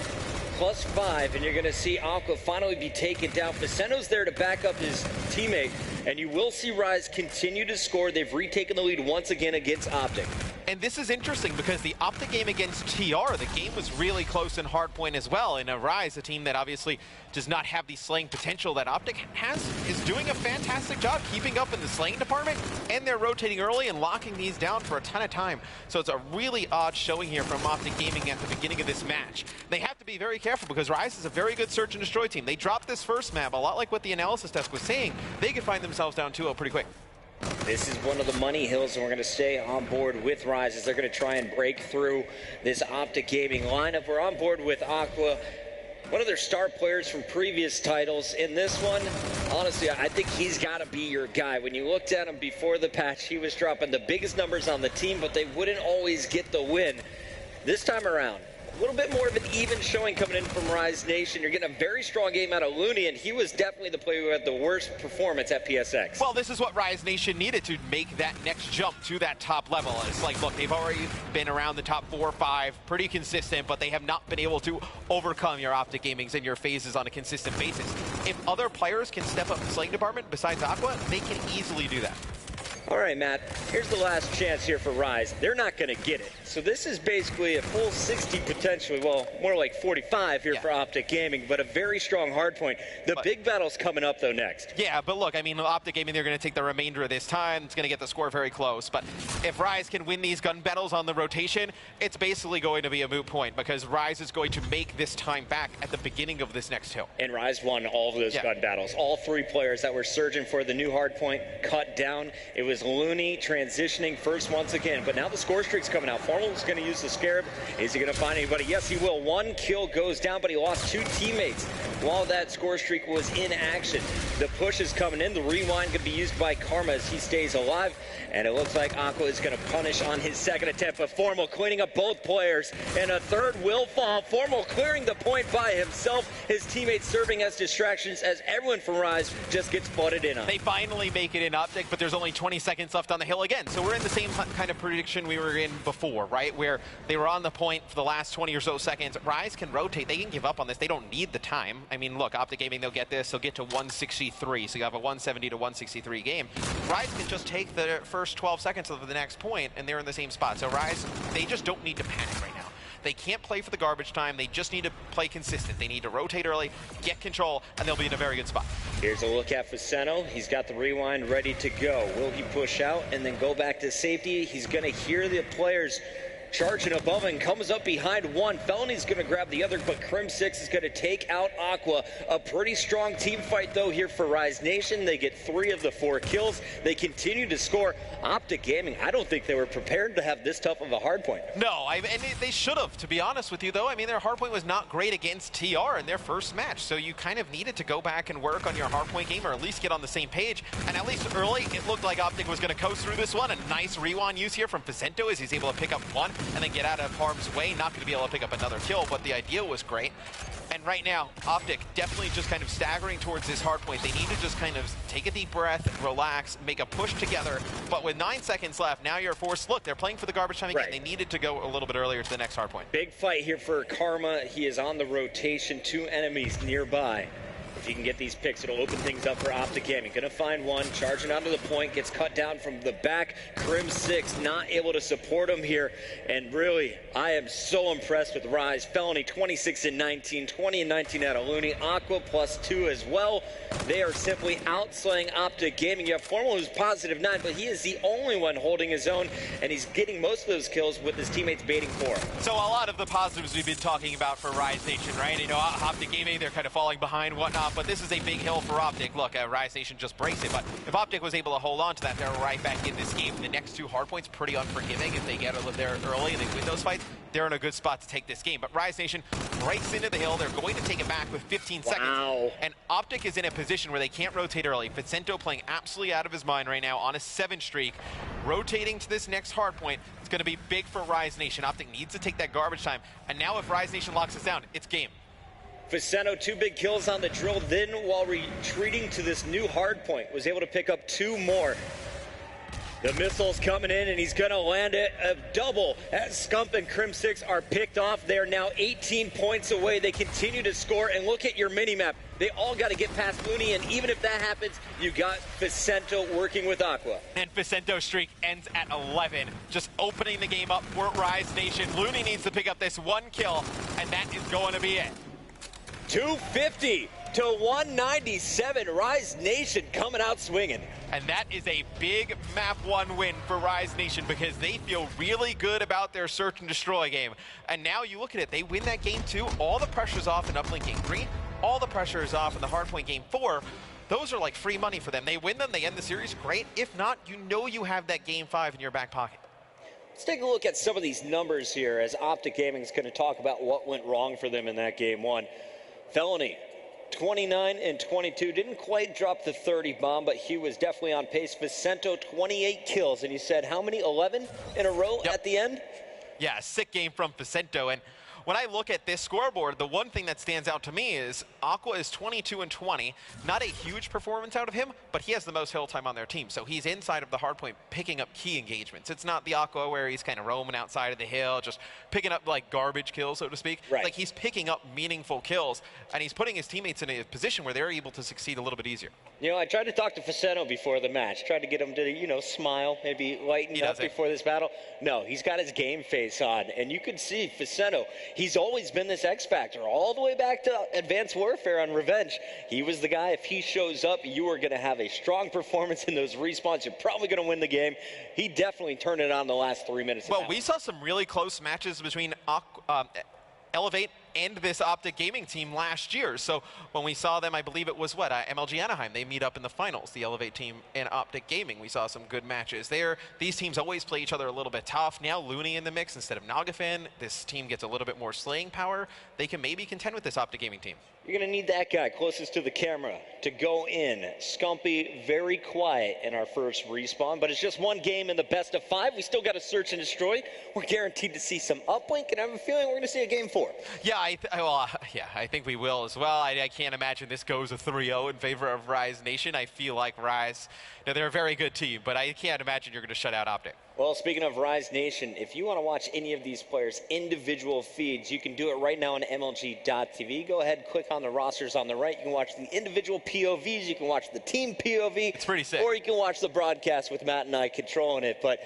plus 5, and you're going to see Aqua finally be taken down. Facetto's there to back up his teammate, and you will see Rise continue to score. They've retaken the lead once again against Optic. And this is interesting because the Optic game against TR, the game was really close in hardpoint as well. And Rise, a team that obviously does not have the slaying potential that Optic has, is doing a fantastic job keeping up in the slaying department. And they're rotating early and locking these down for a ton of time. So it's a really odd showing here from Optic Gaming at the beginning of this match. They have to be very careful because Rise is a very good search and destroy team. They dropped this first map, a lot like what the analysis desk was saying. They could find themselves down 2-0 pretty quick. This is one of the money hills, and we're going to stay on board with Rise as they're going to try and break through this Optic Gaming lineup. We're on board with Aqua, one of their star players from previous titles. In this one, honestly, I think he's got to be your guy. When you looked at him before the patch, he was dropping the biggest numbers on the team, but they wouldn't always get the win. This time around, a little bit more of an even showing coming in from Rise Nation. You're getting a very strong game out of Looney, and he was definitely the player who had the worst performance at PSX. Well, this is what Rise Nation needed to make that next jump to that top level. It's like, look, they've already been around the top 4 or 5, pretty consistent, but they have not been able to overcome your Optic Gamings and your phases on a consistent basis. If other players can step up the slaying department besides Aqua, they can easily do that. All right, Matt, here's the last chance here for Rise. They're not going to get it. So this is basically a full 60 potentially, well, more like 45 here for Optic Gaming, but a very strong hardpoint. The big battle's coming up, though, next. Yeah, but look, I mean, Optic Gaming, they're going to take the remainder of this time. It's going to get the score very close. But if Rise can win these gun battles on the rotation, it's basically going to be a moot point because Rise is going to make this time back at the beginning of this next hill. And Rise won all of those gun battles. All 3 players that were surging for the new hardpoint cut down. It was Looney transitioning first once again, but now the score streak's coming out. Formal is going to use the Scarab. Is he going to find anybody? Yes, he will. 1 kill goes down, but he lost 2 teammates while that score streak was in action. The push is coming in. The rewind going to be used by Karma as he stays alive, and it looks like Aqua is going to punish on his second attempt, but Formal cleaning up both players, and a third will fall. Formal clearing the point by himself. His teammates serving as distractions as everyone from Rise just gets flooded in on. They finally make it in Optic, but there's only 20 seconds left on the hill again. So we're in the same kind of prediction we were in before, right? Where they were on the point for the last 20 or so seconds. Rise can rotate. They can give up on this. They don't need the time. I mean, look, Optic Gaming, they'll get this. They'll get to 163. So you have a 170 to 163 game. Rise can just take the first 12 seconds of the next point, and they're in the same spot. So Rise, they just don't need to panic right now. They can't play for the garbage time. They just need to play consistent. They need to rotate early, get control, and they'll be in a very good spot. Here's a look at Faceno. He's got the rewind ready to go. Will he push out and then go back to safety? He's going to hear the players charging above and comes up behind one. Felony's going to grab the other, but Crim6 is going to take out Aqua. A pretty strong team fight, though, here for Rise Nation. They get 3 of the 4 kills. They continue to score. Optic Gaming, I don't think they were prepared to have this tough of a hardpoint. No, and they should have, to be honest with you, though. I mean, their hardpoint was not great against TR in their first match, so you kind of needed to go back and work on your hardpoint game or at least get on the same page. And at least early, it looked like Optic was going to coast through this one. A nice rewind use here from Facento as he's able to pick up 1 and then get out of harm's way. Not going to be able to pick up another kill, but the idea was great. And right now, Optic definitely just kind of staggering towards this hardpoint. They need to just kind of take a deep breath, relax, make a push together. But with 9 seconds left, now you're forced. Look, they're playing for the garbage time again. They needed to go a little bit earlier to the next hardpoint. Big fight here for Karma. He is on the rotation. 2 enemies nearby. If he can get these picks, it'll open things up for Optic Gaming. Gonna find one, charging onto the point, gets cut down from the back. Crim6 not able to support him here. And really, I am so impressed with Rise. Felony 26 and 19, 20 and 19 out of Looney. Aqua +2 as well. They are simply outslaying Optic Gaming. You have Formal who's +9, but he is the only one holding his own, and he's getting most of those kills with his teammates baiting for him. So a lot of the positives we've been talking about for Rise Nation, right? You know, Optic Gaming, they're kind of falling behind, whatnot. But this is a big hill for Optic. Look, Rise Nation just breaks it, but if Optic was able to hold on to that, they're right back in this game. The next 2 hardpoints, pretty unforgiving. If they get there early and they win those fights, they're in a good spot to take this game. But Rise Nation breaks into the hill. They're going to take it back with 15 seconds. And Optic is in a position where they can't rotate early. Facento playing absolutely out of his mind right now on a 7 streak. Rotating to this next hardpoint, it's going to be big for Rise Nation. Optic needs to take that garbage time. And now if Rise Nation locks us down, it's game. Faceno, 2 big kills on the drill. Then, while retreating to this new hardpoint, was able to pick up 2 more. The missile's coming in, and he's going to land it a double as Scump and Crimsix are picked off. They're now 18 points away. They continue to score, and look at your mini-map. They all got to get past Looney, and even if that happens, you got Vicento working with Aqua. And Vicento's streak ends at 11, just opening the game up for Rise Nation. Looney needs to pick up this one kill, and that is going to be it. 250 to 197. Rise Nation coming out swinging. And that is a big map 1 win for Rise Nation because they feel really good about their search and destroy game. And now you look at it, they win that game 2. All the pressure's off in uplink game 3. All the pressure is off in the hardpoint game 4. Those are like free money for them. They win them, they end the series, great. If not, you know you have that game 5 in your back pocket. Let's take a look at some of these numbers here as Optic Gaming is going to talk about what went wrong for them in that game 1. Felony, 29 and 22, didn't quite drop the 30 bomb, but he was definitely on pace. Vicento, 28 kills, and you said how many? 11 in a row at the end? Yeah, a sick game from Vicento. And when I look at this scoreboard, the one thing that stands out to me is Aqua is 22 and 20. Not a huge performance out of him, but he has the most hill time on their team. So he's inside of the hardpoint picking up key engagements. It's not the Aqua where he's kind of roaming outside of the hill, just picking up like garbage kills, so to speak. Right. Like he's picking up meaningful kills, and he's putting his teammates in a position where they're able to succeed a little bit easier. You know, I tried to talk to Vicento before the match, tried to get him to, you know, smile, maybe lighten up before this battle. No, he's got his game face on, and you can see Vicento, he's always been this X Factor, all the way back to Advanced Warfare on Revenge. He was the guy, if he shows up, you are going to have a strong performance in those respawns. You're probably going to win the game. He definitely turned it on the last 3 minutes. Well, we saw some really close matches between Elevate and this Optic Gaming team last year. So when we saw them, I believe it was what, MLG Anaheim, they meet up in the finals, the Elevate team and Optic Gaming. We saw some good matches there. These teams always play each other a little bit tough. Now Looney in the mix instead of Nagafin. This team gets a little bit more slaying power. They can maybe contend with this Optic Gaming team. You're going to need that guy closest to the camera to go in. Scumpy, very quiet in our first respawn, but it's just one game in the best of 5. We still got to search and destroy. We're guaranteed to see some uplink, and I have a feeling we're going to see a game 4. Yeah, I think we will as well. I can't imagine this goes a 3-0 in favor of Rise Nation. I feel like Rise, they're a very good team, but I can't imagine you're going to shut out Optic. Well, speaking of Rise Nation, if you want to watch any of these players' individual feeds, you can do it right now on MLG.tv. Go ahead, click on the rosters on the right. You can watch the individual POVs. You can watch the team POV. It's pretty sick. Or you can watch the broadcast with Matt and I controlling it. But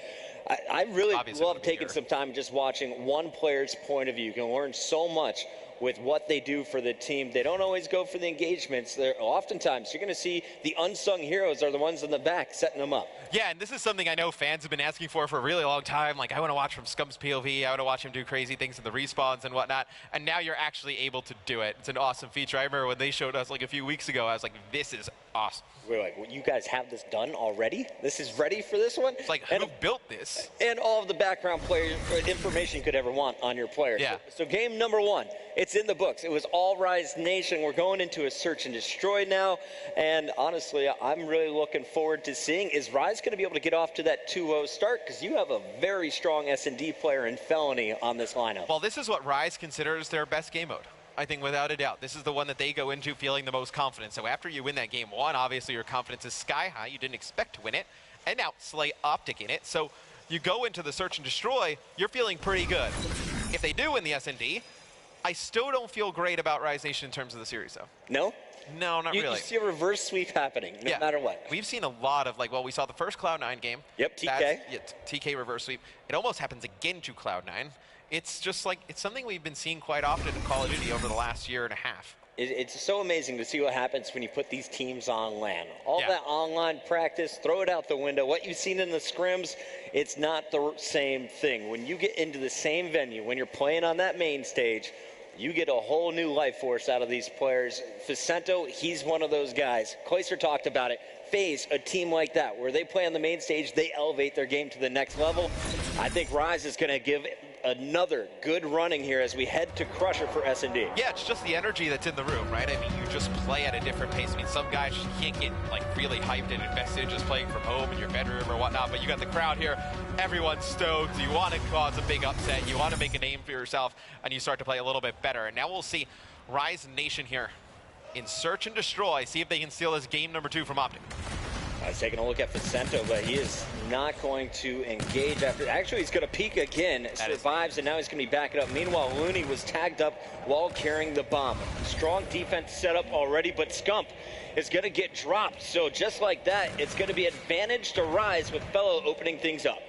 I really love taking some time just watching one player's point of view. You can learn so much with what they do for the team. They don't always go for the engagements. Oftentimes, you're going to see the unsung heroes are the ones in the back setting them up. Yeah, and this is something I know fans have been asking for a really long time. Like, I want to watch from Scump's POV. I want to watch him do crazy things in the respawns and whatnot. And now you're actually able to do it. It's an awesome feature. I remember when they showed us like a few weeks ago, I was like, this is awesome. We're like, well, you guys have this done already? This is ready for this one? It's like, who built this? And all of the background player information you could ever want on your player. Yeah. So game number 1, it's in the books. It was all Rise Nation. We're going into a search and destroy now. And honestly, I'm really looking forward to seeing, is Rise going to be able to get off to that 2-0 start? Because you have a very strong S&D player in Felony on this lineup. Well, this is what Rise considers their best game mode. I think without a doubt. This is the one that they go into feeling the most confident. So after you win that game 1, obviously your confidence is sky high. You didn't expect to win it. And now slay Optic in it. So you go into the search and destroy, you're feeling pretty good. If they do win the S&D, I still don't feel great about Rise Nation in terms of the series, though. No? No, not really. You see a reverse sweep happening, no matter what. We've seen a lot of, we saw the first Cloud9 game. Yep, TK. TK reverse sweep. It almost happens again to Cloud9. It's just it's something we've been seeing quite often in Call of Duty over the last year and a half. It's so amazing to see what happens when you put these teams on LAN. All that online practice, throw it out the window. What you've seen in the scrims, it's not the same thing. When you get into the same venue, when you're playing on that main stage, you get a whole new life force out of these players. Vicento, he's one of those guys. Clayster talked about it. FaZe, a team like that, where they play on the main stage, they elevate their game to the next level. I think Rise is going to give another good running here as we head to Crusher for S&D. Yeah, it's just the energy that's in the room, right? I mean, you just play at a different pace. I mean, some guys can't get really hyped and invested just playing from home in your bedroom or whatnot, but you got the crowd here. Everyone's stoked. You want to cause a big upset. You want to make a name for yourself, and you start to play a little bit better. And now we'll see Rise Nation here in search and destroy, see if they can steal this game number 2 from Optic. I was taking a look at Vicento, but he is not going to engage after. Actually, he's going to peek again, survives, and now he's going to be backing up. Meanwhile, Looney was tagged up while carrying the bomb. Strong defense set up already, but Scump is going to get dropped. So just like that, it's going to be advantage to Rise with Fellow opening things up.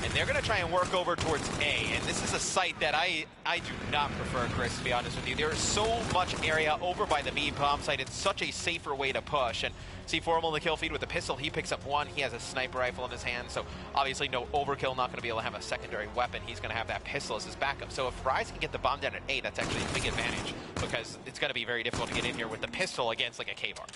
And they're going to try and work over towards A. And this is a site that I do not prefer, Chris, to be honest with you. There is so much area over by the B bomb site. It's such a safer way to push. And see Formal in the kill feed with the pistol. He picks up one. He has a sniper rifle in his hand. So obviously no overkill, not going to be able to have a secondary weapon. He's going to have that pistol as his backup. So if Rise can get the bomb down at A, that's actually a big advantage because it's going to be very difficult to get in here with the pistol against like a K-bar.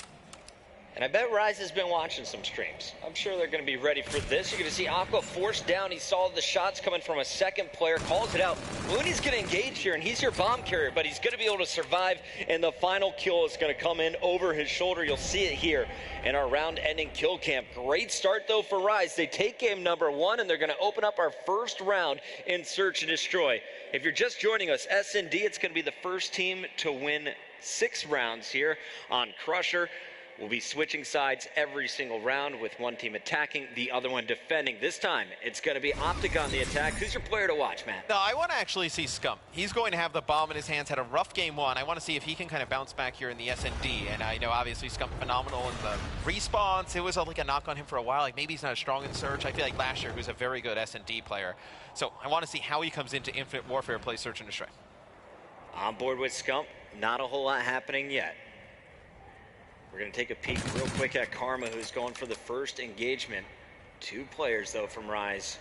And I bet Rise has been watching some streams. I'm sure they're going to be ready for this. You're going to see Aqua forced down. He saw the shots coming from a second player, calls it out. Looney's going to engage here, and he's your bomb carrier, but he's going to be able to survive, and the final kill is going to come in over his shoulder. You'll see it here in our round-ending kill cam. Great start, though, for Rise. They take game number 1, and they're going to open up our first round in Search and Destroy. If you're just joining us, S&D, it's going to be the first team to win 6 rounds here on Crusher. We'll be switching sides every single round with one team attacking, the other one defending. This time, it's going to be Optic on the attack. Who's your player to watch, Matt? No, I want to actually see Scump. He's going to have the bomb in his hands, had a rough game 1. I want to see if he can kind of bounce back here in the S&D. And I know, obviously, Scump phenomenal in the response. It was like a knock on him for a while. Like maybe he's not as strong in Search. I feel like Lasher, who's a very good S&D player. So I want to see how he comes into Infinite Warfare, plays Search and Destroy. On board with Scump. Not a whole lot happening yet. We're going to take a peek real quick at Karma, who's going for the first engagement. 2 players, though, from Rise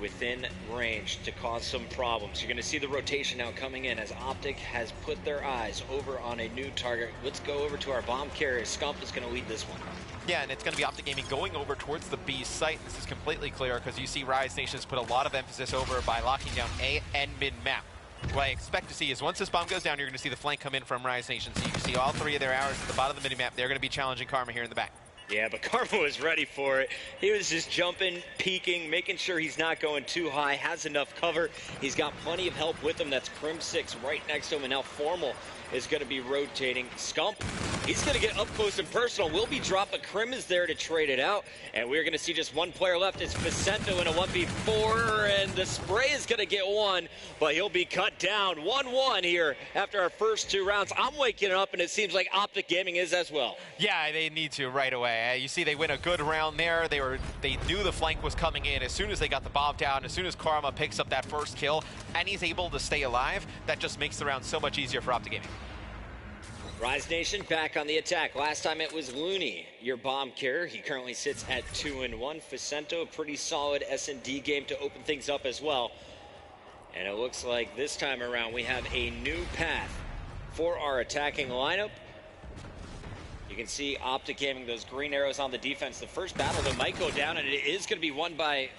within range to cause some problems. You're going to see the rotation now coming in as Optic has put their eyes over on a new target. Let's go over to our bomb carrier. Scump is going to lead this one. Yeah, and it's going to be Optic Gaming going over towards the B site. This is completely clear because you see Rise Nations put a lot of emphasis over by locking down A and mid-map. What I expect to see is once this bomb goes down, you're going to see the flank come in from Rise Nation. So you can see all 3 of their arrows at the bottom of the minimap. They're going to be challenging Karma here in the back. Yeah, but Karma was ready for it. He was just jumping, peeking, making sure he's not going too high, has enough cover. He's got plenty of help with him. That's Crim6 right next to him, and now Formal is going to be rotating. Scump, he's going to get up close and personal. Will be dropped, but Crim is there to trade it out. And we're going to see just one player left. It's Vicento in a 1v4, and the spray is going to get one, but he'll be cut down. 1-1 here after our first 2 rounds. I'm waking up, and it seems like Optic Gaming is as well. Yeah, they need to right away. You see they win a good round there. They knew the flank was coming in. As soon as they got the bomb down, as soon as Karma picks up that first kill, and he's able to stay alive, that just makes the round so much easier for Optic Gaming. Rise Nation back on the attack. Last time it was Looney, your bomb carrier. He currently sits at 2-1. Vicento, a pretty solid S&D game to open things up as well. And it looks like this time around we have a new path for our attacking lineup. You can see Optic Gaming, those green arrows on the defense. The first battle that might go down, and it is going to be won by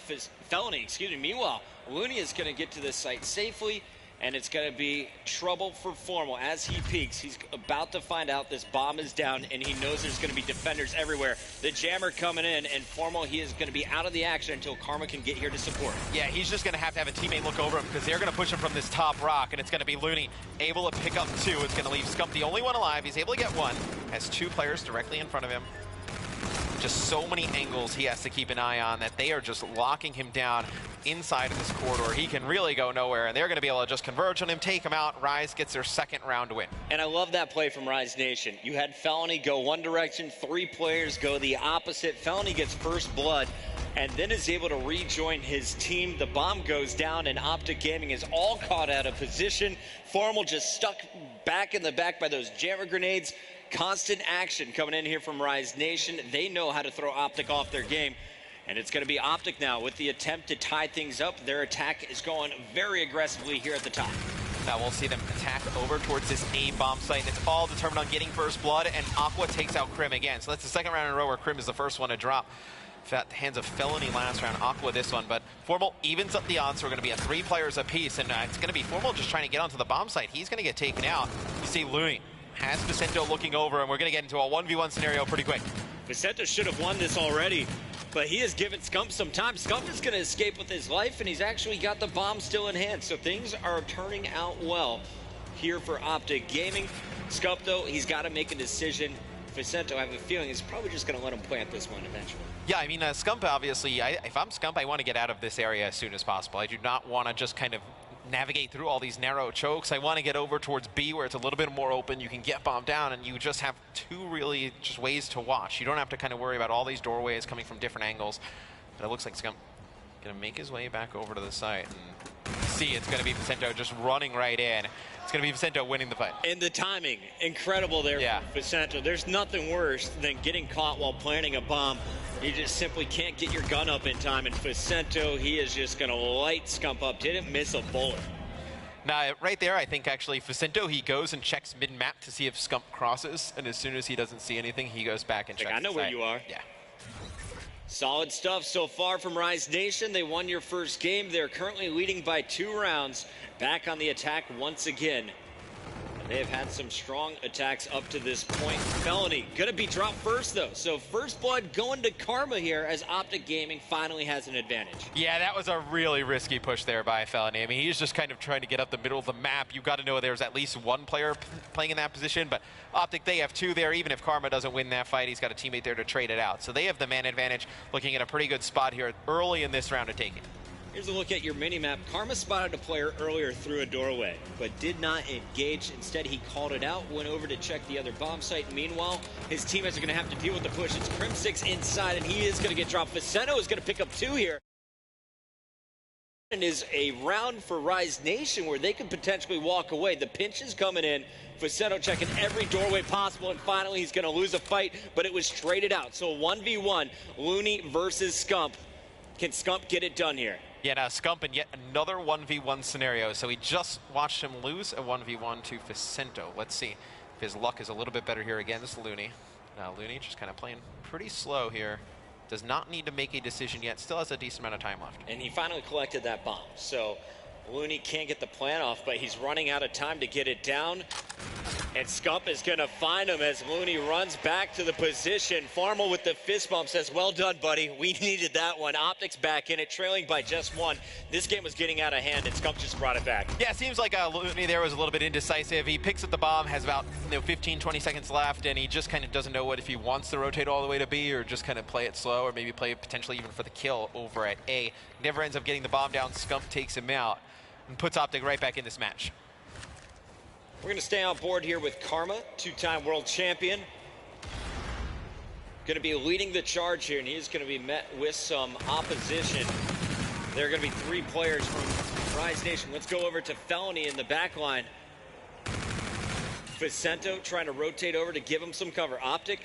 Felony. Meanwhile, Looney is going to get to this site safely. And it's going to be trouble for Formal. As he peeks, he's about to find out this bomb is down, and he knows there's going to be defenders everywhere. The jammer coming in, and Formal, he is going to be out of the action until Karma can get here to support. Yeah, he's just going to have a teammate look over him because they're going to push him from this top rock, and it's going to be Looney able to pick up 2. It's going to leave Scump the only one alive. He's able to get 1. Has 2 players directly in front of him. Just so many angles he has to keep an eye on that they are just locking him down inside of this corridor. He can really go nowhere, and they're going to be able to just converge on him, take him out. Rise gets their second round win. And I love that play from Rise Nation. You had Felony go one direction, 3 players go the opposite. Felony gets first blood and then is able to rejoin his team. The bomb goes down, and Optic Gaming is all caught out of position. Formal just stuck back in the back by those jammer grenades. Constant action coming in here from Rise Nation. They know how to throw Optic off their game. And it's going to be Optic now with the attempt to tie things up. Their attack is going very aggressively here at the top. Now we'll see them attack over towards this A bomb site. It's all determined on getting first blood, and Aqua takes out Crim again. So that's the second round in a row where Crim is the first one to drop. At the hands of Felony last round, Aqua this one, but Formal evens up the odds. So we're going to be at 3 players apiece, and it's going to be Formal just trying to get onto the bomb site. He's going to get taken out. You see Looney has Vicento looking over, and we're going to get into a 1v1 scenario pretty quick. Vicento should have won this already, but he has given Scump some time. Scump is going to escape with his life, and he's actually got the bomb still in hand. So things are turning out well here for Optic Gaming. Scump, though, he's got to make a decision. Facento, I have a feeling, is probably just going to let him plant this one eventually. Yeah, I mean, Scump, obviously, if I'm Scump, I want to get out of this area as soon as possible. I do not want to just kind of navigate through all these narrow chokes. I want to get over towards B where it's a little bit more open. You can get bombed down, and you just have two really just ways to watch. You don't have to kind of worry about all these doorways coming from different angles. But it looks like Scump going to make his way back over to the site. And see, it's going to be Facento just running right in. It's going to be Facento winning the fight. And the timing, incredible there for Facento. There's nothing worse than getting caught while planting a bomb. You just simply can't get your gun up in time. And Facento, he is just going to light Scump up. Didn't miss a bullet. Now, right there, I think actually Facento, he goes and checks mid-map to see if Scump crosses. And as soon as he doesn't see anything, he goes back and checks I know where you are. Yeah. Solid stuff so far from Rise Nation. They won your first game. They're currently leading by 2 rounds. Back on the attack once again. They have had some strong attacks up to this point. Felony going to be dropped first, though. So first blood going to Karma here as Optic Gaming finally has an advantage. Yeah, that was a really risky push there by Felony. I mean, he's just kind of trying to get up the middle of the map. You've got to know there's at least one player playing in that position, but Optic, they have 2 there. Even if Karma doesn't win that fight, he's got a teammate there to trade it out. So they have the man advantage, looking at a pretty good spot here early in this round to take it. Here's a look at your mini-map. Karma spotted a player earlier through a doorway, but did not engage. Instead, he called it out, went over to check the other bomb site. Meanwhile, his teammates are going to have to deal with the push. It's Crim6 inside, and he is going to get dropped. Facento is going to pick up 2 here. And is a round for Rise Nation where they could potentially walk away. The pinch is coming in. Facento checking every doorway possible, and finally he's going to lose a fight, but it was traded out. So 1v1, Looney versus Scump. Can Scump get it done here? Yeah, now Scump in yet another 1v1 scenario. So we just watched him lose a 1v1 to Facento. Let's see if his luck is a little bit better here against Looney. Now Looney just kind of playing pretty slow here. Does not need to make a decision yet. Still has a decent amount of time left. And he finally collected that bomb. So Looney can't get the plan off, but he's running out of time to get it down. And Scump is going to find him as Looney runs back to the position. Farmel with the fist bump says, well done, buddy. We needed that one. Optics back in it, trailing by just 1. This game was getting out of hand, and Scump just brought it back. Yeah, it seems like Looney there was a little bit indecisive. He picks up the bomb, has about 15, 20 seconds left, and he just kind of doesn't know if he wants to rotate all the way to B or just kind of play it slow or maybe play it potentially even for the kill over at A. Never ends up getting the bomb down. Scump takes him out and puts Optic right back in this match. We're going to stay on board here with Karma, 2-time world champion. Going to be leading the charge here, and he's going to be met with some opposition. There are going to be 3 players from Rise Nation. Let's go over to Felony in the back line. Facento trying to rotate over to give him some cover. Optic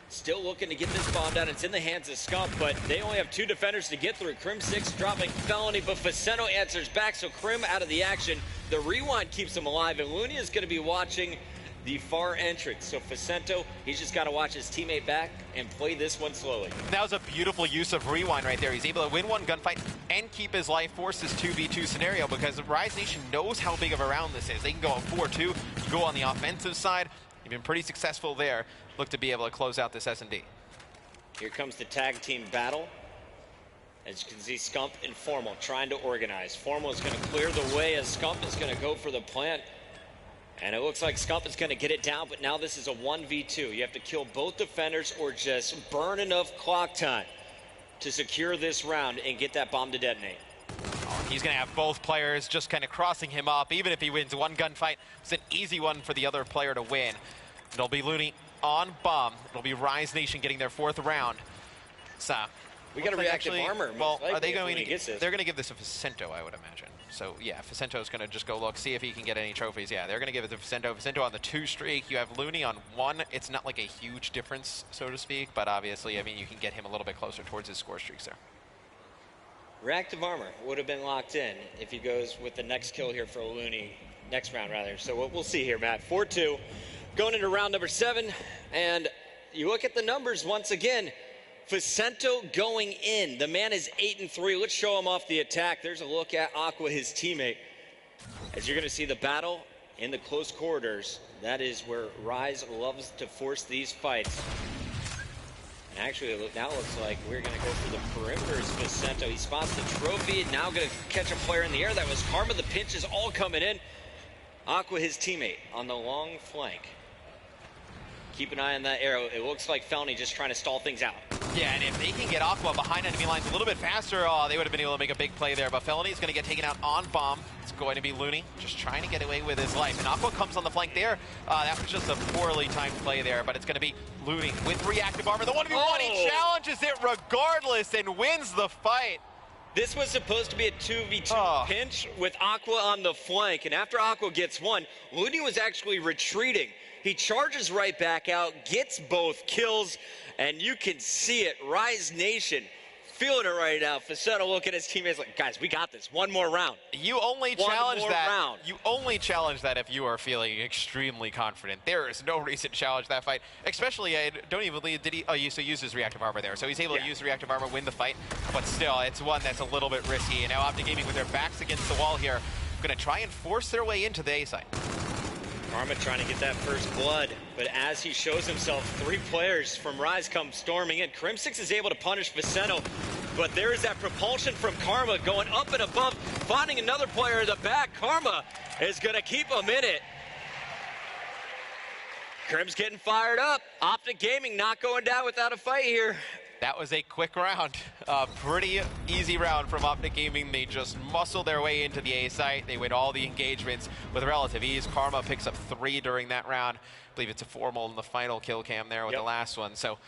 still looking to get this bomb down. It's in the hands of Scump, but they only have 2 defenders to get through. Crim6 dropping Felony, but Facento answers back, so Crim out of the action. The rewind keeps him alive, and Looney is going to be watching the far entrance. So Facento, he's just got to watch his teammate back and play this one slowly. That was a beautiful use of rewind right there. He's able to win one gunfight and keep his life, force this 2v2 scenario, because Rise Nation knows how big of a round this is. They can go on 4-2, go on the offensive side. They've been pretty successful there. Look to be able to close out this S&D. Here comes the tag team battle. As you can see, Scump and Formal trying to organize. Formal is going to clear the way as Scump is going to go for the plant. And it looks like Scump is going to get it down, but now this is a 1v2. You have to kill both defenders or just burn enough clock time to secure this round and get that bomb to detonate. He's going to have both players just kind of crossing him up. Even if he wins one gunfight, it's an easy one for the other player to win. It'll be Looney on bomb. It'll be Rise Nation getting their 4th round. So we got a reactive armor. Well, are they going to? They're going to give this to Facento, I would imagine. So yeah, Facento's going to just go look, see if he can get any trophies. Yeah, they're going to give it to Facento. Facento on the 2 streak. You have Looney on 1. It's not like a huge difference, so to speak, but obviously, I mean, you can get him a little bit closer towards his score streaks there. Reactive armor would have been locked in if he goes with the next kill here for Looney, next round rather. So we'll see here, Matt. 4-2, going into round number 7, and you look at the numbers once again. Facento going in. The man is 8-3. Let's show him off the attack. There's a look at Aqua, his teammate. As you're going to see the battle in the close corridors, that is where Rise loves to force these fights. And actually, now it looks like we're going to go for the perimeters. Facento, he spots the trophy, and now going to catch a player in the air. That was Karma. The pinch is all coming in. Aqua, his teammate, on the long flank. Keep an eye on that arrow. It looks like Felony just trying to stall things out. Yeah, and if they can get Aqua behind enemy lines a little bit faster, they would have been able to make a big play there. But Felony's going to get taken out on bomb. It's going to be Looney just trying to get away with his life. And Aqua comes on the flank there. That was just a poorly timed play there, but it's going to be Looney with reactive armor. The 1v1, he challenges it regardless and wins the fight. This was supposed to be a 2v2 pinch with Aqua on the flank, and after Aqua gets one, Looney was actually retreating. He charges right back out, gets both kills, and you can see it. Rise Nation feeling it right now. Facetto look at his teammates like, guys, we got this. One more round. You only challenge that. You only challenge that if you are feeling extremely confident. There is no reason to challenge that fight. Especially, don't even believe, did he? Oh, he used his reactive armor there. So he's able to use reactive armor, win the fight. But still, it's one that's a little bit risky. And now Optic Gaming with their backs against the wall here, going to try and force their way into the A site. Karma trying to get that first blood, but as he shows himself, 3 players from Rise come storming in. Crimsix is able to punish Vicento, but there is that propulsion from Karma going up and above, finding another player in the back. Karma is going to keep him in it. Crim's getting fired up. Optic Gaming not going down without a fight here. That was a quick round. A pretty easy round from Optic Gaming. They just muscle their way into the A site. They win all the engagements with relative ease. Karma picks up 3 during that round. I believe it's a formal in the final kill cam there with the last one. So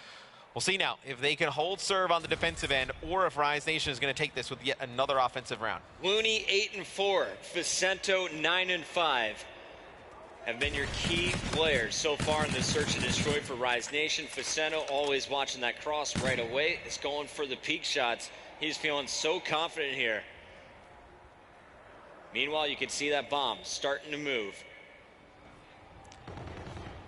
we'll see now if they can hold serve on the defensive end or if Rise Nation is going to take this with yet another offensive round. Looney 8-4, Vicento 9-5. Have been your key players so far in the search and destroy for Rise Nation. Facetto always watching that cross right away. Is going for the peak shots. He's feeling so confident here. Meanwhile, you can see that bomb starting to move.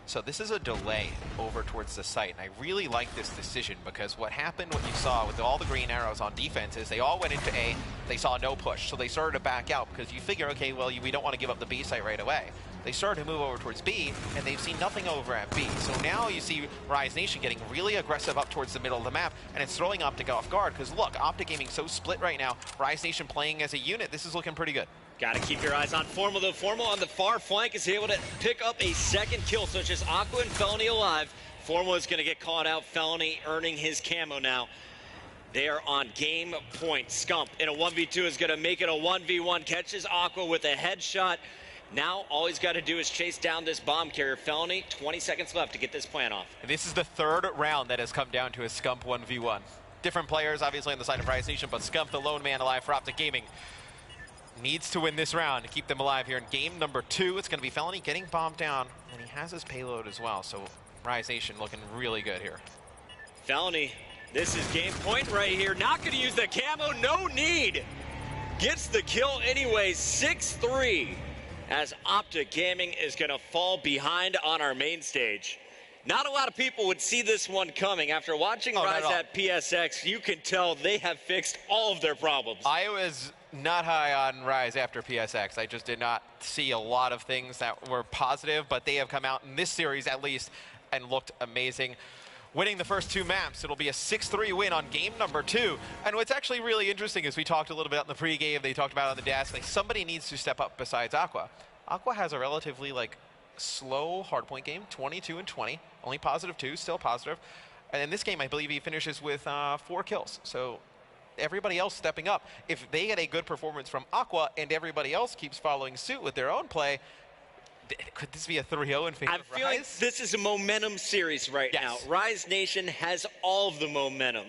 So this is a delay over towards the site, and I really like this decision because what happened, what you saw with all the green arrows on defense is they all went into A, they saw no push, so they started to back out because you figure, okay, well, we don't want to give up the B site right away. They started to move over towards B, and they've seen nothing over at B. So now you see Rise Nation getting really aggressive up towards the middle of the map, and it's throwing Optic off guard because look, Optic Gaming so split right now, Rise Nation playing as a unit, this is looking pretty good. Got to keep your eyes on Formal, though. Formal on the far flank is able to pick up a second kill, so it's just Aqua and Felony alive. Formal is going to get caught out. Felony earning his camo now. They are on game point. Scump in a 1v2 is going to make it a 1v1. Catches Aqua with a headshot. Now all he's got to do is chase down this bomb carrier. Felony, 20 seconds left to get this plan off. This is the 3rd round that has come down to a Scump 1v1. Different players, obviously, on the side of Rise Nation, but Scump, the lone man alive for Optic Gaming, needs to win this round to keep them alive here in game number 2. It's going to be Felony getting bombed down, and he has his payload as well, so Rise Nation looking really good here. Felony, this is game point right here. Not going to use the camo, no need. Gets the kill anyway, 6-3. As Optic Gaming is going to fall behind on our main stage. Not a lot of people would see this one coming. After watching Rise at PSX, you can tell they have fixed all of their problems. I was not high on Rise after PSX. I just did not see a lot of things that were positive, but they have come out in this series at least and looked amazing. Winning the first 2 maps, it'll be a 6-3 win on game number 2. And what's actually really interesting is we talked a little bit on the pregame, they talked about it on the desk, like somebody needs to step up besides Aqua. Aqua has a relatively slow hardpoint game, 22-20, only +2, still positive. And in this game, I believe he finishes with 4 kills. So everybody else stepping up. If they get a good performance from Aqua and everybody else keeps following suit with their own play, could this be a 3-0 in favor of Rise? I'm feeling this is a momentum series right now. Rise Nation has all of the momentum.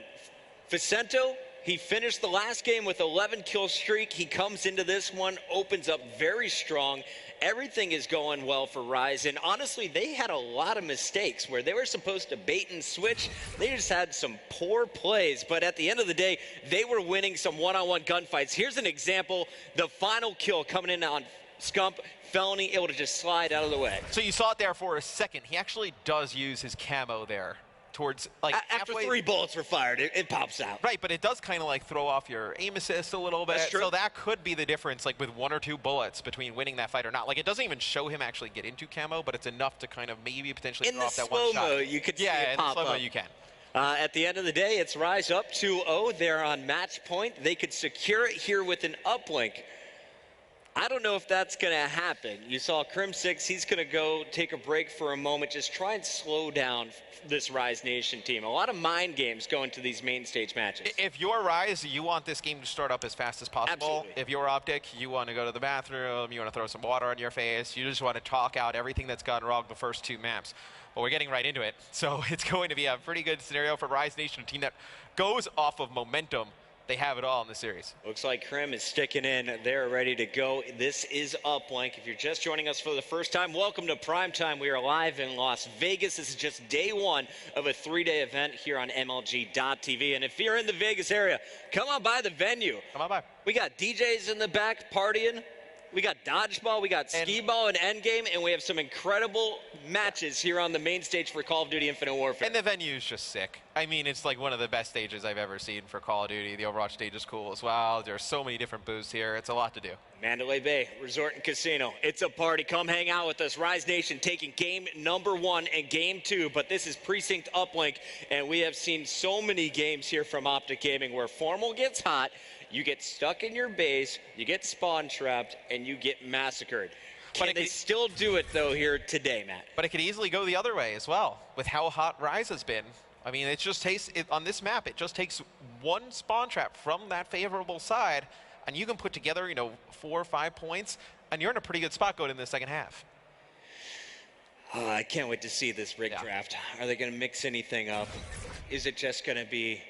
Vicento, he finished the last game with 11 kill streak. He comes into this one, opens up very strong. Everything is going well for Rise, and honestly, they had a lot of mistakes where they were supposed to bait and switch. They just had some poor plays, but at the end of the day, they were winning some one-on-one gunfights. Here's an example, the final kill coming in on Scump, Felony able to just slide out of the way. So you saw it there for a second. He actually does use his camo there towards after 3 bullets were fired, it pops out. Right, but it does kind of throw off your aim assist a little bit. That's true. So that could be the difference, with 1 or 2 bullets between winning that fight or not. It doesn't even show him actually get into camo, but it's enough to kind of maybe potentially throw off that one shot. In the slow-mo, you could see it pop up. In the slow-mo, you can. At the end of the day, it's Rise up 2-0. They're on match point. They could secure it here with an uplink. I don't know if that's going to happen. You saw Crim6, he's going to go take a break for a moment, just try and slow down this Rise Nation team. A lot of mind games going to these main stage matches. If you're Rise, you want this game to start up as fast as possible. Absolutely. If you're Optic, you want to go to the bathroom, you want to throw some water on your face, you just want to talk out everything that's gone wrong the first 2 maps. Well, we're getting right into it. So it's going to be a pretty good scenario for Rise Nation, a team that goes off of momentum. They have it all in the series. Looks like Crim is sticking in. They're ready to go. This is Uplink. If you're just joining us for the first time, welcome to Primetime. We are live in Las Vegas. This is just day 1 of a 3-day event here on MLG.TV. And if you're in the Vegas area, come on by the venue. Come on by. We got DJs in the back partying. We got dodgeball, we got skee-ball and endgame, and we have some incredible matches here on the main stage for Call of Duty Infinite Warfare. And the venue is just sick. I mean, it's like one of the best stages I've ever seen for Call of Duty. The Overwatch stage is cool as well. There's so many different booths here. It's a lot to do. Mandalay Bay Resort and Casino. It's a party. Come hang out with us. Rise Nation taking game number 1 and game 2, but this is Precinct Uplink, and we have seen so many games here from Optic Gaming where Formal gets hot, you get stuck in your base, you get spawn trapped, and you get massacred. Can they still do it, though, here today, Matt? But it could easily go the other way as well, with how hot Rise has been. I mean, it just takes, on this map, it just takes 1 spawn trap from that favorable side, and you can put together, you know, 4 or 5 points, and you're in a pretty good spot going into the second half. Oh, I can't wait to see this rig draft. Are they going to mix anything up? Is it just going to be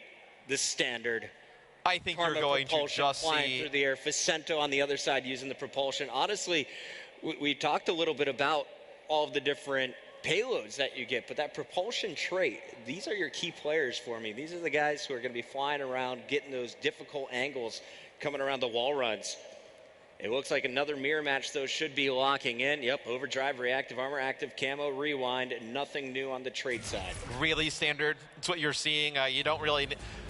the standard? I think you're going to just flying through the air. Facento on the other side using the propulsion. Honestly, we talked a little bit about all of the different payloads that you get, but that propulsion trait, these are your key players for me. These are the guys who are going to be flying around, getting those difficult angles, coming around the wall runs. It looks like another mirror match, though, should be locking in. Yep, overdrive, reactive armor, active camo, rewind. Nothing new on the trait side. Really standard. It's what you're seeing. You don't really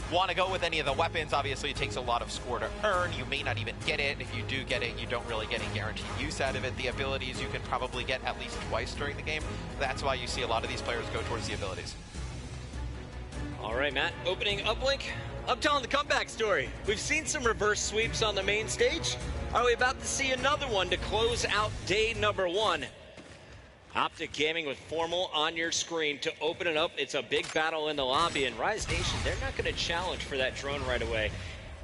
want to go with any of the weapons. Obviously, it takes a lot of score to earn. You may not even get it. If you do get it, you don't really get any guaranteed use out of it. The abilities you can probably get at least twice during the game. That's why you see a lot of these players go towards the abilities. All right, Matt, opening Uplink. I'm telling the comeback story. We've seen some reverse sweeps on the main stage. Are we about to see another one to close out day number 1? Optic Gaming with Formal on your screen to open it up. It's a big battle in the lobby, and Rise Nation, they're not going to challenge for that drone right away.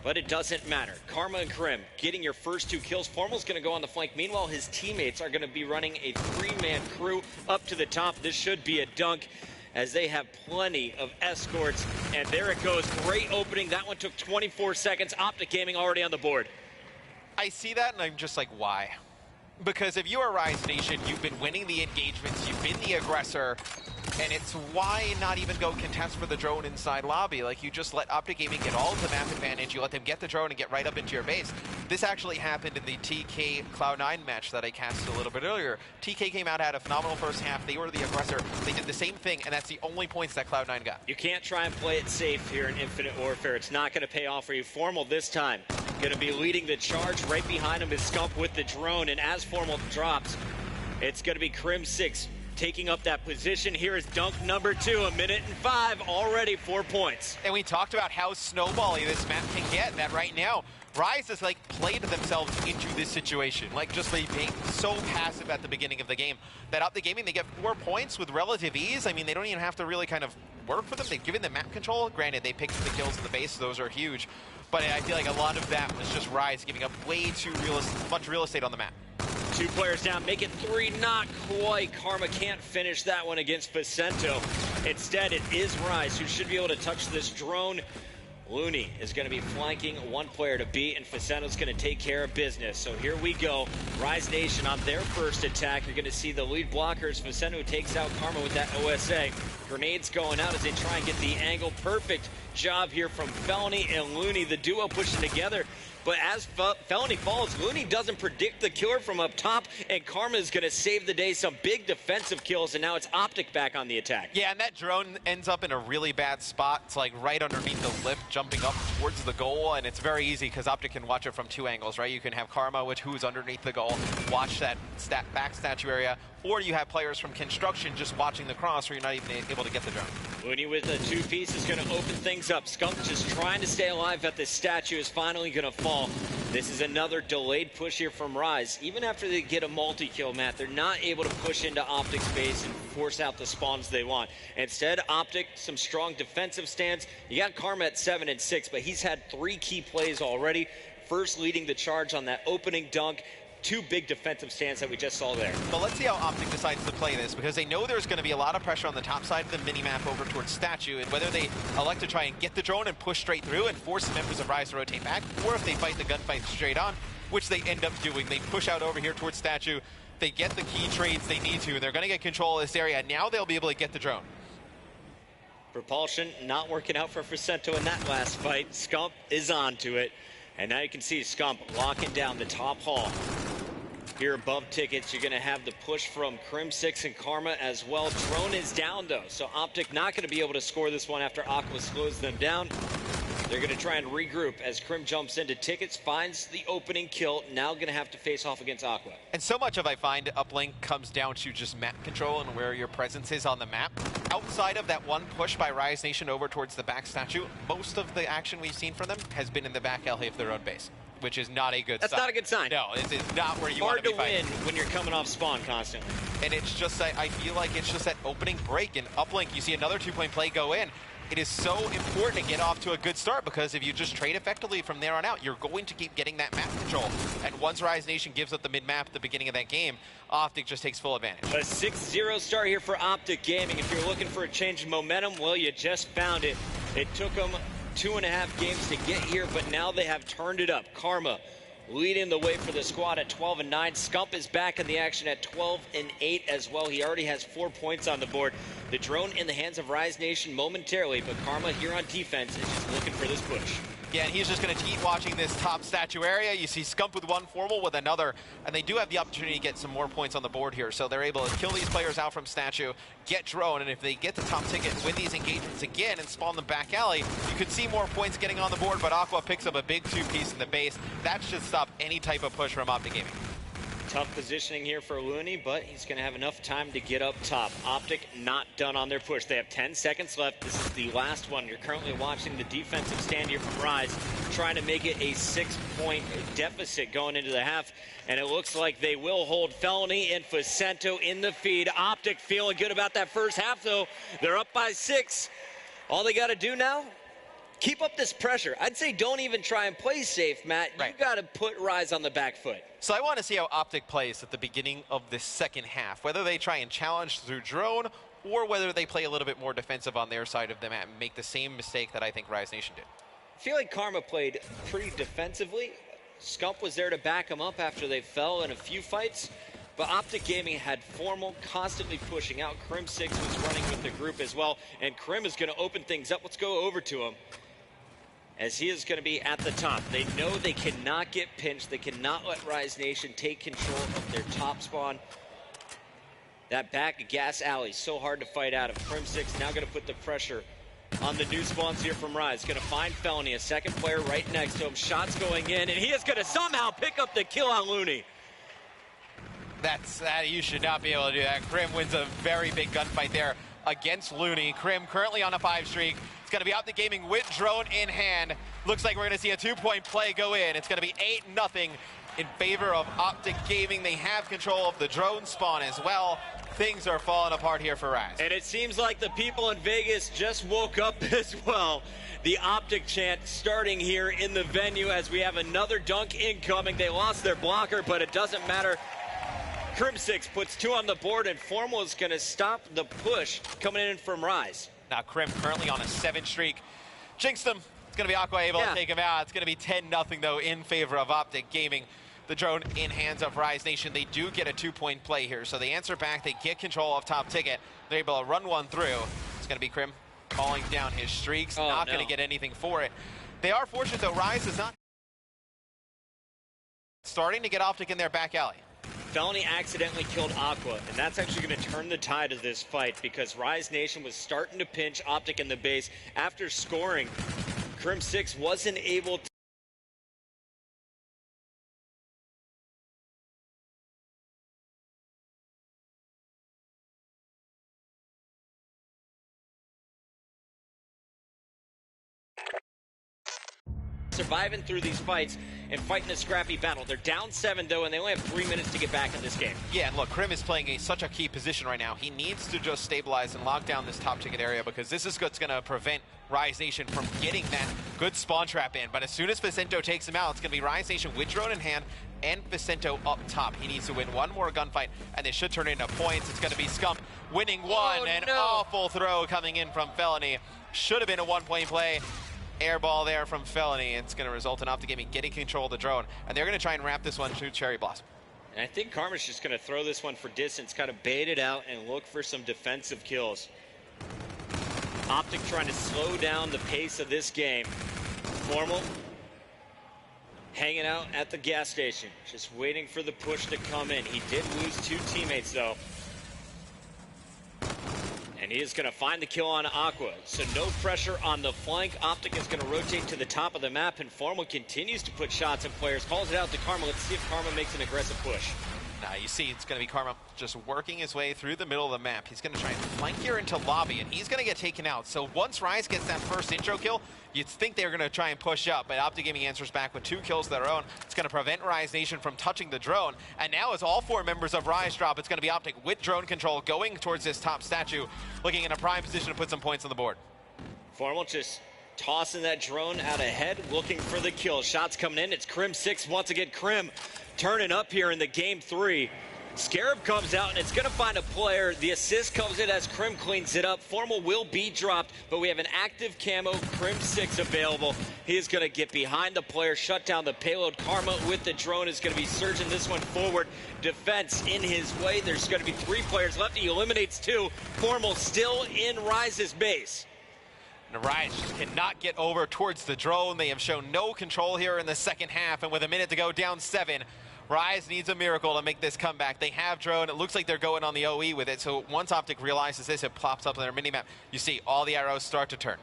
But it doesn't matter. Karma and Crim getting your first 2 kills. Formal's going to go on the flank. Meanwhile, his teammates are going to be running a 3-man crew up to the top. This should be a dunk, as they have plenty of escorts. And there it goes. Great opening. That one took 24 seconds. Optic Gaming already on the board. I see that, and I'm just like, why? Because if you are Rise Nation, you've been winning the engagements, you've been the aggressor, and it's why not even go contest for the drone inside lobby? Like, you just let Optic Gaming get all of the map advantage, you let them get the drone and get right up into your base. This actually happened in the TK Cloud9 match that I cast a little bit earlier. TK came out, had a phenomenal first half, they were the aggressor, they did the same thing, and that's the only points that Cloud9 got. You can't try and play it safe here in Infinite Warfare. It's not going to pay off for you. Formal this time going to be leading the charge. Right behind him is Scump with the drone, and as Formal drops, it's going to be Crim6 taking up that position. Here is dunk number 2, 1:05, already 4 points. And we talked about how snowbally this map can get, that right now Rise has like played themselves into this situation, like just like being so passive at the beginning of the game that Optic Gaming, they get 4 points with relative ease. I mean, they don't even have to really kind of work for them. They've given them map control. Granted, they picked the kills at the base, so those are huge. But I feel like a lot of that was just Rise giving up way too much real estate on the map. 2 players down, make it 3, not quite. Karma can't finish that one against Facento. Instead, it is Rise who should be able to touch this drone. Looney is going to be flanking 1 player to beat, and Facento's going to take care of business. So here we go. Rise Nation on their first attack. You're going to see the lead blockers. Facento takes out Karma with that OSA. Grenades going out as they try and get the angle. Perfect job here from Felony and Looney, the duo pushing together. But as Felony falls, Looney doesn't predict the killer from up top, and Karma is going to save the day. Some big defensive kills, and now it's Optic back on the attack. Yeah, and that drone ends up in a really bad spot. It's like right underneath the lip, jumping up towards the goal, and it's very easy because Optic can watch it from 2 angles, right? You can have Karma, who's underneath the goal, watch that back statue area, or you have players from construction just watching the cross where you're not even able to get the drone. Looney with a 2-piece is going to open things up. Skunk just trying to stay alive, but this statue is finally going to fall. This is another delayed push here from Rise. Even after they get a multi-kill, Matt, they're not able to push into Optic space and force out the spawns they want. Instead, Optic, some strong defensive stands. You got Karma at 7 and 6, but he's had 3 key plays already. First, leading the charge on that opening dunk. 2 big defensive stands that we just saw there. But let's see how Optic decides to play this, because they know there's going to be a lot of pressure on the top side of the minimap over towards Statue, and whether they elect to try and get the drone and push straight through and force the members of Rise to rotate back, or if they fight the gunfight straight on, which they end up doing. They push out over here towards Statue, they get the key trades they need to, and they're going to get control of this area. Now they'll be able to get the drone. Propulsion not working out for Facento in that last fight. Scump is onto it. And now you can see Scump locking down the top hall. Here above Tickets, you're going to have the push from Crim6 and Karma as well. Drone is down, though, so Optic not going to be able to score this one after Aqua slows them down. They're going to try and regroup as Crim jumps into Tickets, finds the opening kill. Now going to have to face off against Aqua. And so much of, I find, uplink comes down to just map control and where your presence is on the map. Outside of that one push by Rise Nation over towards the back Statue, most of the action we've seen from them has been in the back alley of their own base, which is not a good sign. That's not a good sign. No, this is not where you want to be fighting. Hard to win when you're coming off spawn constantly. And it's just, I feel like it's just that opening break. And uplink, you see another 2-point play go in. It is so important to get off to a good start, because if you just trade effectively from there on out, you're going to keep getting that map control. And once Rise Nation gives up the mid-map at the beginning of that game, Optic just takes full advantage. A 6-0 start here for Optic Gaming. If you're looking for a change in momentum, well, you just found it. It took them 2.5 games to get here, but now they have turned it up. Karma leading the way for the squad at 12 and 9. Scump is back in the action at 12 and 8 as well. He already has 4 points on the board. The drone in the hands of Rise Nation momentarily, but Karma here on defense is just looking for this push. Yeah, and he's just going to keep watching this top Statue area. You see Scump with one, Formal with another, and they do have the opportunity to get some more points on the board here. So they're able to kill these players out from Statue, get drone, and if they get the top ticket, win these engagements again and spawn the back alley, you could see more points getting on the board, but Aqua picks up a big 2-piece in the base. That should stop any type of push from Optic Gaming. Tough positioning here for Looney, but he's going to have enough time to get up top. Optic not done on their push. They have 10 seconds left. This is the last one. You're currently watching the defensive stand here from Rise, trying to make it a 6-point deficit going into the half. And it looks like they will hold Felony and Facento in the feed. Optic feeling good about that first half, though. They're up by 6. All they got to do now, keep up this pressure. I'd say don't even try and play safe, Matt. You got to put Rise on the back foot. So I want to see how Optic plays at the beginning of this second half, whether they try and challenge through drone or whether they play a little bit more defensive on their side of the map and make the same mistake that I think Rise Nation did. I feel like Karma played pretty defensively. Scump was there to back him up after they fell in a few fights. But Optic Gaming had Formal constantly pushing out. Crim6 was running with the group as well. And Crim is going to open things up. Let's go over to him, as he is going to be at the top. They know they cannot get pinched. They cannot let Rise Nation take control of their top spawn. That back gas alley, so hard to fight out of. Crim6 now going to put the pressure on the new spawns here from Rise. Going to find Felony, a second player right next to him. Shots going in, and he is going to somehow pick up the kill on Looney. You should not be able to do that. Crim wins a very big gunfight there against Looney. Crim currently on a 5 streak. It's going to be Optic Gaming with drone in hand. Looks like we're going to see a 2-point play go in. It's going to be 8-0 in favor of Optic Gaming. They have control of the drone spawn as well. Things are falling apart here for Rise. And it seems like the people in Vegas just woke up as well. The Optic chant starting here in the venue as we have another dunk incoming. They lost their blocker, but it doesn't matter. Crim6 puts 2 on the board, and Formal is going to stop the push coming in from Rise. Now Crim currently on a 7 streak. Jinxed them. It's going to be Aqua able to take him out. It's going to be 10-0 though in favor of Optic Gaming. The drone in hands of Rise Nation. They do get a 2-point play here. So they answer back. They get control of top ticket. They're able to run one through. It's going to be Crim calling down his streaks. Not going to get anything for it. They are fortunate though. Rise is not starting to get Optic in their back alley. Felony accidentally killed Aqua, and that's actually going to turn the tide of this fight because Rise Nation was starting to pinch Optic in the base. After scoring, Crim6 wasn't able to surviving through these fights and fighting a scrappy battle. They're down 7, though, and they only have 3 minutes to get back in this game. Yeah, and look, Krim is playing such a key position right now. He needs to just stabilize and lock down this top ticket area, because this is what's going to prevent Rise Nation from getting that good spawn trap in. But as soon as Vicento takes him out, it's going to be Rise Nation with drone in hand and Vicento up top. He needs to win one more gunfight, and they should turn it into points. It's going to be Scump winning one. An awful throw coming in from Felony. Should have been a one-point play. Air ball there from Felony. It's going to result in Optigaming getting control of the drone, and they're going to try and wrap this one to Cherry Blossom. And I think Karma's just going to throw this one for distance, kind of bait it out and look for some defensive kills. Optic trying to slow down the pace of this game. Formal hanging out at the gas station, just waiting for the push to come in. He did lose 2 teammates, though. And he is going to find the kill on Aqua. So no pressure on the flank. Optic is going to rotate to the top of the map, and Formal continues to put shots at players. Calls it out to Karma. Let's see if Karma makes an aggressive push. Now you see it's going to be Karma just working his way through the middle of the map. He's going to try and flank here into lobby, and he's going to get taken out. So once Rise gets that first intro kill, you'd think they were going to try and push up, but Optigaming answers back with 2 kills of their own. It's going to prevent Rise Nation from touching the drone. And now as all 4 members of Rise drop, it's going to be Optic with drone control going towards this top statue, looking in a prime position to put some points on the board. Formal just tossing that drone out ahead, looking for the kill. Shots coming in. It's Krim 6 once again. Krim turning up here in the game 3. Scarab comes out, and it's going to find a player. The assist comes in as Krim cleans it up. Formal will be dropped, but we have an active camo Krim 6 available. He is going to get behind the player, shut down the payload. Karma with the drone is going to be surging this one forward. Defense in his way. There's going to be 3 players left. He eliminates 2. Formal still in Rise's base. And Rise cannot get over towards the drone. They have shown no control here in the second half, and with a minute to go, down 7. Rise needs a miracle to make this comeback. They have drone. It looks like they're going on the OE with it. So once Optic realizes this, it pops up on their minimap. You see all the arrows start to turn.